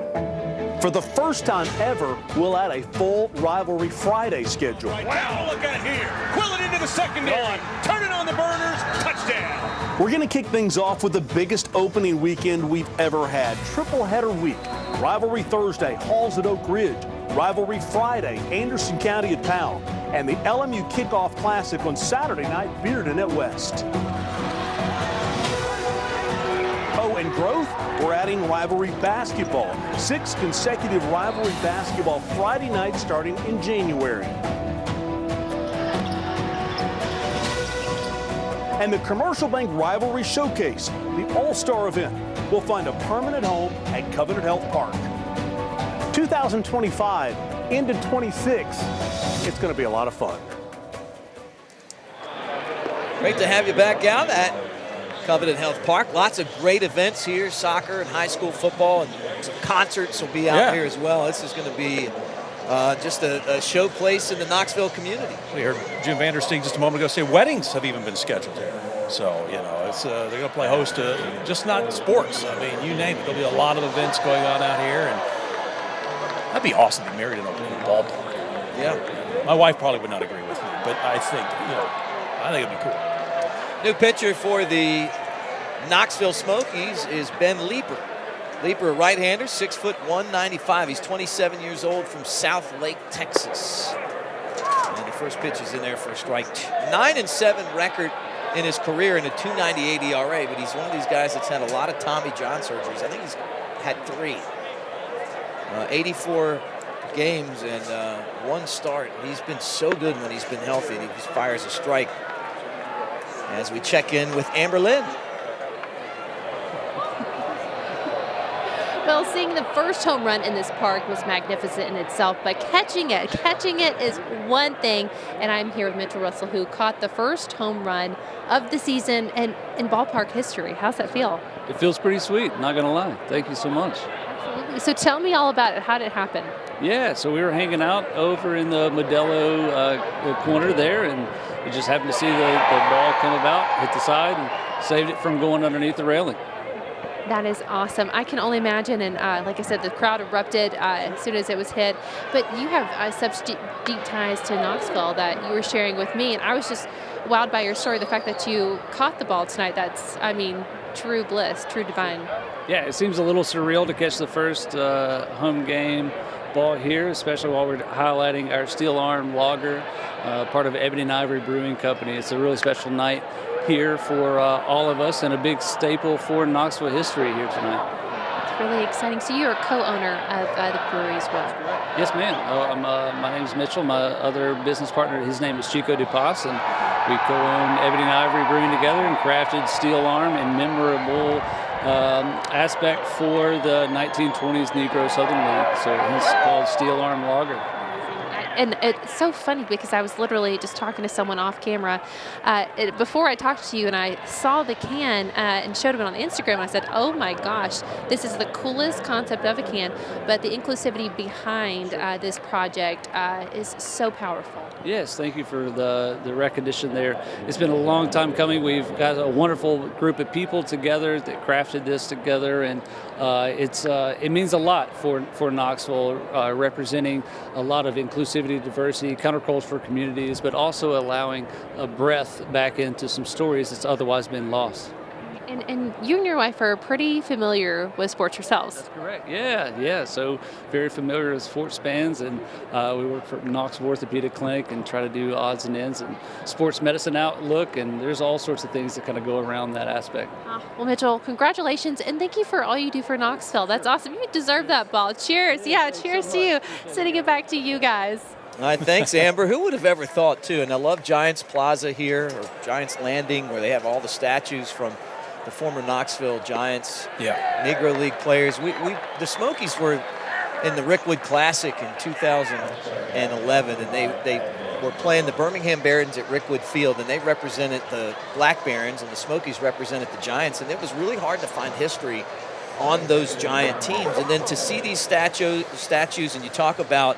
For the first time ever, we'll add a full Rivalry Friday schedule. Wow, look at it here. Quill it into the secondary. Turning on the burners. Touchdown. We're going to kick things off with the biggest opening weekend we've ever had. Triple header week. Rivalry Thursday, Halls at Oak Ridge. Rivalry Friday, Anderson County at Powell. And the LMU Kickoff Classic on Saturday night, Bearden at West. Oh, and growth, we're adding Rivalry Basketball. 6 consecutive Rivalry Basketball Friday nights starting in January. And the Commercial Bank Rivalry Showcase, the all-star event, will find a permanent home at Covenant Health Park. 2025 into 26, it's going to be a lot of fun. Great to have you back out at Covenant Health Park. Lots of great events here, soccer and high school football, and some concerts will be out here as well. This is going to be just a showplace in the Knoxville community. We heard Jim Vandersteeg just a moment ago say weddings have even been scheduled here. So, you know, it's they're going to play host to just not sports. I mean, you name it. There'll be a lot of events going on out here, and that'd be awesome to be married in a ballpark. Yeah. My wife probably would not agree with me, but I think, I think it'd be cool. New pitcher for the Knoxville Smokies is Ben Leeper. Leeper, a right-hander, 6'1", 195. He's 27 years old from South Lake, Texas. And the first pitch is in there for a strike. 9-7 record in his career and a 2.98 ERA, but he's one of these guys that's had a lot of Tommy John surgeries. I think he's had 3. 84 games and 1 start. He's been so good when he's been healthy. He just fires a strike. As we check in with Amber Lynn. Well, seeing the first home run in this park was magnificent in itself, but catching it is one thing. And I'm here with Mitchell Russell, who caught the first home run of the season and in ballpark history. How's that feel? It feels pretty sweet, not gonna lie. Thank you so much. Absolutely. So tell me all about it. How did it happen? Yeah, so we were hanging out over in the Modelo corner there, and we just happened to see the ball come about, hit the side, and saved it from going underneath the railing. That is awesome. I can only imagine, and like I said, the crowd erupted as soon as it was hit. But you have such deep ties to Knoxville that you were sharing with me, and I was just wowed by your story, the fact that you caught the ball tonight. That's, I mean, true bliss, true divine. Yeah, it seems a little surreal to catch the first home game ball here, especially while we're highlighting our Steel Arm Lager, part of Ebony and Ivory Brewing Company. It's a really special night here for all of us, and a big staple for Knoxville history here tonight. It's really exciting. So you're a co-owner of the brewery as well. Yes, ma'am. My name is Mitchell. My other business partner, his name is Chico DuPas, and we co-own Ebony and Ivory Brewing together and crafted Steel Arm in memorable aspect for the 1920s Negro Southern League. So it's called Steel Arm Lager. And it's so funny because I was literally just talking to someone off camera before I talked to you, and I saw the can and showed him on Instagram. I said, oh my gosh, this is the coolest concept of a can, but the inclusivity behind this project is so powerful. Yes, thank you for the recognition there. It's been a long time coming. We've got a wonderful group of people together that crafted this together, and it means a lot for Knoxville, representing a lot of inclusivity, diversity, countercultural communities, but also allowing a breath back into some stories that's otherwise been lost. And you and your wife are pretty familiar with sports yourselves. That's correct. Yeah. So very familiar with sports fans, and we work for Knoxville Orthopedic Clinic and try to do odds and ends and sports medicine outlook, and there's all sorts of things that kind of go around that aspect. Well, Mitchell, congratulations, and thank you for all you do for Knoxville. That's awesome. You deserve that ball. Cheers. Yeah, cheers to you. Sending it back to you guys. All right, thanks, Amber. Who would have ever thought, too? And I love Giants Plaza here, or Giants Landing, where they have all the statues from the former Knoxville Giants, Negro League players. The Smokies were in the Rickwood Classic in 2011, and they were playing the Birmingham Barons at Rickwood Field, and they represented the Black Barons, and the Smokies represented the Giants, and it was really hard to find history on those Giant teams. And then to see these statues, and you talk about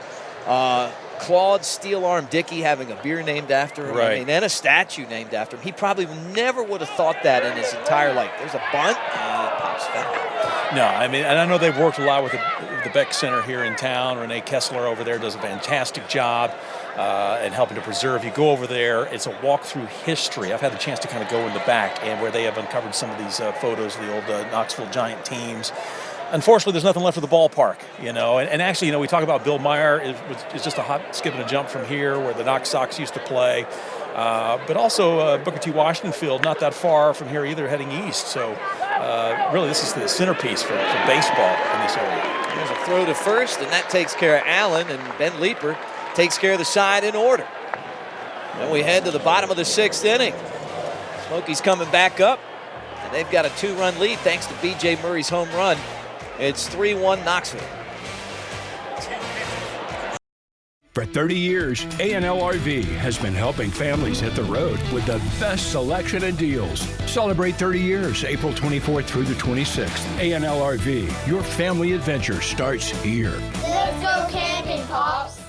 Claude Steel Arm Dickey having a beer named after him, right, and a statue named after him. He probably never would have thought that in his entire life. There's a bunt, and it pops foul. No, I mean, and I know they've worked a lot with the Beck Center here in town. Renee Kessler over there does a fantastic job in helping to preserve. You go over there, it's a walk through history. I've had the chance to kind of go in the back, and where they have uncovered some of these photos of the old Knoxville Giant teams. Unfortunately, there's nothing left of the ballpark, and actually, we talk about Bill Meyer. It's just a hop, skip, and a jump from here where the Knox Sox used to play. But also Booker T. Washington Field, not that far from here either, heading east. So really, this is the centerpiece for baseball in this area. There's a throw to first, and that takes care of Allen, and Ben Leeper takes care of the side in order. Then we head to the bottom of the 6th inning. Smokies coming back up, and they've got a 2-run lead thanks to B.J. Murray's home run. It's 3-1 Knoxville. For 30 years, A&L RV has been helping families hit the road with the best selection and deals. Celebrate 30 years, April 24th through the 26th. A&L RV, your family adventure starts here. Let's go camping, Pops.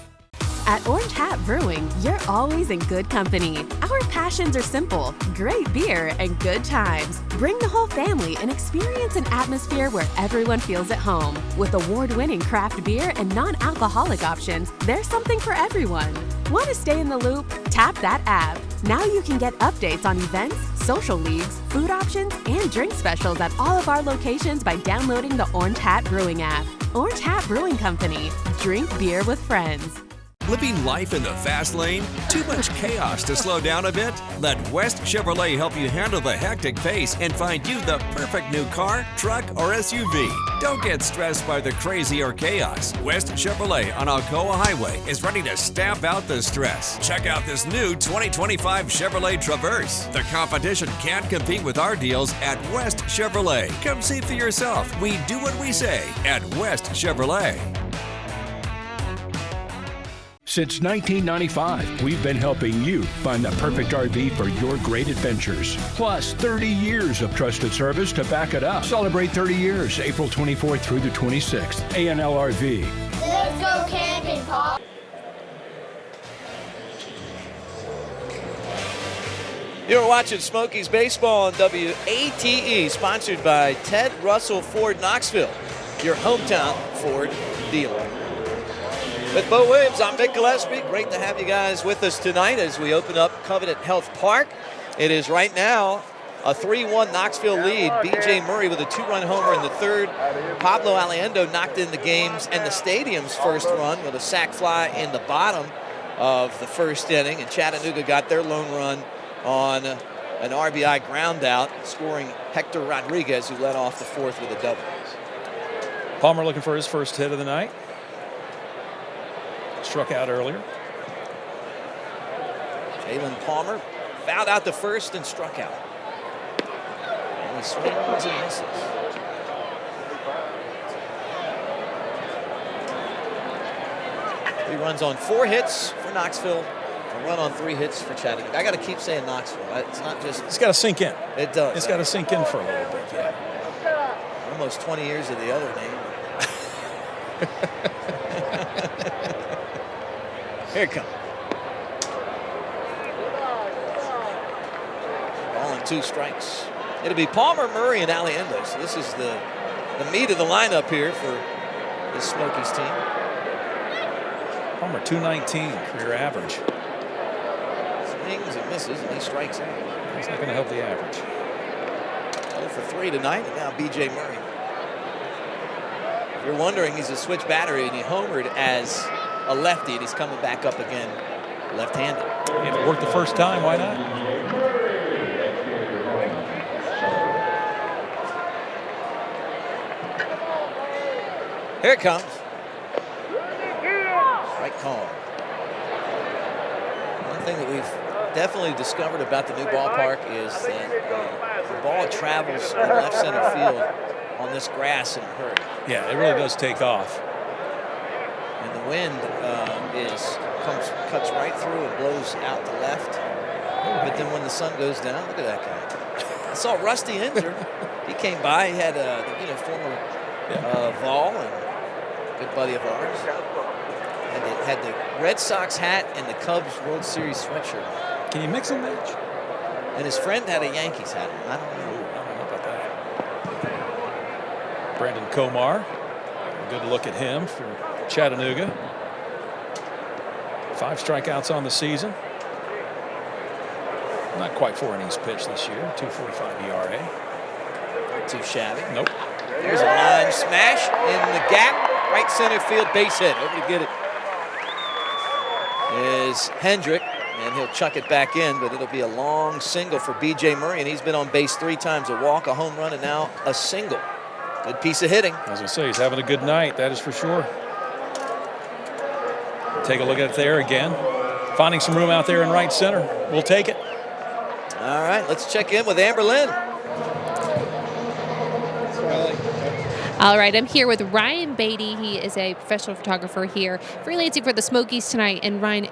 At Orange Hat Brewing, you're always in good company. Our passions are simple: great beer and good times. Bring the whole family and experience an atmosphere where everyone feels at home. With award-winning craft beer and non-alcoholic options, there's something for everyone. Want to stay in the loop? Tap that app. Now you can get updates on events, social leagues, food options, and drink specials at all of our locations by downloading the Orange Hat Brewing app. Orange Hat Brewing Company. Drink beer with friends. Living life in the fast lane? Too much chaos to slow down a bit? Let West Chevrolet help you handle the hectic pace and find you the perfect new car, truck, or SUV. Don't get stressed by the crazy or chaos. West Chevrolet on Alcoa Highway is ready to stamp out the stress. Check out this new 2025 Chevrolet Traverse. The competition can't compete with our deals at West Chevrolet. Come see for yourself. We do what we say at West Chevrolet. Since 1995, we've been helping you find the perfect RV for your great adventures. Plus, 30 years of trusted service to back it up. Celebrate 30 years, April 24th through the 26th. A&L RV. Let's go camping, Pop. You're watching Smokies Baseball on WATE, sponsored by Ted Russell Ford Knoxville, your hometown Ford dealer. With Bo Williams, I'm Vic Gillespie. Great to have you guys with us tonight as we open up Covenant Health Park. It is right now a 3-1 Knoxville lead. B.J. Murray with a 2-run homer in the third. Pablo Aliendo knocked in the game's and the stadium's first run with a sac fly in the bottom of the first inning. And Chattanooga got their lone run on an RBI ground out, scoring Hector Rodriguez, who led off the fourth with a double. Palmer looking for his first hit of the night. Struck out earlier. Jalen Palmer fouled out the first and struck out. And he swings and misses. He runs on 4 hits for Knoxville. A run on 3 hits for Chattanooga. I got to keep saying Knoxville. It's not just. It's got to sink in. It does. It's got to sink in for a little bit. Yeah. Almost 20 years of the other name. Here it comes. Ball and 2 strikes. It'll be Palmer, Murray, and Aliendo. So this is the meat of the lineup here for the Smokies team. Palmer, 219 career average. Swings and misses, and he strikes out. He's not going to help the average. 0 for 3 tonight, and now B.J. Murray. If you're wondering, he's a switch batter, and he homered as a lefty, and he's coming back up again left-handed. If it worked the first time, why not? Here it comes. Strike call. One thing that we've definitely discovered about the new ballpark is that the ball travels in left center field on this grass in a hurry. Yeah, it really does take off. And the wind cuts right through and blows out to left. But then when the sun goes down, look at that guy. I saw Rusty injured. He came by. He had a former Vol and good buddy of ours. Had the Red Sox hat and the Cubs World Series sweatshirt. Can you mix and match? And his friend had a Yankees hat on. I don't know about that. Brandon Komar. A good look at him for Chattanooga. 5 strikeouts on the season. Not quite 4 innings pitched this year. 2.45 ERA. Not too shabby. Nope. There's a line smash in the gap. Right center field base hit. Over to get it is Hendrick, and he'll chuck it back in, but it'll be a long single for B.J. Murray, and he's been on base 3 times, a walk, a home run, and now a single. Good piece of hitting. As I say, he's having a good night, that is for sure. Take a look at it there again. Finding some room out there in right center. We'll take it. All right, let's check in with Amber Lynn. All right, I'm here with Ryan Beatty. He is a professional photographer here, freelancing for the Smokies tonight. And Ryan,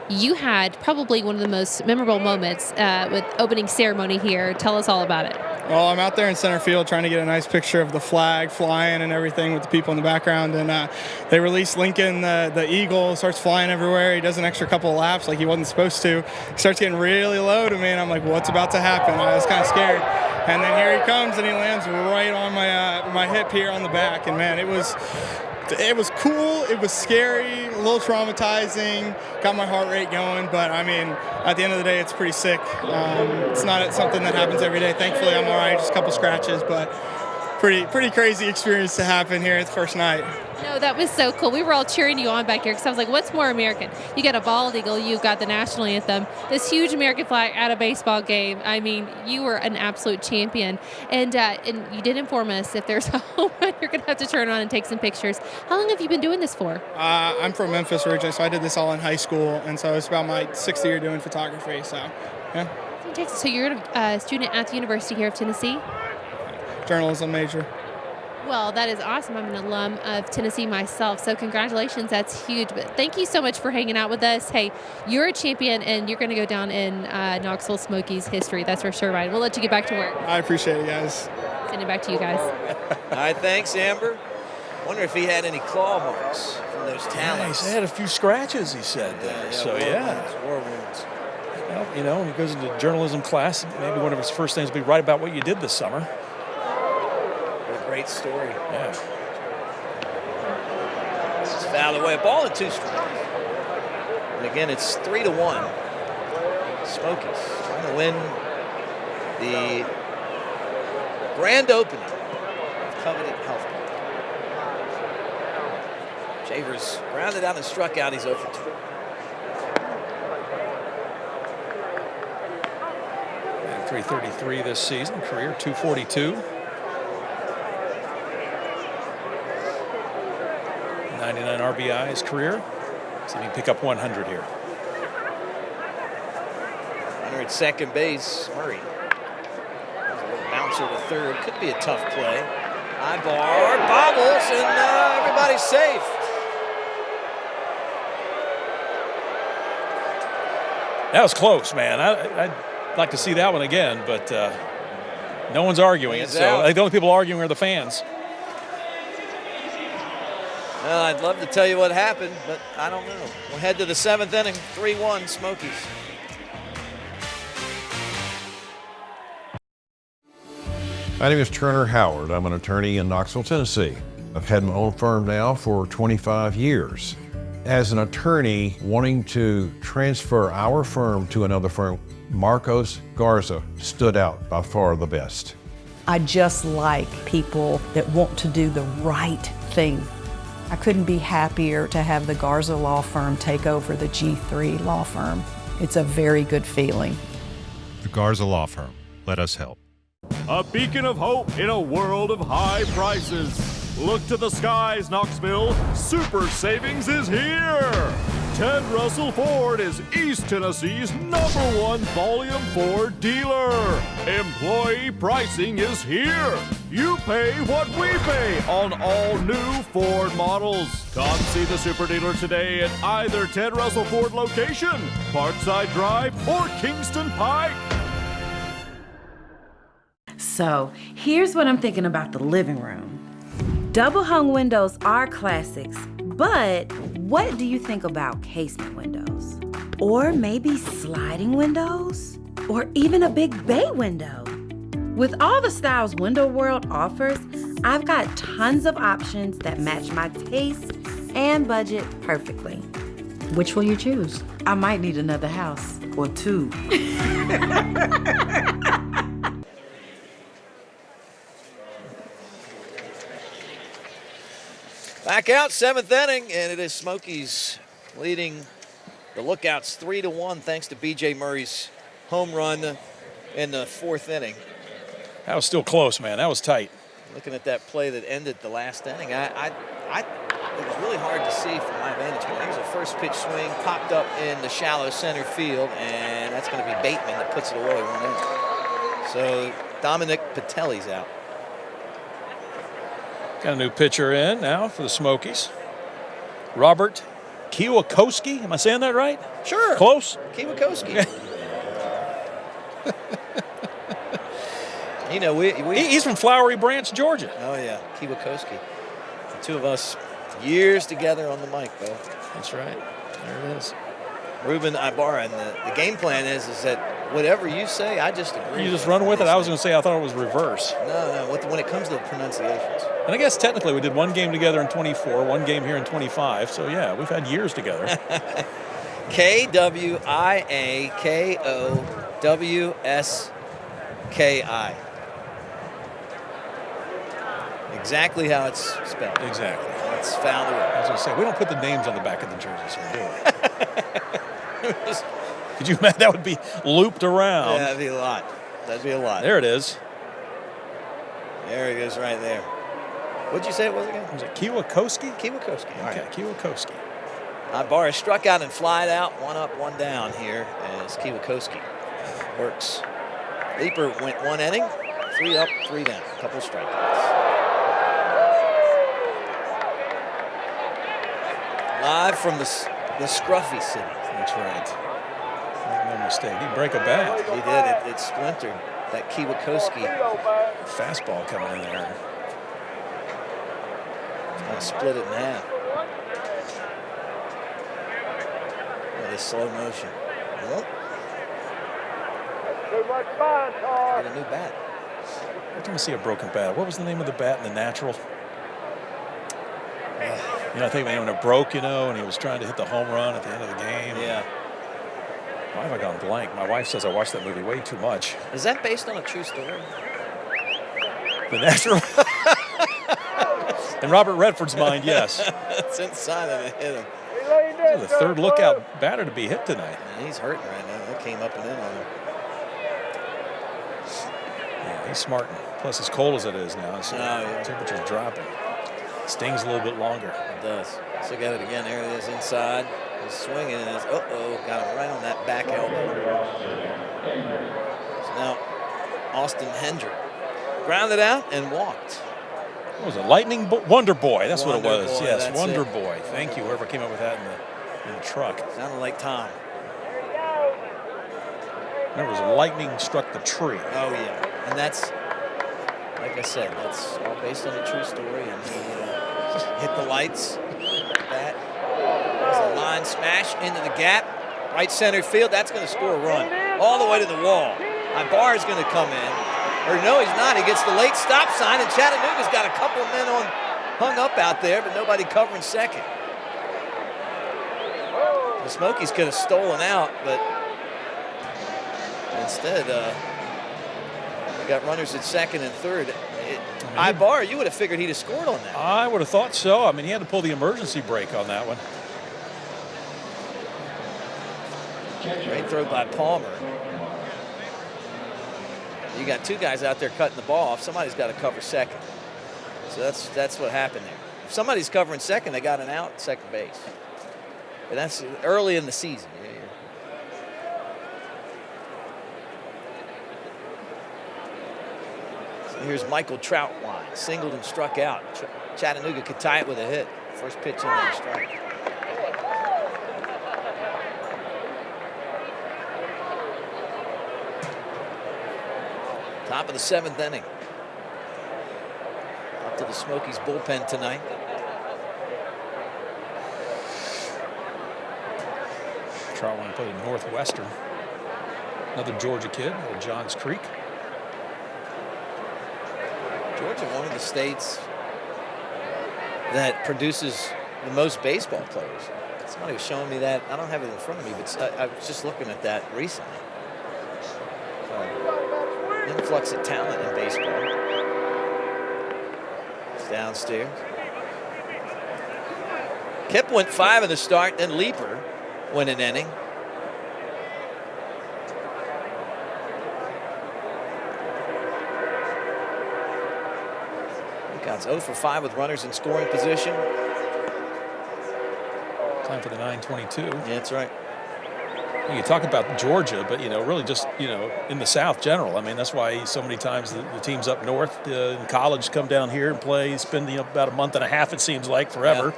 you had probably one of the most memorable moments with opening ceremony here. Tell us all about it. Well, I'm out there in center field trying to get a nice picture of the flag flying and everything with the people in the background. And they release Lincoln, the eagle, starts flying everywhere. He does an extra couple of laps like he wasn't supposed to. He starts getting really low to me, and I'm like, what's about to happen? I was kind of scared. And then here he comes, and he lands right on my hip here on the back. And, man, it was cool. It was scary, a little traumatizing, got my heart rate going. But, I mean, at the end of the day, it's pretty sick. It's not something that happens every day. Thankfully, I'm all right, just a couple scratches. But pretty crazy experience to happen here at the first night. No, that was so cool. We were all cheering you on back here because I was like, what's more American? You got a bald eagle, you've got the national anthem, this huge American flag at a baseball game. I mean, you were an absolute champion. And you did inform us if there's a home run, you're going to have to turn on and take some pictures. How long have you been doing this for? I'm from Memphis originally, so I did this all in high school. And so it's about my 6th year doing photography. So, yeah. Fantastic. So you're a student at the University here of Tennessee? Journalism major. Well, that is awesome. I'm an alum of Tennessee myself, so congratulations. That's huge. But thank you so much for hanging out with us. Hey, you're a champion, and you're going to go down in Knoxville Smokies history. That's for sure, Ryan. We'll let you get back to work. I appreciate it, guys. Send it back to you guys. All right, thanks, Amber. Wonder if he had any claw marks from those talons. Yeah, he had a few scratches, he said there. War wounds. Well, when he goes into journalism class, maybe one of his first things will be write about what you did this summer. Great story. Yeah. It's fouled away. A ball and 2 strikes. And again, it's 3-1. Smokies trying to win the grand opening of Covenant Health Club. Shavers grounded out and struck out. He's 0 for 2. .333 this season, career .242. 99 RBIs career. So he can pick up 100 here. Runner at second base, Murray. There's a little bouncer to third. Could be a tough play. Ibar bobbles, and everybody's safe. That was close, man. I'd like to see that one again, but no one's arguing it. So I think the only people arguing are the fans. Well, I'd love to tell you what happened, but I don't know. We'll head to the 7th inning, 3-1 Smokies. My name is Turner Howard. I'm an attorney in Knoxville, Tennessee. I've had my own firm now for 25 years. As an attorney wanting to transfer our firm to another firm, Marcos Garza stood out by far the best. I just like people that want to do the right thing. I couldn't be happier to have the Garza Law Firm take over the G3 Law Firm. It's a very good feeling. The Garza Law Firm. Let us help. A beacon of hope in a world of high prices. Look to the skies, Knoxville. Super Savings is here. Ted Russell Ford is East Tennessee's #1 volume Ford dealer. Employee pricing is here. You pay what we pay on all new Ford models. Come see the super dealer today at either Ted Russell Ford location, Parkside Drive, or Kingston Pike. So, here's what I'm thinking about the living room. Double hung windows are classics, but what do you think about casement windows? Or maybe sliding windows? Or even a big bay window? With all the styles Window World offers, I've got tons of options that match my taste and budget perfectly. Which will you choose? I might need another house or two. Back out, 7th inning, and it is Smokies leading the Lookouts 3-1 thanks to B.J. Murray's home run in the 4th inning. That was still close, man. That was tight. Looking at that play that ended the last inning, it was really hard to see from my vantage point. Here's a first pitch swing, popped up in the shallow center field, and that's going to be Bateman that puts it away 1 inning. So Dominic Patelli's out. Got a new pitcher in now for the Smokies. Robert Kiewakowski. Am I saying that right? Sure. Close? Kiewakowski. You know, he's from Flowery Branch, Georgia. Oh, yeah. Kiewakowski. The two of us, years together on the mic, Bo. That's right. There it is. Ruben Ibarra. And the game plan is that whatever you say, I just agree. You just run with it? I was going to say I thought it was reverse. No. When it comes to the pronunciations. And I guess technically we did one game together in 24, one game here in 25. So, yeah, we've had years together. K-W-I-A-K-O-W-S-K-I. Exactly how it's spelled. Exactly. It's found the way. I was going to say, we don't put the names on the back of the jerseys here, do we? Could you imagine that would be looped around? Yeah, that'd be a lot. There it is. There it is right there. What'd you say it was again? Was it Kiewakowski? Kiewakowski. Okay, Right. Kiewakowski. Ibarra struck out and flied out. 1 up, 1 down here as Kiewakowski works. Leaper went 1 inning, 3 up, 3 down. A couple of strikeouts. Live from the Scruffy City. That's right. Make no mistake. He'd break a bat. He did. It splintered. That Kiewakowski fastball coming in there. Kind of split it in half. That is slow motion. Yep. Too much fun, Todd. Get a new bat. Every time I see a broken bat, what was the name of the bat in the natural? I think when it broke, and he was trying to hit the home run at the end of the game. Yeah. Why have I gone blank? My wife says I watched that movie way too much. Is that based on a true story? The natural. In Robert Redford's mind, yes. It's inside of it. Hit him. This is the third lookout batter to be hit tonight. Man, he's hurting right now. That came up and in on him. He's smart. Plus, as cold as it is now, so temperature's dropping. Stings a little bit longer. It does. Let's look at it again. There it is inside. He's swinging and it's, got him right on that back elbow. So now Austin Hendrick grounded out and walked. What was it? Lightning Wonder Boy. That's Wonder what it was. Boy, Yes, that's Wonder it. Boy. Thank you, whoever came up with that in the truck. Sounded like Tom. There was a lightning struck the tree. Oh yeah, and that's, like I said, that's all based on a true story. And he hit the lights. That was a line smash into the gap, right center field. That's going to score a run all the way to the wall. Ibarra is going to come in, or no, he's not. He gets the late stop sign, and Chattanooga's got a couple of men hung up out there, but nobody covering second. The Smokies could have stolen out, but instead, they got runners at second and third. Ibarra, you would have figured he'd have scored on that. I would have thought so. I mean, he had to pull the emergency brake on that one. Great throw by Palmer. You got two guys out there cutting the ball off. Somebody's got to cover second. So that's what happened there. If somebody's covering second, they got an out at second base. But that's early in the season. Here's Michael Troutwine, singled and struck out. Chattanooga could tie it with a hit. First pitch in on the strike. Top of the 7th inning. Up to the Smokies bullpen tonight. Troutwine played in Northwestern. Another Georgia kid, out of Johns Creek. Georgia, one of the states that produces the most baseball players. Somebody was showing me that. I don't have it in front of me, but I was just looking at that recently. Influx of talent in baseball. It's downstairs. Kip went 5 in the start, then Leeper went an inning. Counts 0 for 5 with runners in scoring position. Time for the 9:22. Yeah, that's right. You talk about Georgia, but really just in the South general. I mean, that's why so many times the teams up north in college come down here and play, spend about a month and a half, it seems like, forever,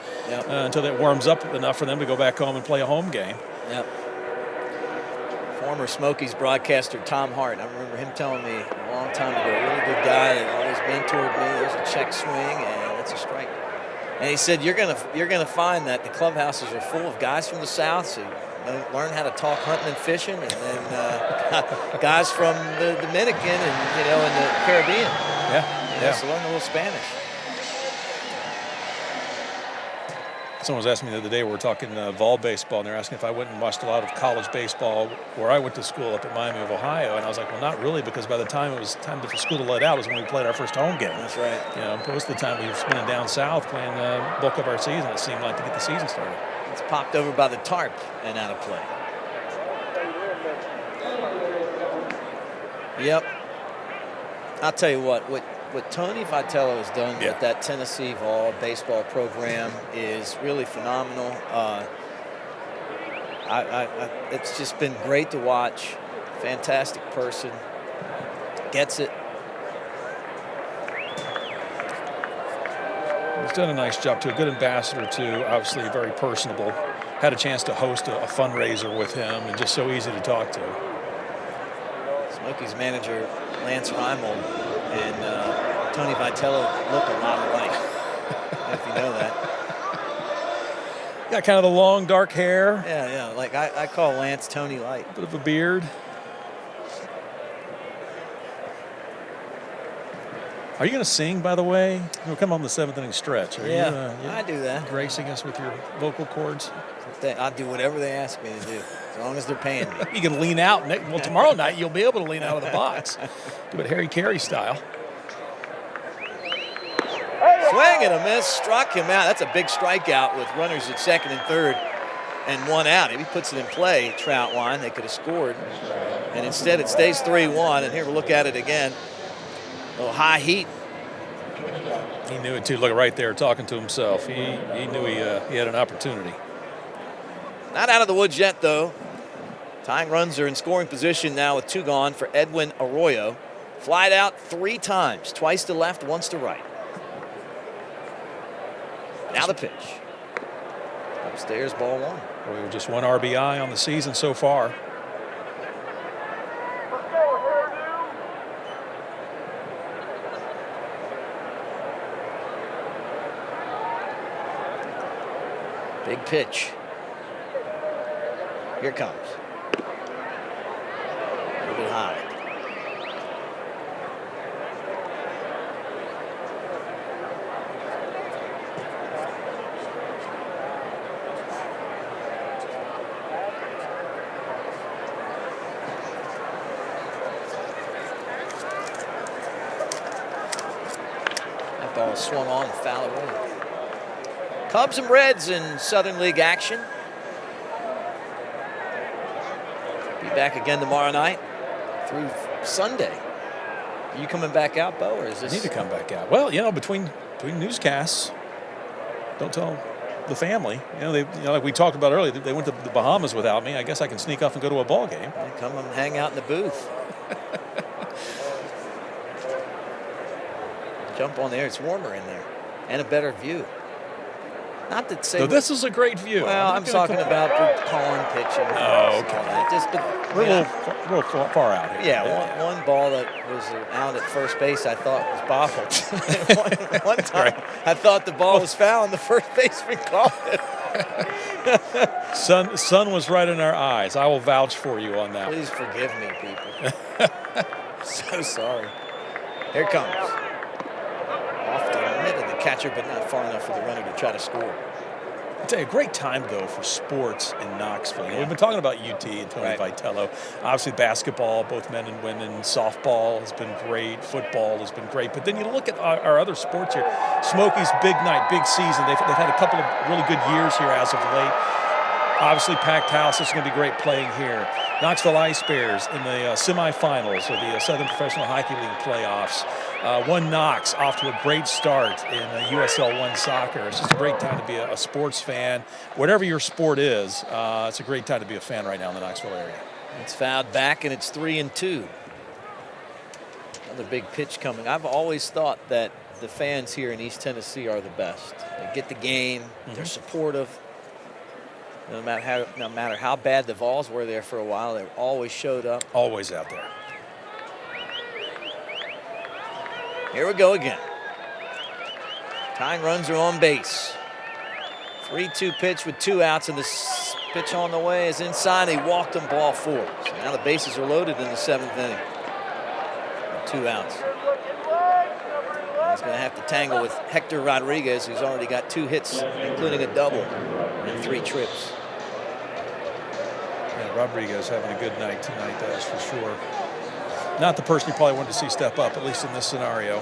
until that warms up enough for them to go back home and play a home game. Yep. Former Smokies broadcaster Tom Hart. I remember him telling me a long time ago, a really good guy that always mentored me. There's a check swing and it's a strike. And he said, you're gonna find that the clubhouses are full of guys from the South, so learn how to talk hunting and fishing, and then guys from the Dominican and in the Caribbean. So learn a little Spanish. Someone was asking me the other day, we were talking Vol baseball, and they're asking if I went and watched a lot of college baseball where I went to school up at Miami of Ohio. And I was like, well, not really, because by the time it was time for school to let out was when we played our first home game. That's right. Most of the time we were spending down south playing the bulk of our season, it seemed like, to get the season started. It's popped over by the tarp and out of play. Yep. I'll tell you what Tony Vitello has done with that Tennessee Vol baseball program is really phenomenal. It's just been great to watch. Fantastic person. Gets it. He's done a nice job, too. A good ambassador, too. Obviously very personable. Had a chance to host a fundraiser with him, and just so easy to talk to. Smokies manager Lance Reimold and Tony Vitello look a lot alike, if you know that. Got kind of the long, dark hair. Yeah. Like I call Lance Tony Light. Bit of a beard. Are you going to sing, by the way? We'll come on the 7th inning stretch. Are you I do that. Gracing us with your vocal cords? I'll do whatever they ask me to do, as long as they're paying me. You can lean out. Well, tomorrow night you'll be able to lean out of the box. Do it Harry Carey style. Swing and a miss, struck him out. That's a big strikeout with runners at second and third and 1 out. If he puts it in play, Troutwine, they could have scored. And instead it stays 3-1, and here we'll look at it again. A little high heat. He knew it too. Look right there, talking to himself. He knew he had an opportunity. Not out of the woods yet, though. Tying runs are in scoring position now with 2 gone for Edwin Arroyo. Flied out 3 times, twice to left, once to right. Now the pitch. Upstairs, ball 1. Arroyo just 1 RBI on the season so far. Big pitch. Here it comes. A little bit high. That ball was swung on and foul away. Cubs and Reds in Southern League action. Be back again tomorrow night through Sunday. Are you coming back out, Bo, or is this? I need to come back out. Well, between newscasts, don't tell the family. Like we talked about earlier, they went to the Bahamas without me. I guess I can sneak off and go to a ball game. Come and hang out in the booth. Jump on there. It's warmer in there, and a better view. Not that say. So this is a great view. Well, I'm talking about the calling pitching. Oh, okay. We're a little far out here. Yeah, one ball that was out at first base I thought was bobbled. one time I thought the ball was foul and the first baseman called it. Sun was right in our eyes. I will vouch for you on that. Please forgive me, people. So sorry. Here it comes. Off the mid of the catcher, but not far enough for the runner to try to score. I'll tell you, a great time, though, for sports in Knoxville. We've been talking about UT and Tony Vitello. Obviously, basketball, both men and women. Softball has been great. Football has been great. But then you look at our other sports here. Smokies, big night, big season. They've had a couple of really good years here as of late. Obviously, packed house. It's going to be great playing here. Knoxville Ice Bears in the semifinals of the Southern Professional Hockey League playoffs. One Knox off to a great start in USL 1 soccer. It's just a great time to be a sports fan. Whatever your sport is, it's a great time to be a fan right now in the Knoxville area. It's fouled back, and it's 3-2. Another big pitch coming. I've always thought that the fans here in East Tennessee are the best. They get the game. They're supportive. No matter how bad the Vols were there for a while, they always showed up. Always out there. Here we go again. Tying runs are on base. 3-2 pitch with 2 outs, and this pitch on the way is inside. He walked him, ball 4. So now the bases are loaded in the 7th inning. 2 outs. He's going to have to tangle with Hector Rodriguez, who's already got 2 hits, including a double and 3 trips. Yeah, Rodriguez having a good night tonight, that is for sure. Not the person you probably wanted to see step up, at least in this scenario.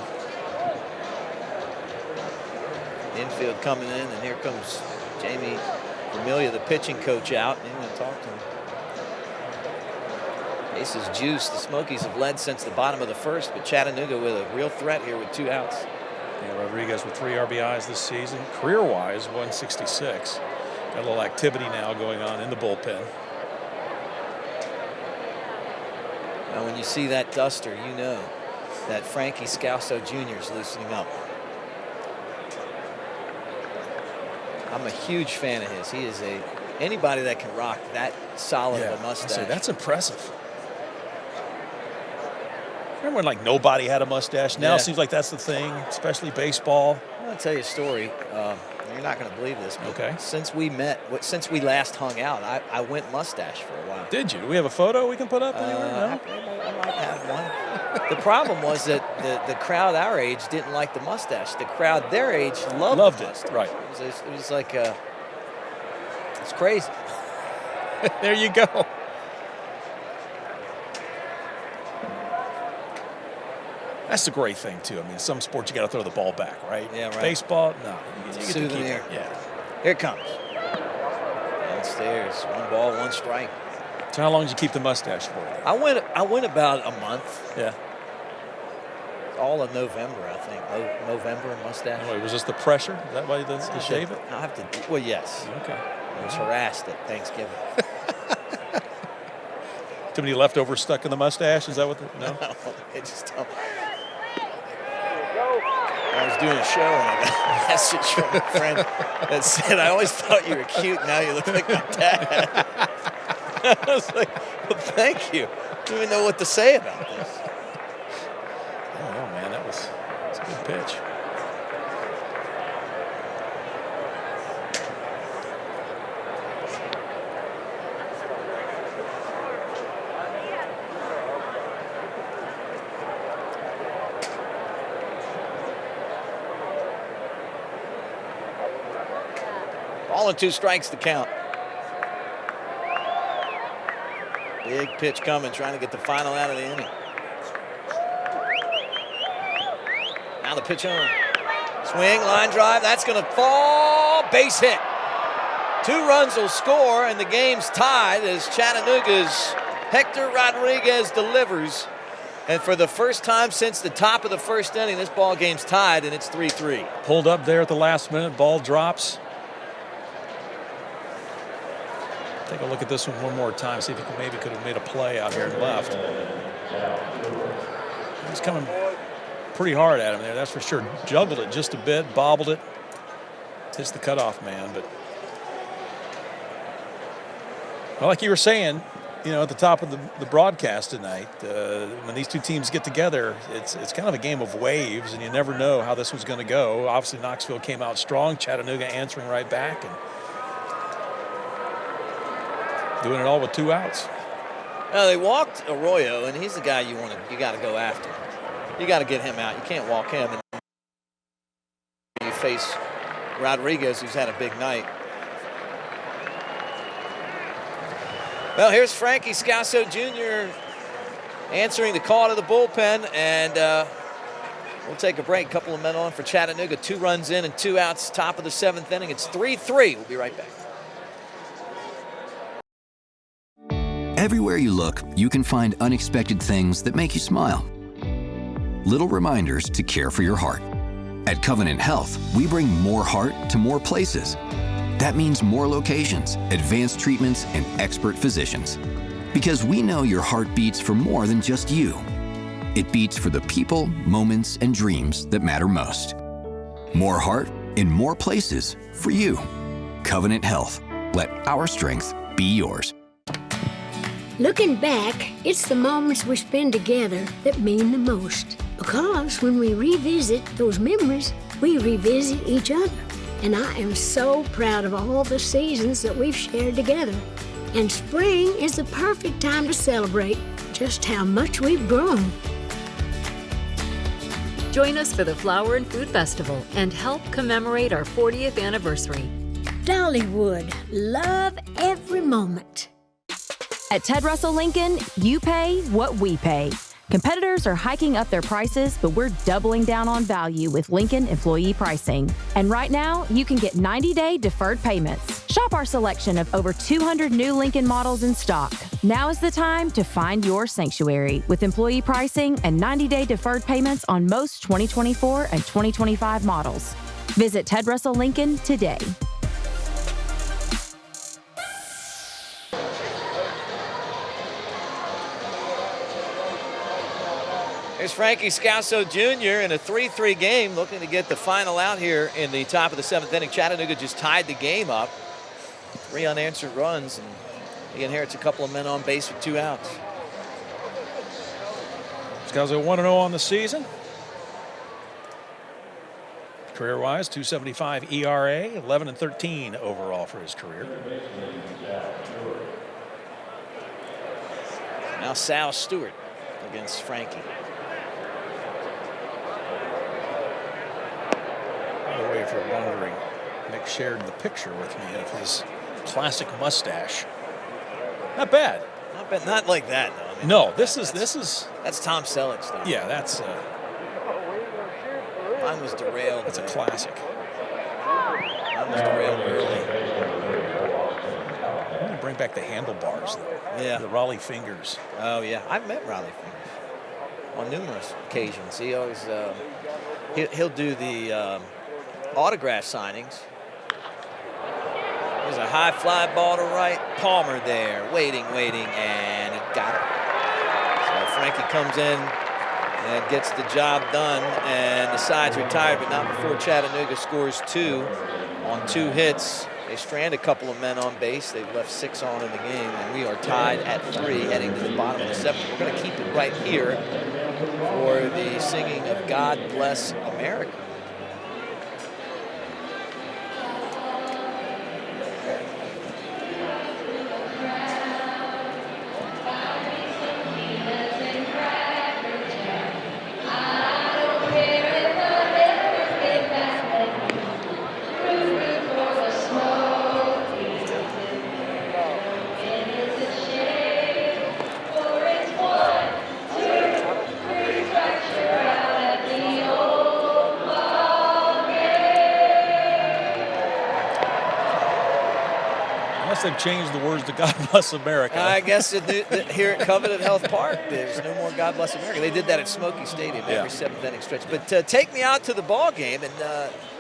Infield coming in, and here comes Jamie Vermilia, the pitching coach, out. And he's going to talk to him. Base is juiced. The Smokies have led since the bottom of the first, but Chattanooga with a real threat here with 2 outs. Yeah, Rodriguez with 3 RBIs this season. Career-wise, 166. Got a little activity now going on in the bullpen. Now, when you see that duster, you know that Frankie Scalzo Jr. is loosening up. I'm a huge fan of his. He is anybody that can rock that solid of a mustache. That's impressive. Remember when nobody had a mustache? Now it seems like that's the thing, especially baseball. I'll tell you a story. You're not going to believe this, but since we last hung out, I went mustache for a while. Did you? Do we have a photo we can put up anywhere? No? I might have one. The problem was that the crowd our age didn't like the mustache. The crowd their age loved the mustache. Right. It was like, it's crazy. There you go. That's the great thing, too. I mean, some sports you got to throw the ball back, right? Yeah, right. Baseball, no. You get to keep Souvenir. it. Yeah. Here it comes. Downstairs. 1 ball, 1 strike. So how long did you keep the mustache for? I went about a month. Yeah. all of November, I think. November mustache. Wait, was this the pressure? Is that why you shave it? I'll have to. Well, yes. Okay. I was harassed at Thanksgiving. Too many leftovers stuck in the mustache? Is that what? No. It just don't. I was doing a show and I got a message from a friend that said, "I always thought you were cute. Now you look like my dad." I was like, "Well, thank you. I don't even know what to say about this." Oh man, that's a good pitch. Ball and 2 strikes to count. Big pitch coming, trying to get the final out of the inning. Now the pitch on. Swing, line drive, that's going to fall. Base hit. 2 runs will score, and the game's tied as Chattanooga's Hector Rodriguez delivers. And for the first time since the top of the first inning, this ball game's tied, and it's 3-3. Pulled up there at the last minute, ball drops. Take a look at this one more time, see if he maybe could have made a play out here and left. He's coming pretty hard at him there, that's for sure. Juggled it just a bit, bobbled it. Hits the cutoff man, but well, like you were saying, you know, at the top of the broadcast tonight, when these two teams get together, it's kind of a game of waves, and you never know how this was going to go. Obviously, Knoxville came out strong, Chattanooga answering right back, and doing it all with 2 outs. Now they walked Arroyo, and he's the guy you got to go after. You got to get him out. You can't walk him. And you face Rodriguez, who's had a big night. Well, here's Frankie Scasso Jr. answering the call to the bullpen, and we'll take a break. A couple of men on for Chattanooga. 2 runs in and 2 outs, top of the 7th inning. It's 3-3. We'll be right back. Everywhere you look, you can find unexpected things that make you smile. Little reminders to care for your heart. At Covenant Health, we bring more heart to more places. That means more locations, advanced treatments, and expert physicians. Because we know your heart beats for more than just you. It beats for the people, moments, and dreams that matter most. More heart in more places for you. Covenant Health. Let our strength be yours. Looking back, it's the moments we spend together that mean the most. Because when we revisit those memories, we revisit each other. And I am so proud of all the seasons that we've shared together. And spring is the perfect time to celebrate just how much we've grown. Join us for the Flower and Food Festival and help commemorate our 40th anniversary. Dollywood, love every moment. At Ted Russell Lincoln, you pay what we pay. Competitors are hiking up their prices, but we're doubling down on value with Lincoln employee pricing. And right now, you can get 90-day deferred payments. Shop our selection of over 200 new Lincoln models in stock. Now is the time to find your sanctuary with employee pricing and 90-day deferred payments on most 2024 and 2025 models. Visit Ted Russell Lincoln today. Here's Frankie Scasso Jr. in a 3-3 game, looking to get the final out here in the top of the 7th inning. Chattanooga just tied the game up. 3 unanswered runs, and he inherits a couple of men on base with 2 outs. Scasso 1-0 on the season. Career-wise, 2.75 ERA, 11-13 overall for his career. Now Sal Stewart against Frankie. By the way, if you're wondering, Mick shared the picture with me of his classic mustache. Not bad. Not bad. Not like that, though. I mean, no, this is that's Tom Selleck stuff. Yeah, that's mine was derailed. That's a classic. Mine was derailed early. I'm going to bring back the handlebars, though. Yeah. The Raleigh fingers. Oh, yeah. I've met Raleigh fingers. on numerous occasions. He always he'll do the autograph signings. There's a high fly ball to right. Palmer there, waiting, and he got it. So Frankie comes in and gets the job done, and decides retired, but not before Chattanooga scores 2 on 2 hits. They strand a couple of men on base. They've left 6 on in the game, and we are tied at 3 heading to the bottom of the 7th. We're going to keep it right here for the singing of God Bless America. They've changed the words to God Bless America. I guess here at Covenant Health Park, there's no more God Bless America. They did that at Smoky Stadium every 7th inning stretch. But take me out to the ball game, and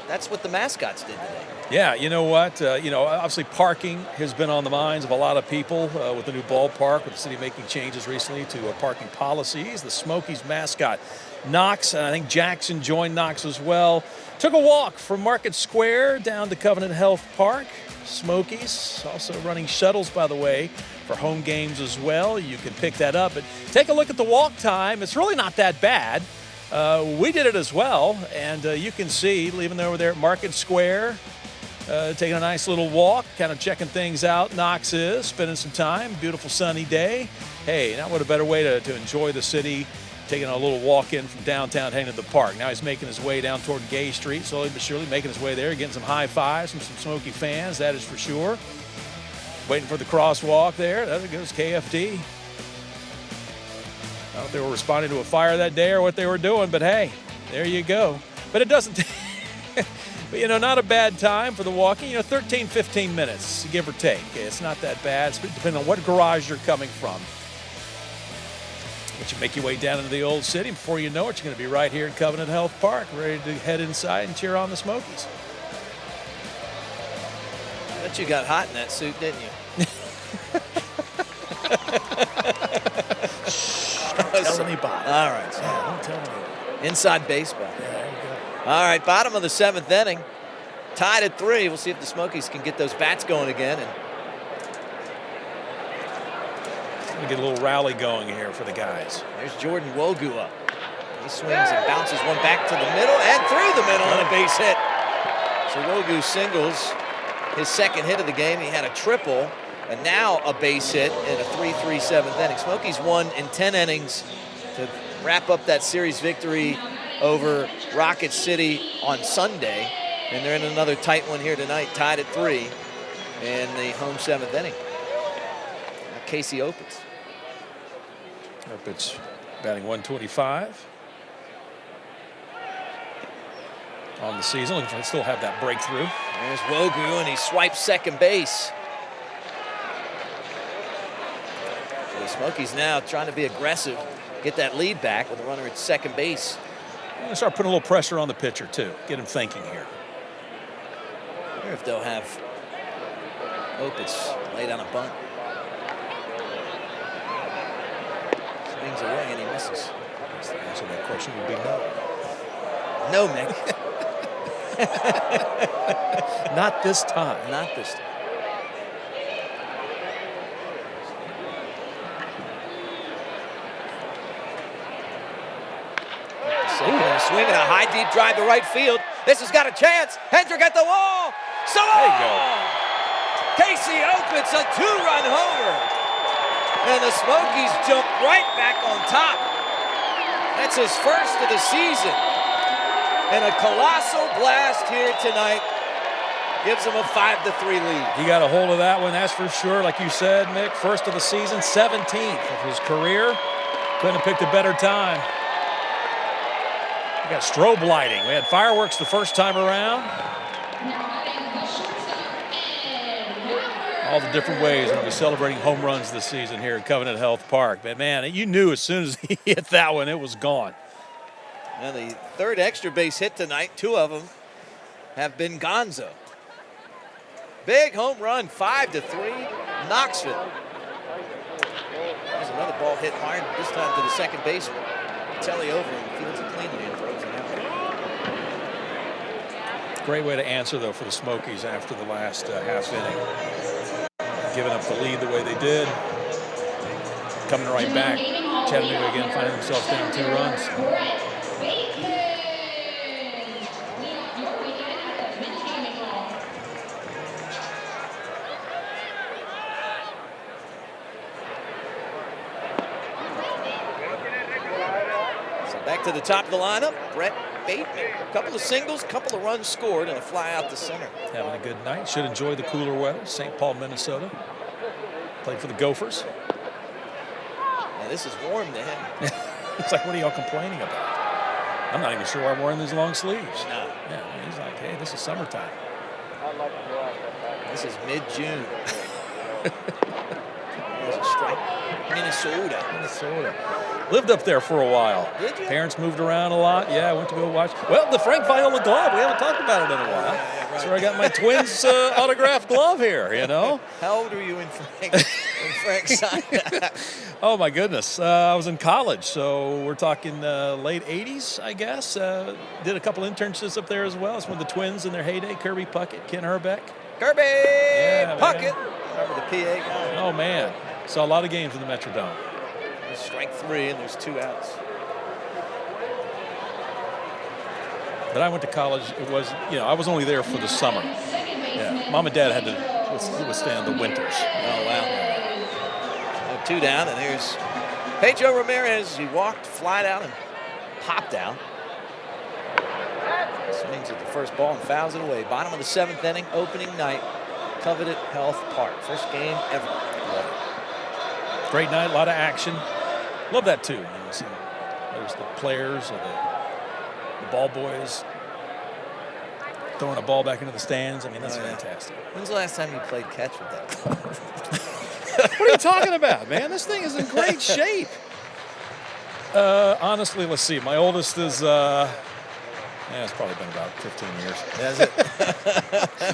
that's what the mascots did today. Yeah, you know what? Obviously parking has been on the minds of a lot of people with the new ballpark, with the city making changes recently to parking policies. The Smokies mascot, Knox, and I think Jackson joined Knox as well, took a walk from Market Square down to Covenant Health Park. Smokies also running shuttles, by the way, for home games as well. You can pick that up. But take a look at the walk time. It's really not that bad. We did it as well, and you can see, leaving over there at Market Square, taking a nice little walk, kind of checking things out. Knox is spending some time. Beautiful sunny day. Hey, not what a better way to enjoy the city, taking a little walk in from downtown, heading to the park. Now he's making his way down toward Gay Street, slowly but surely making his way there, getting some high fives from some Smoky fans, that is for sure. Waiting for the crosswalk there. There goes KFD. I don't know if they were responding to a fire that day or what they were doing, but hey, there you go. But it doesn't, but not a bad time for the walking. 13, 15 minutes, give or take. It's not that bad, it's depending on what garage you're coming from. But you make your way down into the old city. Before you know it, you're going to be right here in Covenant Health Park, ready to head inside and cheer on the Smokies. I bet you got hot in that suit, didn't you? Don't tell anybody. All right. So don't tell anybody. Inside baseball. Yeah, there you go. All right, bottom of the 7th inning. Tied at 3. We'll see if the Smokies can get those bats going again. And we get a little rally going here for the guys. There's Jordan Wogu up. He swings and bounces one back to the middle and through the middle and a base hit. So Wogu singles his 2nd hit of the game. He had a triple and now a base hit in a 3-3 7th inning. Smokies won in 10 innings to wrap up that series victory over Rocket City on Sunday. And they're in another tight one here tonight, tied at 3 in the home 7th inning. Casey Opitz. Opitz batting 125 on the season. Looking for to still have that breakthrough. There's Wogu, and he swipes second base. So the Smokies now trying to be aggressive, get that lead back with a runner at second base. I'm going to start putting a little pressure on the pitcher, too. Get him thinking here. I wonder if they'll have Opitz lay down a bunt. Swings away and he misses. The answer to that question would be no. No, Mick. Not this time. Not this time. Second and a swing and a high deep drive to right field. This has got a chance. Hendrick at the wall. So there you go. Casey Opitz, a 2-run homer. And the Smokies jump right back on top. That's his first of the season. And a colossal blast here tonight gives him a 5-3 lead. He got a hold of that one, that's for sure. Like you said, Mick, first of the season, 17th of his career. Couldn't have picked a better time. We got strobe lighting. We had fireworks the first time around. All the different ways we'll be celebrating home runs this season here at Covenant Health Park. But, man, you knew as soon as he hit that one, it was gone. Now the third extra base hit tonight, 2 of them have been gonzo. Big home run, 5-3, Knoxville. There's another ball hit hard, this time to the second baseman. Telly over and fields it cleanly and throws it out. Great way to answer, though, for the Smokies after the last half inning. Giving up the lead the way they did. Coming right back. Chattanooga again finding themselves down 2 runs. Back to the top of the lineup, Brett Bateman. A couple of singles, couple of runs scored, and a fly out to center. Having a good night. Should enjoy the cooler weather. St. Paul, Minnesota. Played for the Gophers. Now this is warm to him. It's like, what are y'all complaining about? I'm not even sure why I'm wearing these long sleeves. No. Yeah, he's like, hey, this is summertime. This is mid-June. There's a strike. Minnesota. Lived up there for a while. Did you? Parents moved around a lot. Yeah, I went to go watch. Well, the Frank Viola glove. We haven't talked about it in a while. Yeah, right. That's where I got my Twins autographed glove here, you know. How old were you when Frank signed that? Oh, my goodness. I was in college, so we're talking late 80s, I guess. Did a couple internships up there as well. It's one of the Twins in their heyday. Kirby Puckett, Ken Herbeck. Kirby Puckett. Man. Remember the PA guy? Oh, man. Saw a lot of games in the Metrodome. Strike 3, and there's 2 outs. But I went to college. It was, I was only there for the summer. Yeah, Mom and Dad had to withstand the winters. Oh, wow. 2 down, and there's Pedro Ramirez. He walked, flied out, and popped out. Swings at the first ball and fouls it away. Bottom of the 7th inning, opening night, Covenant Health Park. First game ever. Love it. Great night, a lot of action. Love that too. There's the players or the ball boys throwing a ball back into the stands. I mean, that's fantastic. When's the last time you played catch with that club? What are you talking about, man? This thing is in great shape. Honestly, let's see. My oldest is, it's probably been about 15 years. Has it?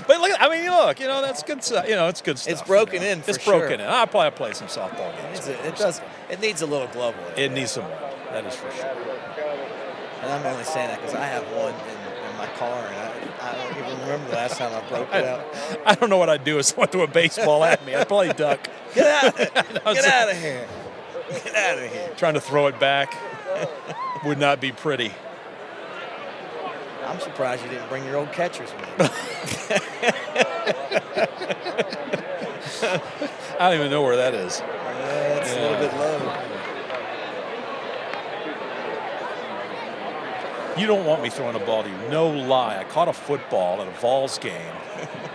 But look, that's good stuff. It's good stuff. It's broken in for It's broken in. I'll probably play some softball games. It needs a little glove with it. It needs some work. That is for sure. And I'm only saying that because I have one in my car, and I don't even remember the last time I broke it out. I don't know what I'd do if someone threw a baseball at me. I'd probably duck. Get out of here. Get out of here. Trying to throw it back would not be pretty. I'm surprised you didn't bring your old catchers with you. I don't even know where that is. It's a little bit low. You don't want me throwing a ball to you. No lie. I caught a football at a Vols game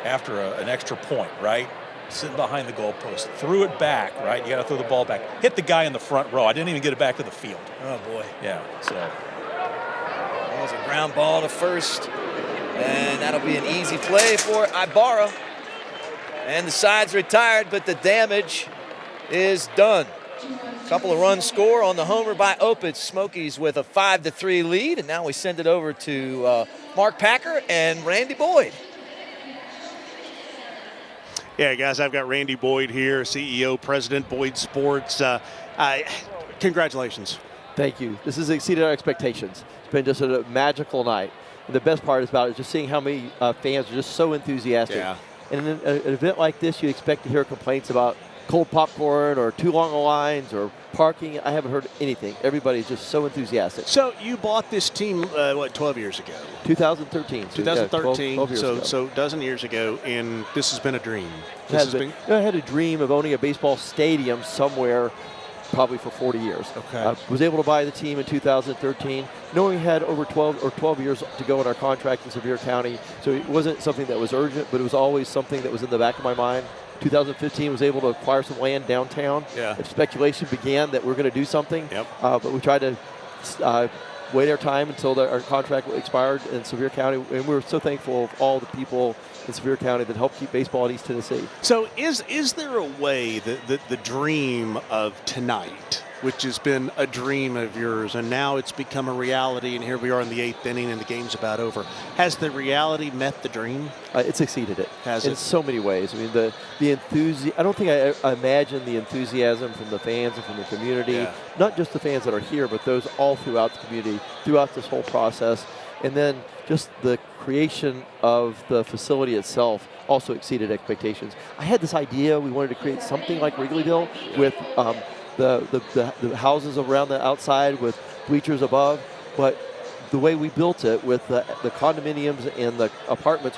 after an extra point, right? Sitting behind the goalpost. Threw it back, right? You got to throw the ball back. Hit the guy in the front row. I didn't even get it back to the field. Oh, boy. Yeah, so. That was a ground ball to first. And that'll be an easy play for Ibarra. And the side's retired, but the damage is done. A couple of runs score on the homer by Opitz. Smokies with a 5-3 lead, and now we send it over to Mark Packer and Randy Boyd. Yeah, guys, I've got Randy Boyd here, CEO, President, Boyd Sports. Congratulations. Thank you. This has exceeded our expectations. It's been just a magical night. And the best part about it is just seeing how many fans are just so enthusiastic. Yeah. And in an event like this, you expect to hear complaints about cold popcorn or too long lines or parking. I haven't heard anything. Everybody's just so enthusiastic. So you bought this team, 12 years ago? 2013. 2013, 12 years ago. So a dozen years ago, and this has been a dream. I had a dream of owning a baseball stadium somewhere probably for 40 years. Okay. I was able to buy the team in 2013, knowing we had over 12 years to go in our contract in Sevier County. So it wasn't something that was urgent, but it was always something that was in the back of my mind. 2015 was able to acquire some land downtown. Yeah. If speculation began that we're going to do something, but we tried to wait our time until our contract expired in Sevier County, and we were so thankful of all the people in Sevier County that help keep baseball in East Tennessee. So is there a way that the dream of tonight, which has been a dream of yours, and now it's become a reality, and here we are in the 8th inning and the game's about over, has the reality met the dream? It's exceeded it. Has in it? so many ways. I mean, the enthusiasm, I don't think I imagine the enthusiasm from the fans and from the community, not just the fans that are here, but those all throughout the community, throughout this whole process. And then just the creation of the facility itself also exceeded expectations. I had this idea, we wanted to create something like Wrigleyville with the houses around the outside with bleachers above, but the way we built it with the condominiums and the apartments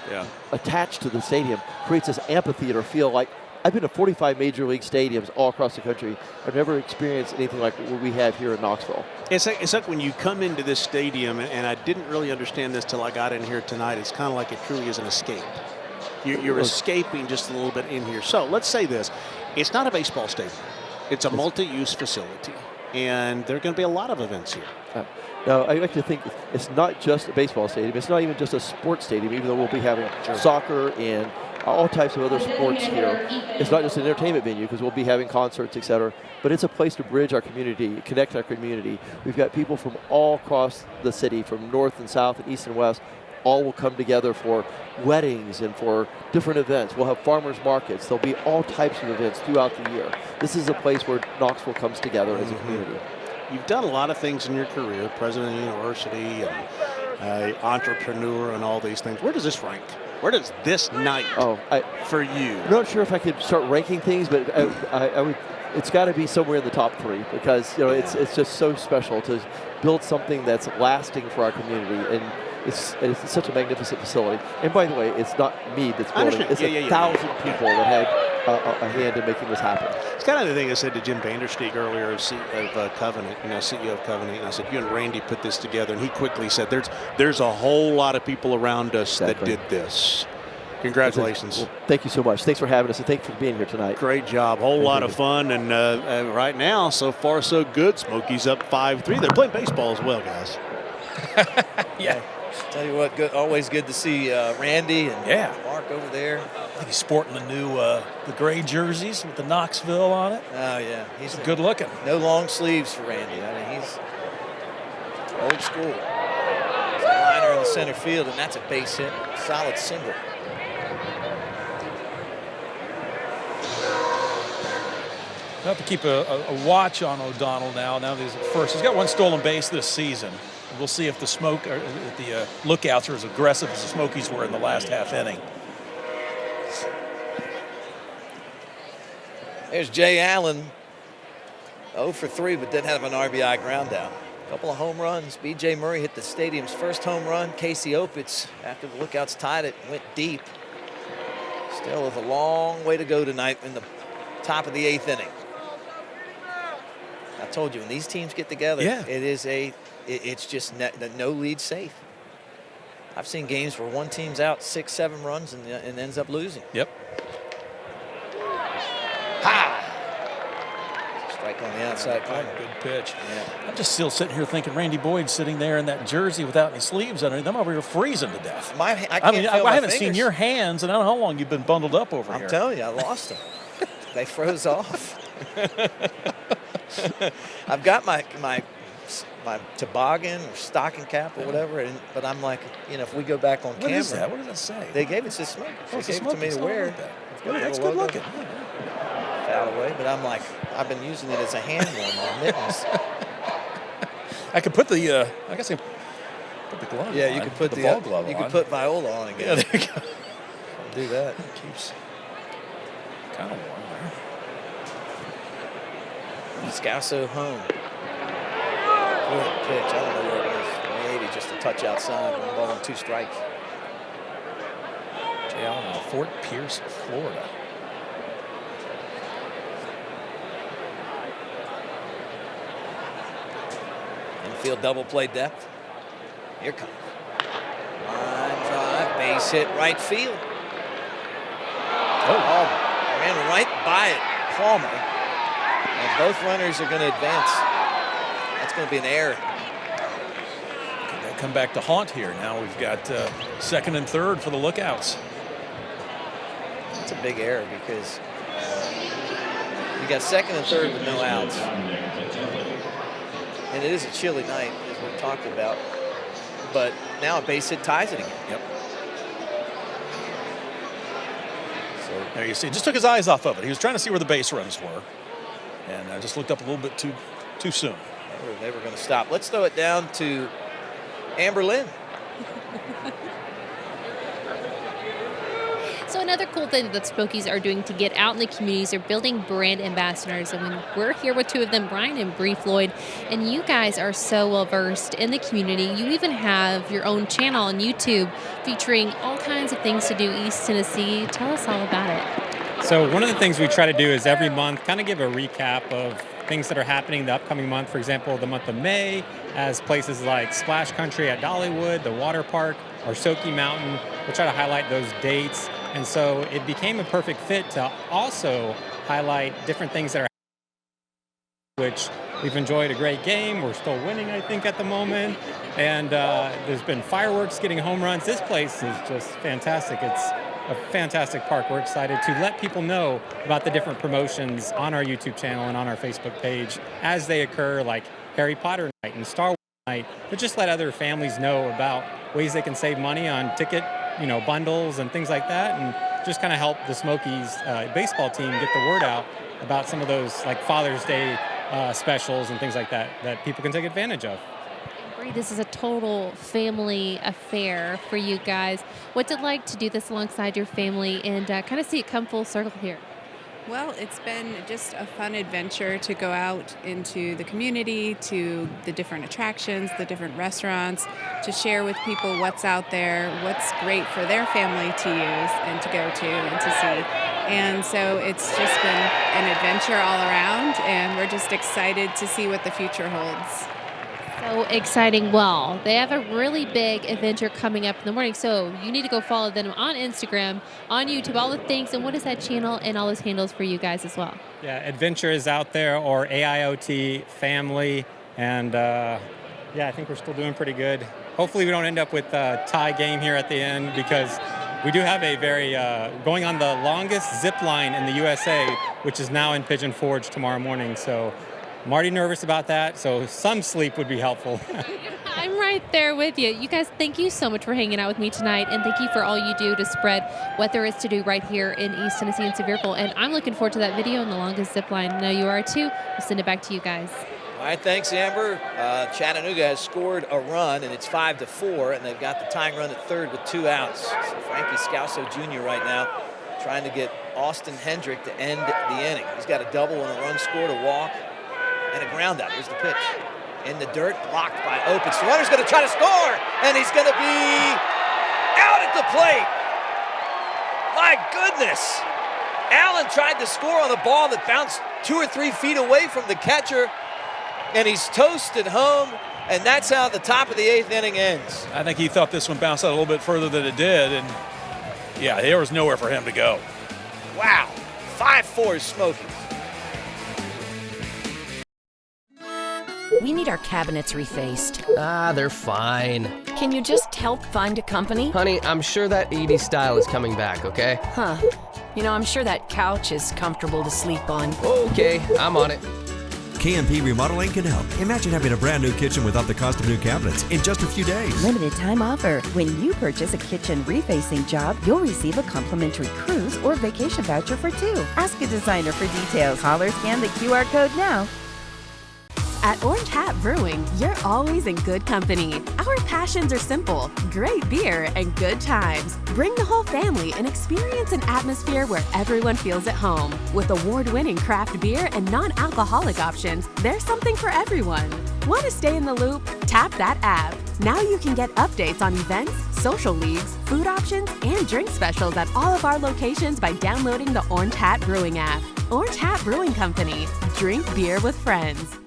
attached to the stadium creates this amphitheater feel. Like, I've been to 45 major league stadiums all across the country. I've never experienced anything like what we have here in Knoxville. It's like when you come into this stadium, and I didn't really understand this till I got in here tonight, it's kind of like it truly is an escape. You're escaping just a little bit in here. So let's say this. It's not a baseball stadium. It's a multi-use facility, and there are going to be a lot of events here. Now, I like to think it's not just a baseball stadium. It's not even just a sports stadium, even though we'll be having soccer and all types of other sports here. It's not just an entertainment venue because we'll be having concerts, etc. But it's a place to bridge our community, connect our community. We've got people from all across the city, from north and south and east and west. All will come together for weddings and for different events. We'll have farmers markets. There'll be all types of events throughout the year. This is a place where Knoxville comes together as a community. You've done a lot of things in your career, president of the university, and entrepreneur, and all these things. Where does this rank? Where does this night for you? I'm not sure if I could start ranking things, but I would. It's got to be somewhere in the top 3 because it's just so special to build something that's lasting for our community, and it's such a magnificent facility. And by the way, it's not me that's building it. It's 1,000 people that had a hand in making this happen. It's kind of the thing I said to Jim Vandersteeg earlier of Covenant, CEO of Covenant, and I said, you and Randy put this together, and he quickly said, there's a whole lot of people around us that did this. Congratulations. Well, thank you so much. Thanks for having us, and thanks for being here tonight. Great job. Whole lot of fun, and right now, so far so good. Smokies up 5-3. They're playing baseball as well, guys. Yeah. Tell you what, always good to see Randy and Mark over there. I think he's sporting the new the gray jerseys with the Knoxville on it. Oh, yeah. He's good looking. No long sleeves for Randy. I mean, he's old school. He's a liner in the center field, and that's a base hit. Solid single. We'll have to keep a watch on O'Donnell now. Now that he's at first. He's got 1 stolen base this season. We'll see if the lookouts are as aggressive as the Smokies were in the last half inning. There's Jay Allen, 0 for 3, but didn't have an RBI ground out. A couple of home runs. B.J. Murray hit the stadium's first home run. Casey Opitz, after the lookouts tied it, went deep. Still with a long way to go tonight in the top of the 8th inning. I told you, when these teams get together, it's just no lead safe. I've seen games where one team's out 6-7 runs and ends up losing. Yep. Strike on the outside corner. Good pitch. Yeah. I'm just still sitting here thinking Randy Boyd's sitting there in that jersey without any sleeves underneath. I'm over here freezing to death. I haven't seen your hands, and I don't know how long you've been bundled up over here. I'm telling you, I lost them. They froze off. I've got my toboggan or stocking cap or whatever, but I'm like, if we go back on camera. What is that? What does that say? They gave it to Smoke. They gave it to me to wear. That's good looking. Foul away, but I'm like, I've been using it as a hand warmer on mittens. I could put the, I guess I can put the glove on. Yeah, you could put the ball glove on. You could put Viola on again. Yeah, there you go. Do that. It keeps kind of warm there. Scasso home. Good pitch. I don't know where it was. Maybe just a touch outside. 1 ball and 2 strikes. Jay Allen in Fort Pierce, Florida. Infield double play depth. Here comes. Line drive, base hit, right field. Ran right by it, Palmer. And both runners are going to advance. That's going to be an error. Come back to haunt here. Now we've got 2nd and 3rd for the lookouts. It's a big error because you got second and third with no outs. And it is a chilly night, as we've talked about. But now a base hit ties it again. Yep. So there you see, just took his eyes off of it. He was trying to see where the base runs were. And I just looked up a little bit too soon. They were going to stop. Let's throw it down to Amber Lynn. So another cool thing that the Smokies are doing to get out in the communities are building brand ambassadors. And when we're here with two of them, Brian and Bree Floyd, and you guys are so well versed in the community. You even have your own channel on YouTube featuring all kinds of things to do East Tennessee. Tell us all about it. So one of the things we try to do is every month kind of give a recap of things that are happening the upcoming month. For example, the month of May, as places like Splash Country at Dollywood, the water park, or Soaky Mountain, we'll try to highlight those dates. And so it became a perfect fit to also highlight different things that are happening, which we've enjoyed a great game. We're still winning, I think, at the moment. And there's been fireworks, getting home runs. This place is just fantastic. It's a fantastic park. We're excited to let people know about the different promotions on our YouTube channel and on our Facebook page as they occur, like Harry Potter night and Star Wars night, but just let other families know about ways they can save money on ticket, bundles and things like that, and just kind of help the Smokies baseball team get the word out about some of those like Father's Day specials and things like that that people can take advantage of. This is a total family affair for you guys. What's it like to do this alongside your family and kind of see it come full circle here? Well, it's been just a fun adventure to go out into the community, to the different attractions, the different restaurants, to share with people what's out there, what's great for their family to use and to go to and to see. And so it's just been an adventure all around, and we're just excited to see what the future holds. So exciting. Well, they have a really big adventure coming up in the morning, so you need to go follow them on Instagram, on YouTube, all the things. And what is that channel and all those handles for you guys as well? Yeah, Adventure is out there, or AIOT Family, and I think we're still doing pretty good. Hopefully we don't end up with a tie game here at the end, because we do have a very, going on the longest zip line in the USA, which is now in Pigeon Forge tomorrow morning, so I'm already nervous about that, so some sleep would be helpful. I'm right there with you. You guys, thank you so much for hanging out with me tonight, and thank you for all you do to spread what there is to do right here in East Tennessee and Sevierville. And I'm looking forward to that video on the longest zip line. I know you are too. We'll send it back to you guys. All right, thanks, Amber. Chattanooga has scored a run, and it's 5-4, and they've got the tying run at third with 2 outs. So Frankie Scalzo Jr. right now trying to get Austin Hendrick to end the inning. He's got a double and a run scored, a walk, and a ground out. Here's the pitch. In the dirt, blocked by Opitz. The runner's going to try to score, and he's going to be out at the plate. My goodness. Allen tried to score on a ball that bounced 2 or 3 feet away from the catcher, and he's toasted home, and that's how the top of the 8th inning ends. I think he thought this one bounced out a little bit further than it did, and yeah, there was nowhere for him to go. Wow. 5-4 Smokies. We need our cabinets refaced. They're fine. Can you just help find a company? Honey, I'm sure that 80s style is coming back, okay? Huh. I'm sure that couch is comfortable to sleep on. Okay, I'm on it. K&P Remodeling can help. Imagine having a brand new kitchen without the cost of new cabinets in just a few days. Limited time offer. When you purchase a kitchen refacing job, you'll receive a complimentary cruise or vacation voucher for 2. Ask a designer for details. Call or scan the QR code now. At Orange Hat Brewing, you're always in good company. Our passions are simple: great beer and good times. Bring the whole family and experience an atmosphere where everyone feels at home. With award-winning craft beer and non-alcoholic options, there's something for everyone. Want to stay in the loop? Tap that app. Now you can get updates on events, social leagues, food options, and drink specials at all of our locations by downloading the Orange Hat Brewing app. Orange Hat Brewing Company. Drink beer with friends.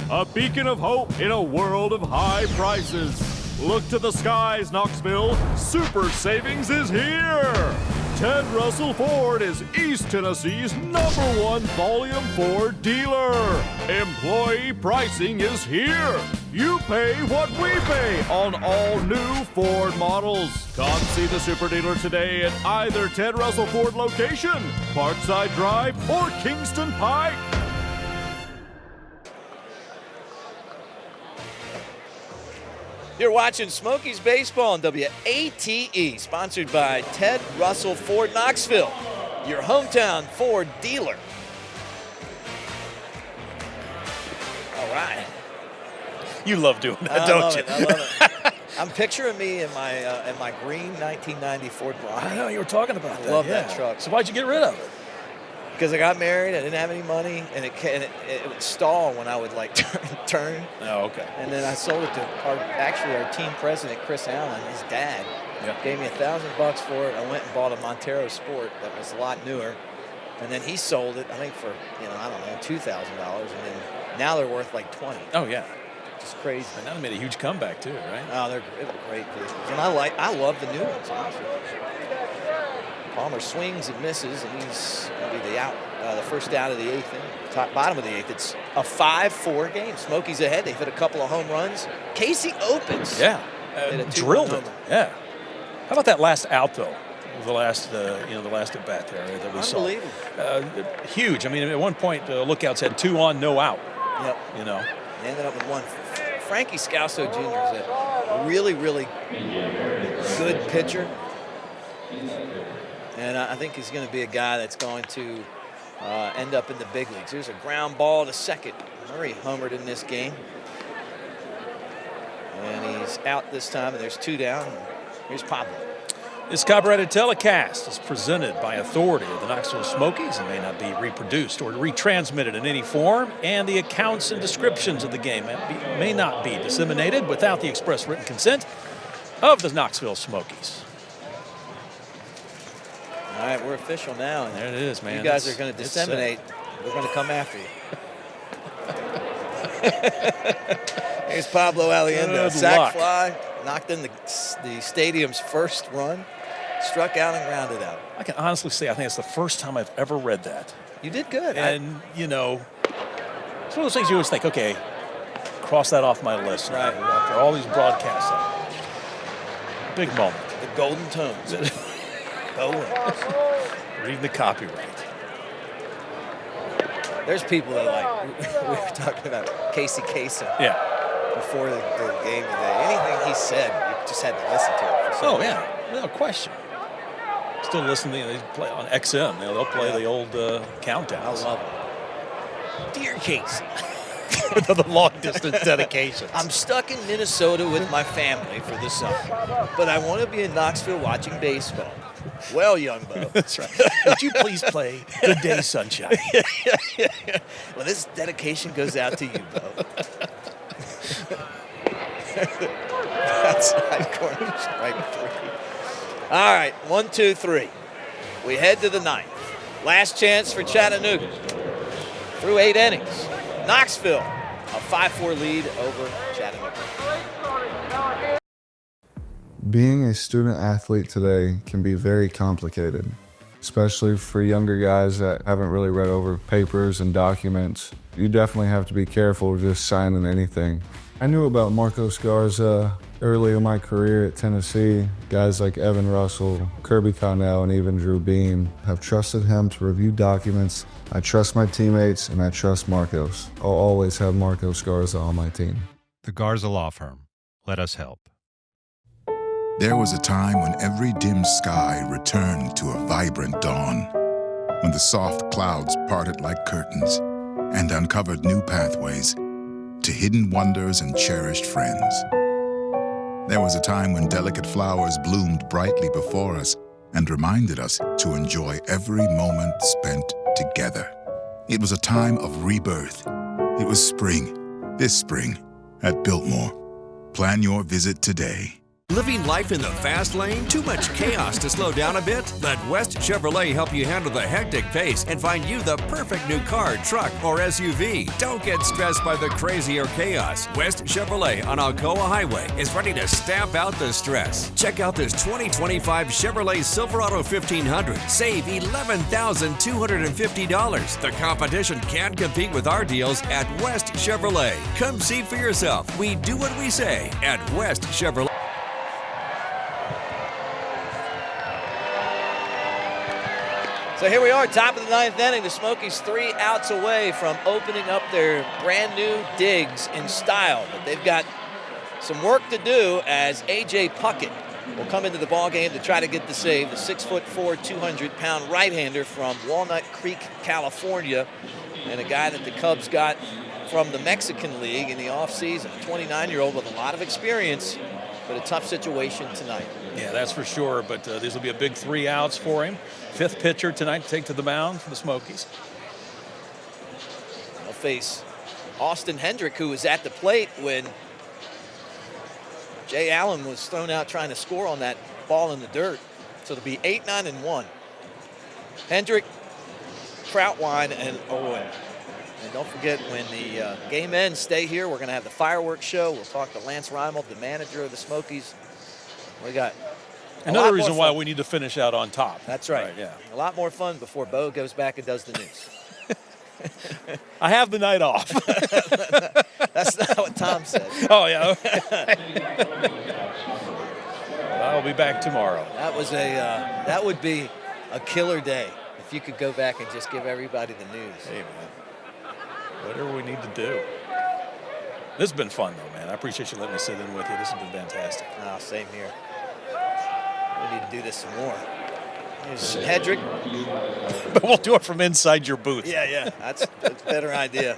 A beacon of hope in a world of high prices. Look to the skies, Knoxville. Super Savings is here. Ted Russell Ford is East Tennessee's #1 Volume 4 dealer. Employee pricing is here. You pay what we pay on all new Ford models. Come see the Super Dealer today at either Ted Russell Ford location, Parkside Drive, or Kingston Pike. You're watching Smokies Baseball on WATE, sponsored by Ted Russell Ford Knoxville, your hometown Ford dealer. All right. You love doing that, don't you? I love it. I'm picturing me in my green 1990 Ford Bronco. I know, you were talking about that. I love that truck. So why'd you get rid of it? Because I got married, I didn't have any money, and it would stall when I would like turn. Oh, okay. And then I sold it to our team president, Chris Allen, his dad. Yeah. Gave me $1,000 for it. I went and bought a Montero Sport that was a lot newer, and then he sold it, I think for $2,000, and then now they're worth like $20,000. Oh yeah. Just crazy. And now they made a huge comeback too, right? Oh, they're great vehicles, and I love the new ones. Honestly. Palmer swings and misses, and he's going to be the first out of the eighth inning. Bottom of the eighth. It's a 5-4 game. Smokies ahead. They've hit a couple of home runs. Casey opens. Yeah, drilled it. Yeah. How about that last out though? The last at bat there that we saw. Unbelievable. Huge. I mean, at one point, Lookouts had 2 on, no out. Yep. They ended up with 1. Frankie Scalzo Jr. is a really, really good pitcher. And I think he's going to be a guy that's going to end up in the big leagues. There's a ground ball to second. Murray homered in this game. And he's out this time, and there's 2 down. Here's Pablo. This copyrighted telecast is presented by authority of the Knoxville Smokies and may not be reproduced or retransmitted in any form, and the accounts and descriptions of the game may not be disseminated without the express written consent of the Knoxville Smokies. All right, we're official now. And there it is, man. You guys are going to disseminate. We're going to come after you. Here's Pablo Alienda. Sac fly, knocked in the stadium's first run, struck out and grounded out. I can honestly say I think it's the first time I've ever read that. You did good. And, it's one of those things you always think, okay, cross that off my list. Right. After all these broadcasts. Big moment. The golden tones. Reading the copyright. There's people that we were talking about Casey Kasem. Yeah. Before the game today. Anything he said, you just had to listen to it. For Oh, yeah. No question. Still listening. They play on XM. They'll play the old countdowns. I love it. Dear Casey. The long distance dedications. I'm stuck in Minnesota with my family for the summer, but I want to be in Knoxville watching baseball. Well, young Bo. That's right. Would you please play Good Day Sunshine? Well, this dedication goes out to you, Bo. Outside corner, strike 3. All right, 1, 2, 3. We head to the 9th. Last chance for Chattanooga. Through 8 innings. Knoxville, a 5-4 lead over Chattanooga. Being a student athlete today can be very complicated, especially for younger guys that haven't really read over papers and documents. You definitely have to be careful just signing anything. I knew about Marcos Garza early in my career at Tennessee. Guys like Evan Russell, Kirby Connell, and even Drew Beam have trusted him to review documents. I trust my teammates, and I trust Marcos. I'll always have Marcos Garza on my team. The Garza Law Firm. Let us help. There was a time when every dim sky returned to a vibrant dawn, when the soft clouds parted like curtains and uncovered new pathways to hidden wonders and cherished friends. There was a time when delicate flowers bloomed brightly before us and reminded us to enjoy every moment spent together. It was a time of rebirth. It was spring, this spring, at Biltmore. Plan your visit today. Living life in the fast lane? Too much chaos to slow down a bit? Let West Chevrolet help you handle the hectic pace and find you the perfect new car, truck, or SUV. Don't get stressed by the crazy or chaos. West Chevrolet on Alcoa Highway is ready to stamp out the stress. Check out this 2025 Chevrolet Silverado 1500. Save $11,250. The competition can't compete with our deals at West Chevrolet. Come see for yourself. We do what we say at West Chevrolet. So here we are, top of the 9th inning. The Smokies 3 outs away from opening up their brand new digs in style. But they've got some work to do as A.J. Puckett will come into the ballgame to try to get the save. The 6'4", 200-pound right-hander from Walnut Creek, California, and a guy that the Cubs got from the Mexican League in the offseason. A 29-year-old with a lot of experience, but a tough situation tonight. Yeah, that's for sure, but these will be a big 3 outs for him. 5th pitcher tonight to take to the mound for the Smokies. They'll face Austin Hendrick, who was at the plate when Jay Allen was thrown out trying to score on that ball in the dirt. So it'll be 8-9-1. Hendrick, Troutwine, and Owen. And don't forget, when the game ends, stay here. We're going to have the fireworks show. We'll talk to Lance Reimold, the manager of the Smokies. We got another reason why we need to finish out on top. That's right. Yeah. A lot more fun before Bo goes back and does the news. I have the night off. That's not what Tom said. Oh, yeah. I'll be back tomorrow. That was that would be a killer day if you could go back and just give everybody the news. Hey, man. Whatever we need to do. This has been fun, though, man. I appreciate you letting me sit in with you. This has been fantastic. Oh, same here. We need to do this some more. Here's Hedrick. But we'll do it from inside your booth. Yeah. That's a better idea.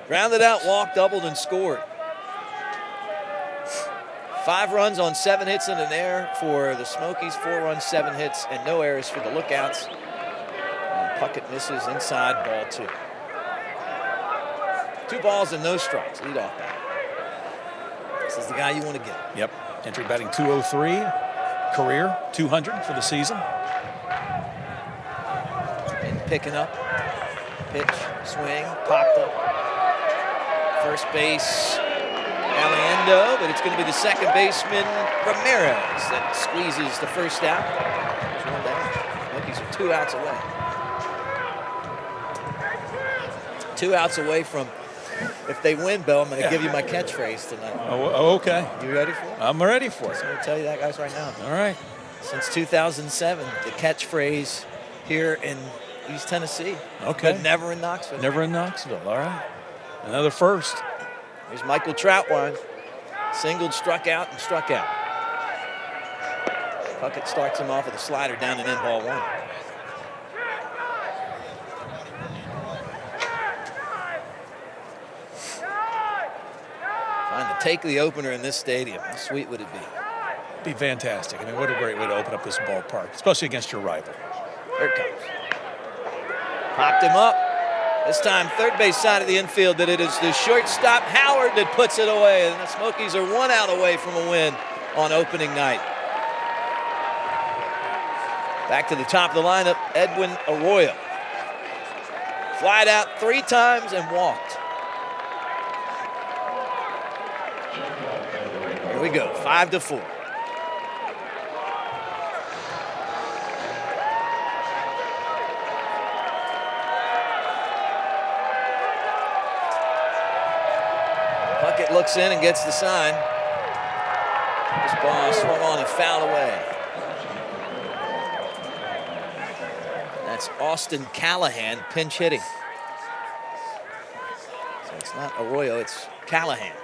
Grounded out, walked, doubled, and scored. 5 runs on 7 hits and an error for the Smokies. 4 runs, 7 hits, and no errors for the Lookouts. And Puckett misses inside, ball 2. 2 balls and no strikes. Lead off batter. This is the guy you want to get. Yep. Entry batting .203. Career .200 for the season. And picking up. Pitch, swing, popped up. First base, Aliendo, but it's going to be the second baseman, Ramirez, that squeezes the first out. There's 1 down. Smokies are 2 outs away. 2 outs away from, if they win, Bill, I'm going to give you my catchphrase tonight. Oh, okay. You ready for it? I'm ready for it. I'm going to tell you that, guys, right now. All right. Since 2007, the catchphrase here in East Tennessee. Okay. But never in Knoxville. Never in Knoxville. All right. Another first. Here's Michael Troutwine. Singled, struck out, and struck out. Puckett starts him off with a slider down and in, ball 1. Trying to take the opener in this stadium. How sweet would it be? Be fantastic. I mean, what a great way to open up this ballpark, especially against your rival. Here it comes. Popped him up. This time, third base side of the infield, that it is the shortstop, Howard, that puts it away. And the Smokies are 1 out away from a win on opening night. Back to the top of the lineup, Edwin Arroyo. Flied out 3 times and walked. Here we go, 5-4. Puckett looks in and gets the sign. This ball swung on and fouled away. That's Austin Callahan pinch hitting. So it's not Arroyo, it's Callahan.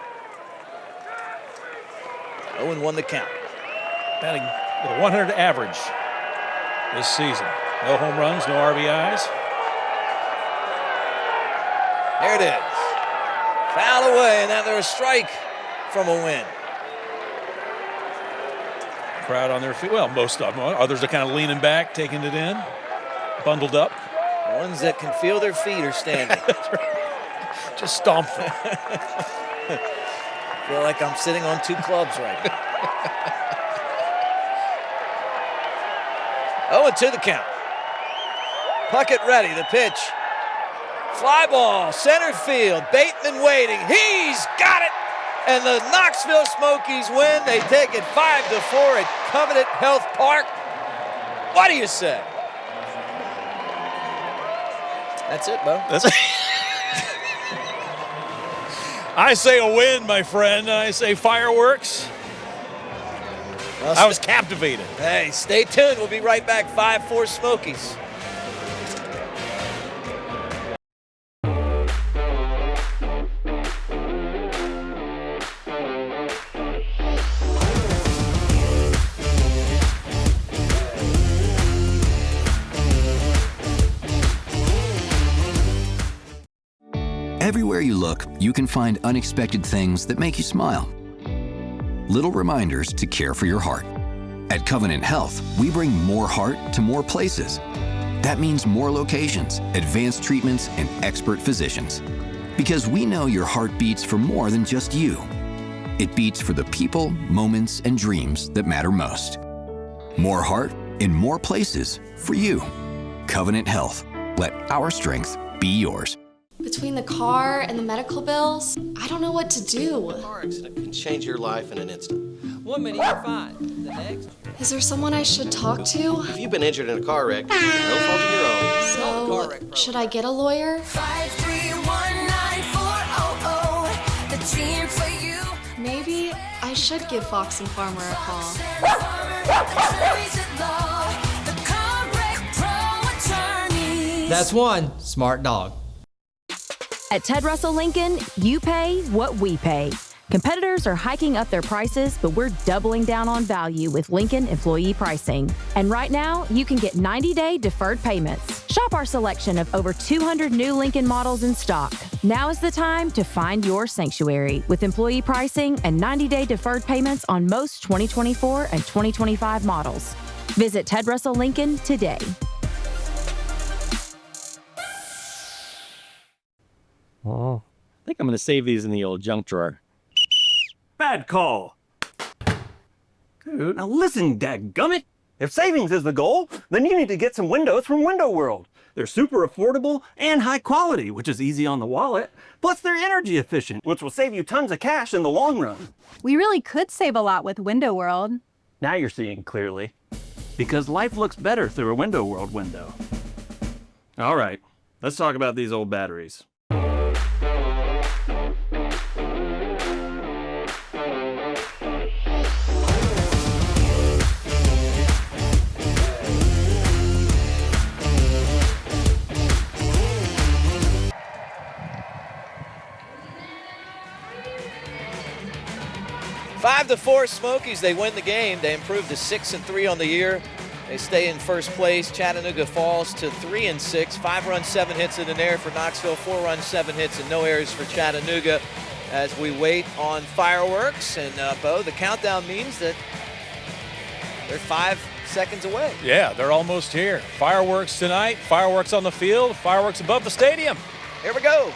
0-1 the count. Batting with a 100 average this season. No home runs, no RBIs. There it is. Foul away, and now they're a strike from a win. Crowd on their feet. Well, most of them. Others are kind of leaning back, taking it in, bundled up. The ones that can feel their feet are standing. Just stomp them. Feel like I'm sitting on 2 clubs right now. 0-2 the count. Puckett ready, the pitch. Fly ball, center field. Bateman waiting. He's got it! And the Knoxville Smokies win. They take it 5-4 at Covenant Health Park. What do you say? That's it, Bo. That's I say a win, my friend. I say fireworks. Well, I was captivated. Hey, stay tuned. We'll be right back. 5-4 Smokies. Everywhere you look, you can find unexpected things that make you smile. Little reminders to care for your heart. At Covenant Health, we bring more heart to more places. That means more locations, advanced treatments, and expert physicians. Because we know your heart beats for more than just you. It beats for the people, moments, and dreams that matter most. More heart in more places for you. Covenant Health. Let our strength be yours. Between the car and the medical bills, I don't know what to do. A car accident can change your life in an instant. 1 minute, you're fine. The next. Is there someone I should talk to? If you've been injured in a car wreck, no fault of your own. So, should I get a lawyer? 5319400, the team for you. Maybe I should give Fox and Farmer a call. That's one smart dog. At Ted Russell Lincoln, you pay what we pay. Competitors are hiking up their prices, but we're doubling down on value with Lincoln employee pricing. And right now, you can get 90-day deferred payments. Shop our selection of over 200 new Lincoln models in stock. Now is the time to find your sanctuary with employee pricing and 90-day deferred payments on most 2024 and 2025 models. Visit Ted Russell Lincoln today. Oh, I think I'm going to save these in the old junk drawer. Bad call. Dude, now listen, dadgummit. If savings is the goal, then you need to get some windows from Window World. They're super affordable and high quality, which is easy on the wallet. Plus, they're energy efficient, which will save you tons of cash in the long run. We really could save a lot with Window World. Now you're seeing clearly. Because life looks better through a Window World window. All right, let's talk about these old batteries. Five to 4 Smokies. They win the game. They improve to 6-3 on the year. They stay in first place. Chattanooga falls to 3-6. 5 runs, 7 hits in an error for Knoxville. 4 runs, 7 hits, and no errors for Chattanooga. As we wait on fireworks, and Bo, the countdown means that they're 5 seconds away. Yeah, they're almost here. Fireworks tonight. Fireworks on the field. Fireworks above the stadium. Here we go.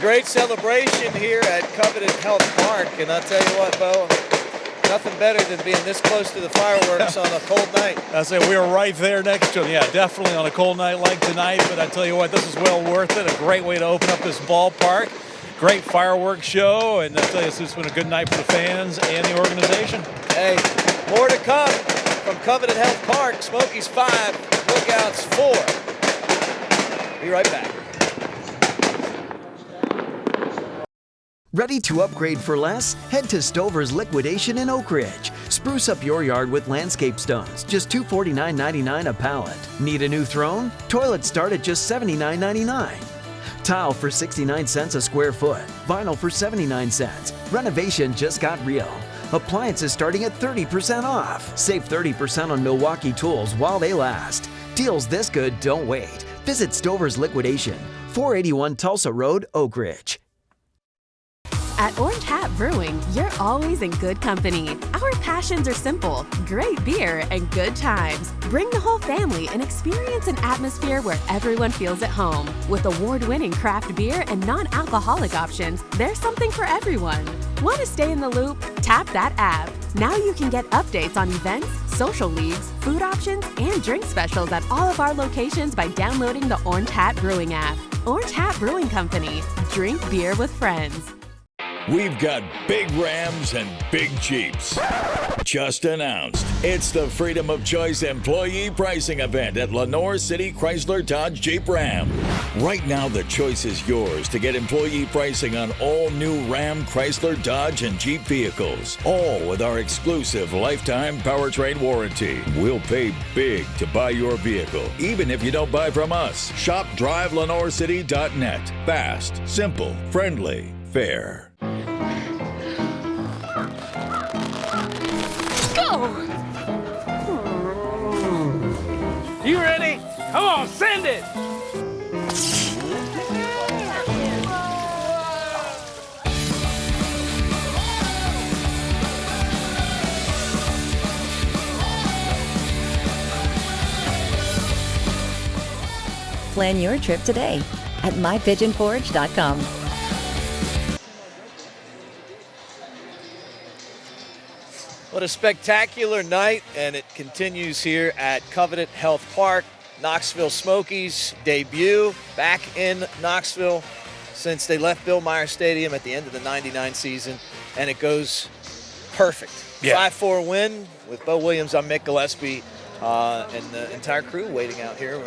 great celebration here at Covenant Health Park, and I'll tell you what, Bo, nothing better than being this close to the fireworks on a cold night. I say we were right there next to them. Yeah, definitely on a cold night like tonight, but I tell you what, this is well worth it. A great way to open up this ballpark. Great fireworks show, and I tell you, it's been a good night for the fans and the organization. Hey, more to come from Covenant Health Park. Smokies 5, Lookouts 4. Be right back. Ready to upgrade for less? Head to Stover's Liquidation in Oak Ridge. Spruce up your yard with landscape stones, just $249.99 a pallet. Need a new throne? Toilets start at just $79.99. Tile for 69 cents a square foot. Vinyl for 79 cents. Renovation just got real. Appliances starting at 30% off. Save 30% on Milwaukee tools while they last. Deals this good don't wait. Visit Stover's Liquidation, 481 Tulsa Road, Oak Ridge. At Orange Hat Brewing, you're always in good company. Our passions are simple: great beer and good times. Bring the whole family and experience an atmosphere where everyone feels at home. With award-winning craft beer and non-alcoholic options, there's something for everyone. Want to stay in the loop? Tap that app. Now you can get updates on events, social leagues, food options, and drink specials at all of our locations by downloading the Orange Hat Brewing app. Orange Hat Brewing Company. Drink beer with friends. We've got big Rams and big Jeeps. Just announced, it's the Freedom of Choice employee pricing event at Lenore City Chrysler Dodge Jeep Ram. Right now, the choice is yours to get employee pricing on all new Ram, Chrysler, Dodge, and Jeep vehicles. All with our exclusive lifetime powertrain warranty. We'll pay big to buy your vehicle, even if you don't buy from us. Shop drivelenorecity.net. Fast, simple, friendly, fair. You ready? Come on, send it! Plan your trip today at mypigeonforge.com. What a spectacular night, and it continues here at Covenant Health Park. Knoxville Smokies debut back in Knoxville since they left Bill Meyer Stadium at the end of the '99 season, and it goes perfect. Yeah. 5-4 win with Bo Williams. I'm Mick Gillespie, and the entire crew waiting out here.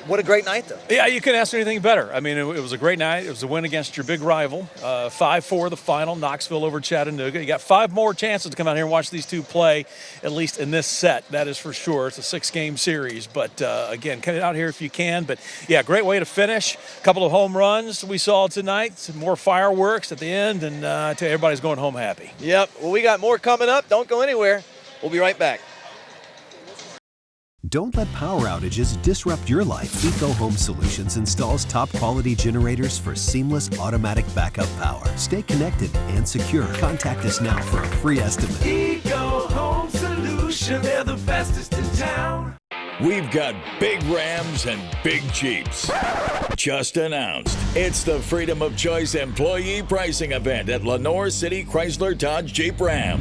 What a great night, though. Yeah, you couldn't ask for anything better. I mean, it was a great night. It was a win against your big rival. 5-4 the final, Knoxville over Chattanooga. You got 5 more chances to come out here and watch these two play, at least in this set. That is for sure. It's a 6-game series. But, again, come out here if you can. But, yeah, great way to finish. A couple of home runs we saw tonight. Some more fireworks at the end. And I tell you, everybody's going home happy. Yep. Well, we got more coming up. Don't go anywhere. We'll be right back. Don't let power outages disrupt your life. Eco Home Solutions installs top quality generators for seamless automatic backup power. Stay connected and secure. Contact us now for a free estimate. Eco Home Solution, they're the fastest in town. We've got big Rams and big Jeeps. Just announced, it's the Freedom of Choice employee pricing event at Lenore City Chrysler Dodge Jeep Ram.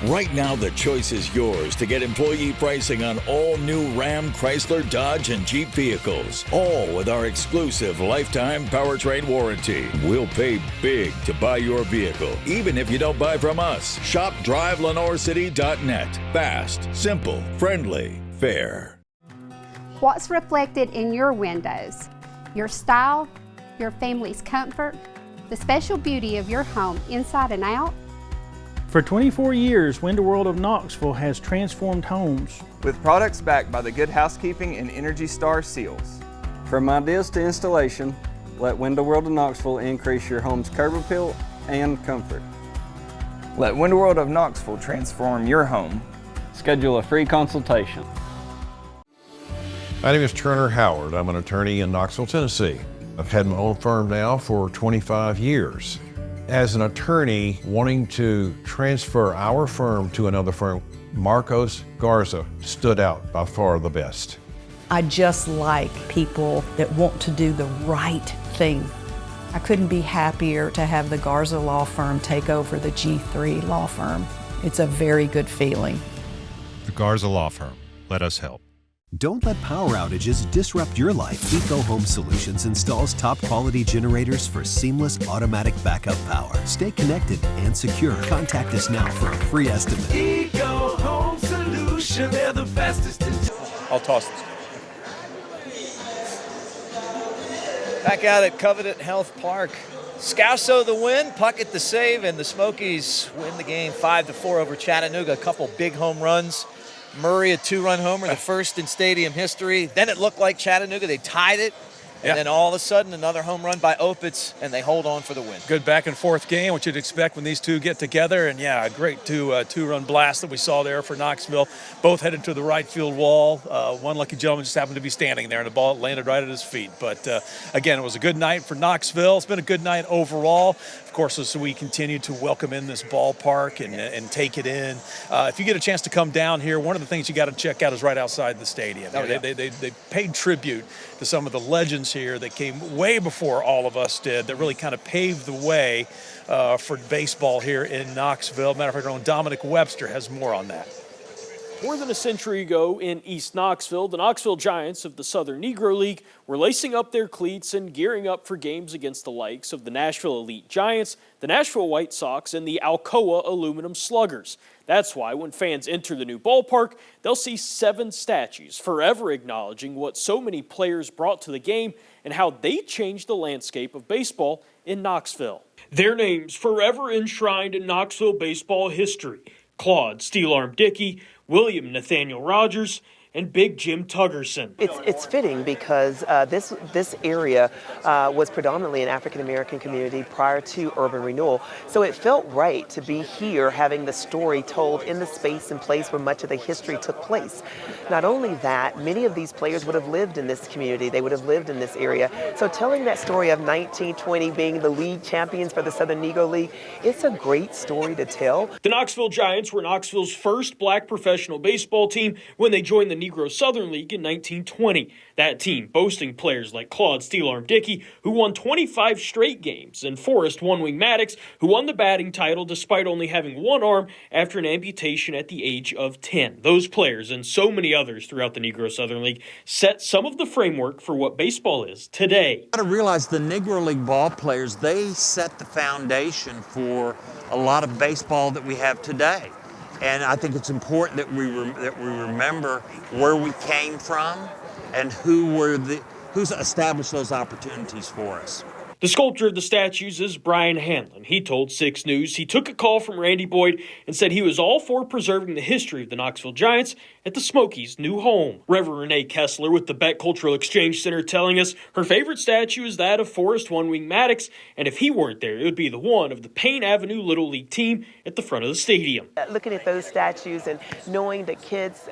Right now, the choice is yours to get employee pricing on all new Ram, Chrysler, Dodge, and Jeep vehicles. All with our exclusive lifetime powertrain warranty. We'll pay big to buy your vehicle, even if you don't buy from us. Shop drivelenorecity.net. Fast, simple, friendly, fair. What's reflected in your windows? Your style, your family's comfort, the special beauty of your home inside and out? For 24 years, Window World of Knoxville has transformed homes. With products backed by the Good Housekeeping and Energy Star seals. From ideas to installation, let Window World of Knoxville increase your home's curb appeal and comfort. Let Window World of Knoxville transform your home. Schedule a free consultation. My name is Turner Howard. I'm an attorney in Knoxville, Tennessee. I've had my own firm now for 25 years. As an attorney wanting to transfer our firm to another firm, Marcos Garza stood out by far the best. I just like people that want to do the right thing. I couldn't be happier to have the Garza Law Firm take over the G3 Law Firm. It's a very good feeling. The Garza Law Firm. Let us help. Don't let power outages disrupt your life. Eco Home Solutions installs top quality generators for seamless automatic backup power. Stay connected and secure. Contact us now for a free estimate. Eco Home Solution, they're the fastest in town. I'll toss this. Back out at Covenant Health Park. Scouso the win, Puckett the save, and the Smokies win the game 5-4 over Chattanooga. A couple big home runs. Murray, a 2-run homer, the first in stadium history. Then it looked like Chattanooga, they tied it. And then all of a sudden, another home run by Opitz, and they hold on for the win. Good back and forth game, what you'd expect when these two get together. And yeah, a great two-run blast that we saw there for Knoxville. Both headed to the right field wall. One lucky gentleman just happened to be standing there, and the ball landed right at his feet. But again, it was a good night for Knoxville. It's been a good night overall. Of course, as we continue to welcome in this ballpark and take it in. If you get a chance to come down here, one of the things you got to check out is right outside the stadium. Oh, yeah. They paid tribute to some of the legends here that came way before all of us did, that really kind of paved the way for baseball here in Knoxville. Matter of fact, our own Dominic Webster has more on that. More than a century ago in East Knoxville, the Knoxville Giants of the Southern Negro League were lacing up their cleats and gearing up for games against the likes of the Nashville Elite Giants, the Nashville White Sox, and the Alcoa Aluminum Sluggers. That's why when fans enter the new ballpark, they'll see 7 statues forever acknowledging what so many players brought to the game and how they changed the landscape of baseball in Knoxville. Their names forever enshrined in Knoxville baseball history: Claude Steel-Arm Dickey, William Nathaniel Rogers, and Big Jim Tuggerson. It's fitting because this area was predominantly an African-American community prior to urban renewal. So it felt right to be here having the story told in the space and place where much of the history took place. Not only that, many of these players would have lived in this community. They would have lived in this area. So telling that story of 1920 being the league champions for the Southern Negro League, it's a great story to tell. The Knoxville Giants were Knoxville's first black professional baseball team when they joined the Negro Southern League in 1920. That team boasting players like Claude Steel-Arm Dickey, who won 25 straight games, and Forrest One-Wing Maddox, who won the batting title despite only having one arm after an amputation at the age of 10. Those players and so many others throughout the Negro Southern League set some of the framework for what baseball is today. You got to realize the Negro League ball players, they set the foundation for a lot of baseball that we have today. And I think it's important that we remember where we came from and who's established those opportunities for us. The sculptor of the statues is Brian Hanlon. He told 6 News he took a call from Randy Boyd and said he was all for preserving the history of the Knoxville Giants at the Smokies' new home. Reverend Renee Kessler with the Beck Cultural Exchange Center telling us her favorite statue is that of Forrest One-Wing Maddox, and if he weren't there, it would be the one of the Payne Avenue Little League team at the front of the stadium. Looking at those statues and knowing that kids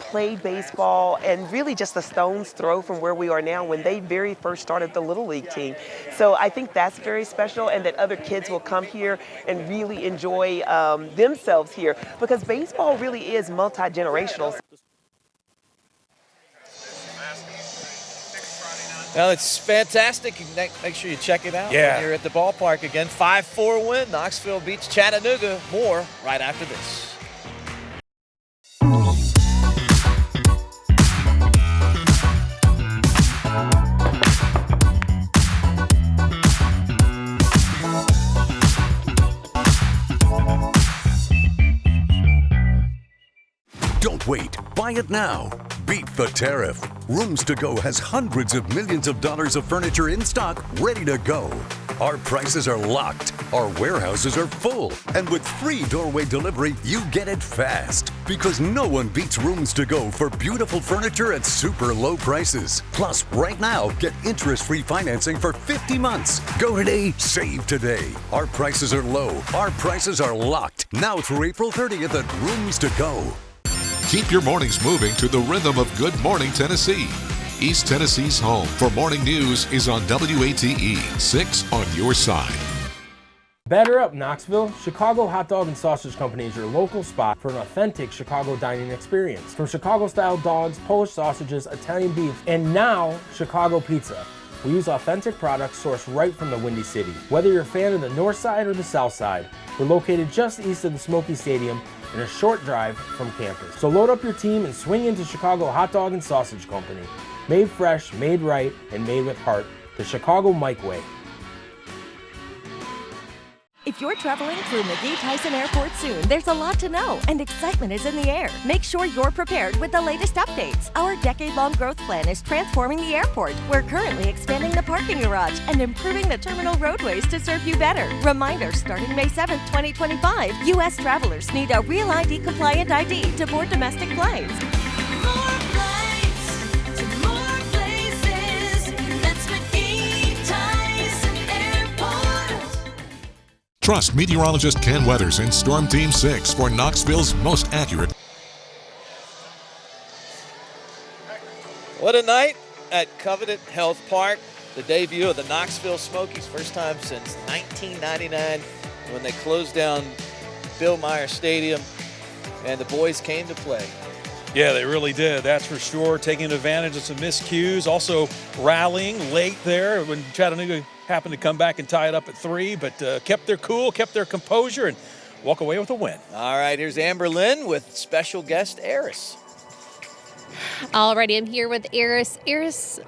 played baseball and really just a stone's throw from where we are now when they very first started the Little League team. So I think that's very special, and that other kids will come here and really enjoy themselves here, because baseball really is multi-generational. Well, it's fantastic. You can make sure you check it out when you're at the ballpark again. 5-4 win. Knoxville beats Chattanooga. More right after this. Don't wait. Buy it now. Beat the tariff. Rooms to Go has hundreds of millions of dollars of furniture in stock, ready to go. Our prices are locked. Our warehouses are full. And with free doorway delivery, you get it fast. Because no one beats Rooms to Go for beautiful furniture at super low prices. Plus, right now, get interest-free financing for 50 months. Go today, save today. Our prices are low. Our prices are locked. Now through April 30th at Rooms to Go. Keep your mornings moving to the rhythm of Good Morning Tennessee. East Tennessee's home for morning news is on WATE 6 on your side. Batter up, Knoxville. Chicago Hot Dog and Sausage Company is your local spot for an authentic Chicago dining experience. From Chicago-style dogs, Polish sausages, Italian beef, and now Chicago pizza. We use authentic products sourced right from the Windy City. Whether you're a fan of the north side or the south side, we're located just east of the Smoky Stadium and a short drive from campus. So load up your team and swing into Chicago Hot Dog and Sausage Company. Made fresh, made right, and made with heart. The Chicago Mike Way. If you're traveling through McGee-Tyson Airport soon, there's a lot to know, and excitement is in the air. Make sure you're prepared with the latest updates. Our decade-long growth plan is transforming the airport. We're currently expanding the parking garage and improving the terminal roadways to serve you better. Reminder, starting May 7th, 2025, U.S. travelers need a Real ID-compliant ID to board domestic planes. Trust meteorologist Ken Weathers and Storm Team 6 for Knoxville's most accurate. What a night at Covenant Health Park. The debut of the Knoxville Smokies, first time since 1999 when they closed down Bill Meyer Stadium, and the boys came to play. Yeah, they really did. That's for sure. Taking advantage of some miscues, also rallying late there when Chattanooga happened to come back and tie it up at 3, but kept their cool, kept their composure, and walk away with a win. All right, here's Amber Lynn with special guest Eris. Alrighty, I'm here with Eris. Eris,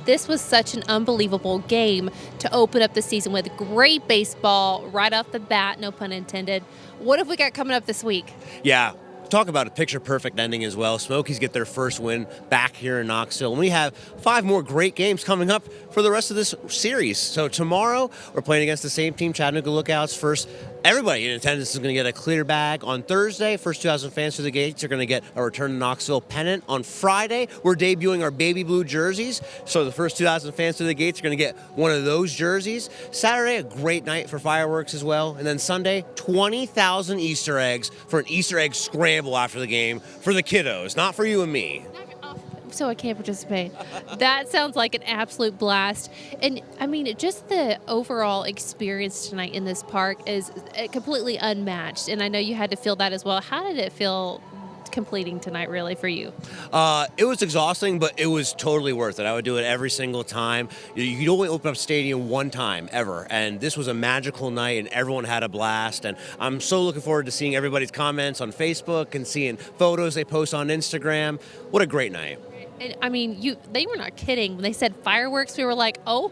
this was such an unbelievable game to open up the season with. Great baseball right off the bat, no pun intended. What have we got coming up this week? Yeah. Talk about a picture-perfect ending as well. Smokies get their first win back here in Knoxville. And we have 5 more great games coming up for the rest of this series. So tomorrow, we're playing against the same team, Chattanooga Lookouts. First, everybody in attendance is going to get a clear bag. On Thursday, first 2,000 fans through the gates are going to get a Return to Knoxville pennant. On Friday, we're debuting our baby blue jerseys. So the first 2,000 fans through the gates are going to get one of those jerseys. Saturday, a great night for fireworks as well. And then Sunday, 20,000 Easter eggs for an Easter egg scramble after the game for the kiddos, not for you and me. So I can't participate. That sounds like an absolute blast. And I mean, just the overall experience tonight in this park is completely unmatched. And I know you had to feel that as well. How did it feel completing tonight really for you? It was exhausting, but it was totally worth it. I would do it every single time. You'd only open up stadium one time ever, and this was a magical night, and everyone had a blast. And I'm so looking forward to seeing everybody's comments on Facebook and seeing photos they post on Instagram. What a great night. And, I mean, they were not kidding. When they said fireworks, we were like, oh,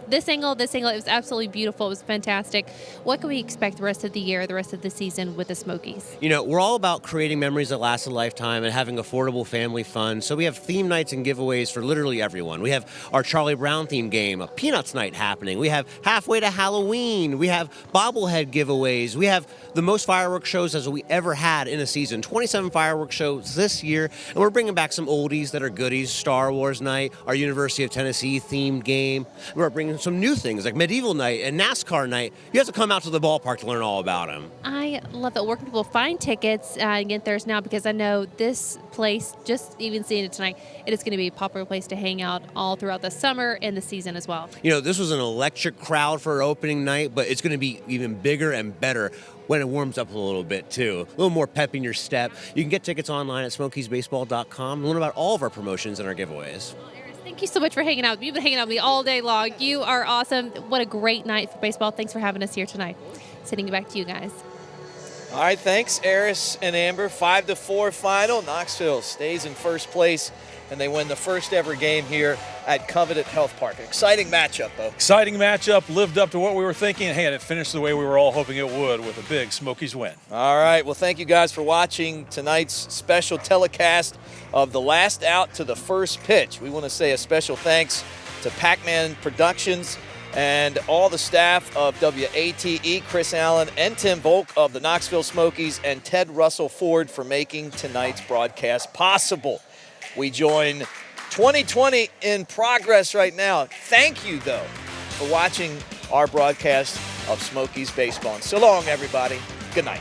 this angle. It was absolutely beautiful. It was fantastic. What can we expect the rest of the year, the rest of the season with the Smokies? You know, we're all about creating memories that last a lifetime and having affordable family fun. So we have theme nights and giveaways for literally everyone. We have our Charlie Brown theme game, a Peanuts night happening. We have halfway to Halloween. We have bobblehead giveaways. We have the most fireworks shows as we ever had in a season. 27 fireworks shows this year. And we're bringing back some oldies that are goodies. Star Wars night, our University of Tennessee themed game. We're bringing some new things like medieval night and NASCAR night. You have to come out to the ballpark to learn all about them. I love that. Where can people find tickets and get theirs now? Because I know this place, just even seeing it tonight, it is going to be a popular place to hang out all throughout the summer and the season as well. You know, this was an electric crowd for opening night, but it's going to be even bigger and better when it warms up a little bit, too. A little more pep in your step. You can get tickets online at smokiesbaseball.com and learn about all of our promotions and our giveaways. Thank you so much for hanging out. You've been hanging out with me all day long. You are awesome. What a great night for baseball. Thanks for having us here tonight. Sending it back to you guys. All right, thanks, Eris and Amber. 5-4 final. Knoxville stays in first place, and they win the first ever game here at Covenant Health Park. An exciting matchup, though. Exciting matchup, lived up to what we were thinking. Hey, and it finished the way we were all hoping it would with a big Smokies win. All right, well, thank you guys for watching tonight's special telecast of the last out to the first pitch. We want to say a special thanks to Pac-Man Productions and all the staff of WATE, Chris Allen and Tim Volk of the Knoxville Smokies, and Ted Russell Ford for making tonight's broadcast possible. We join 2020 in progress right now. Thank you, though, for watching our broadcast of Smokies baseball. And so long, everybody. Good night.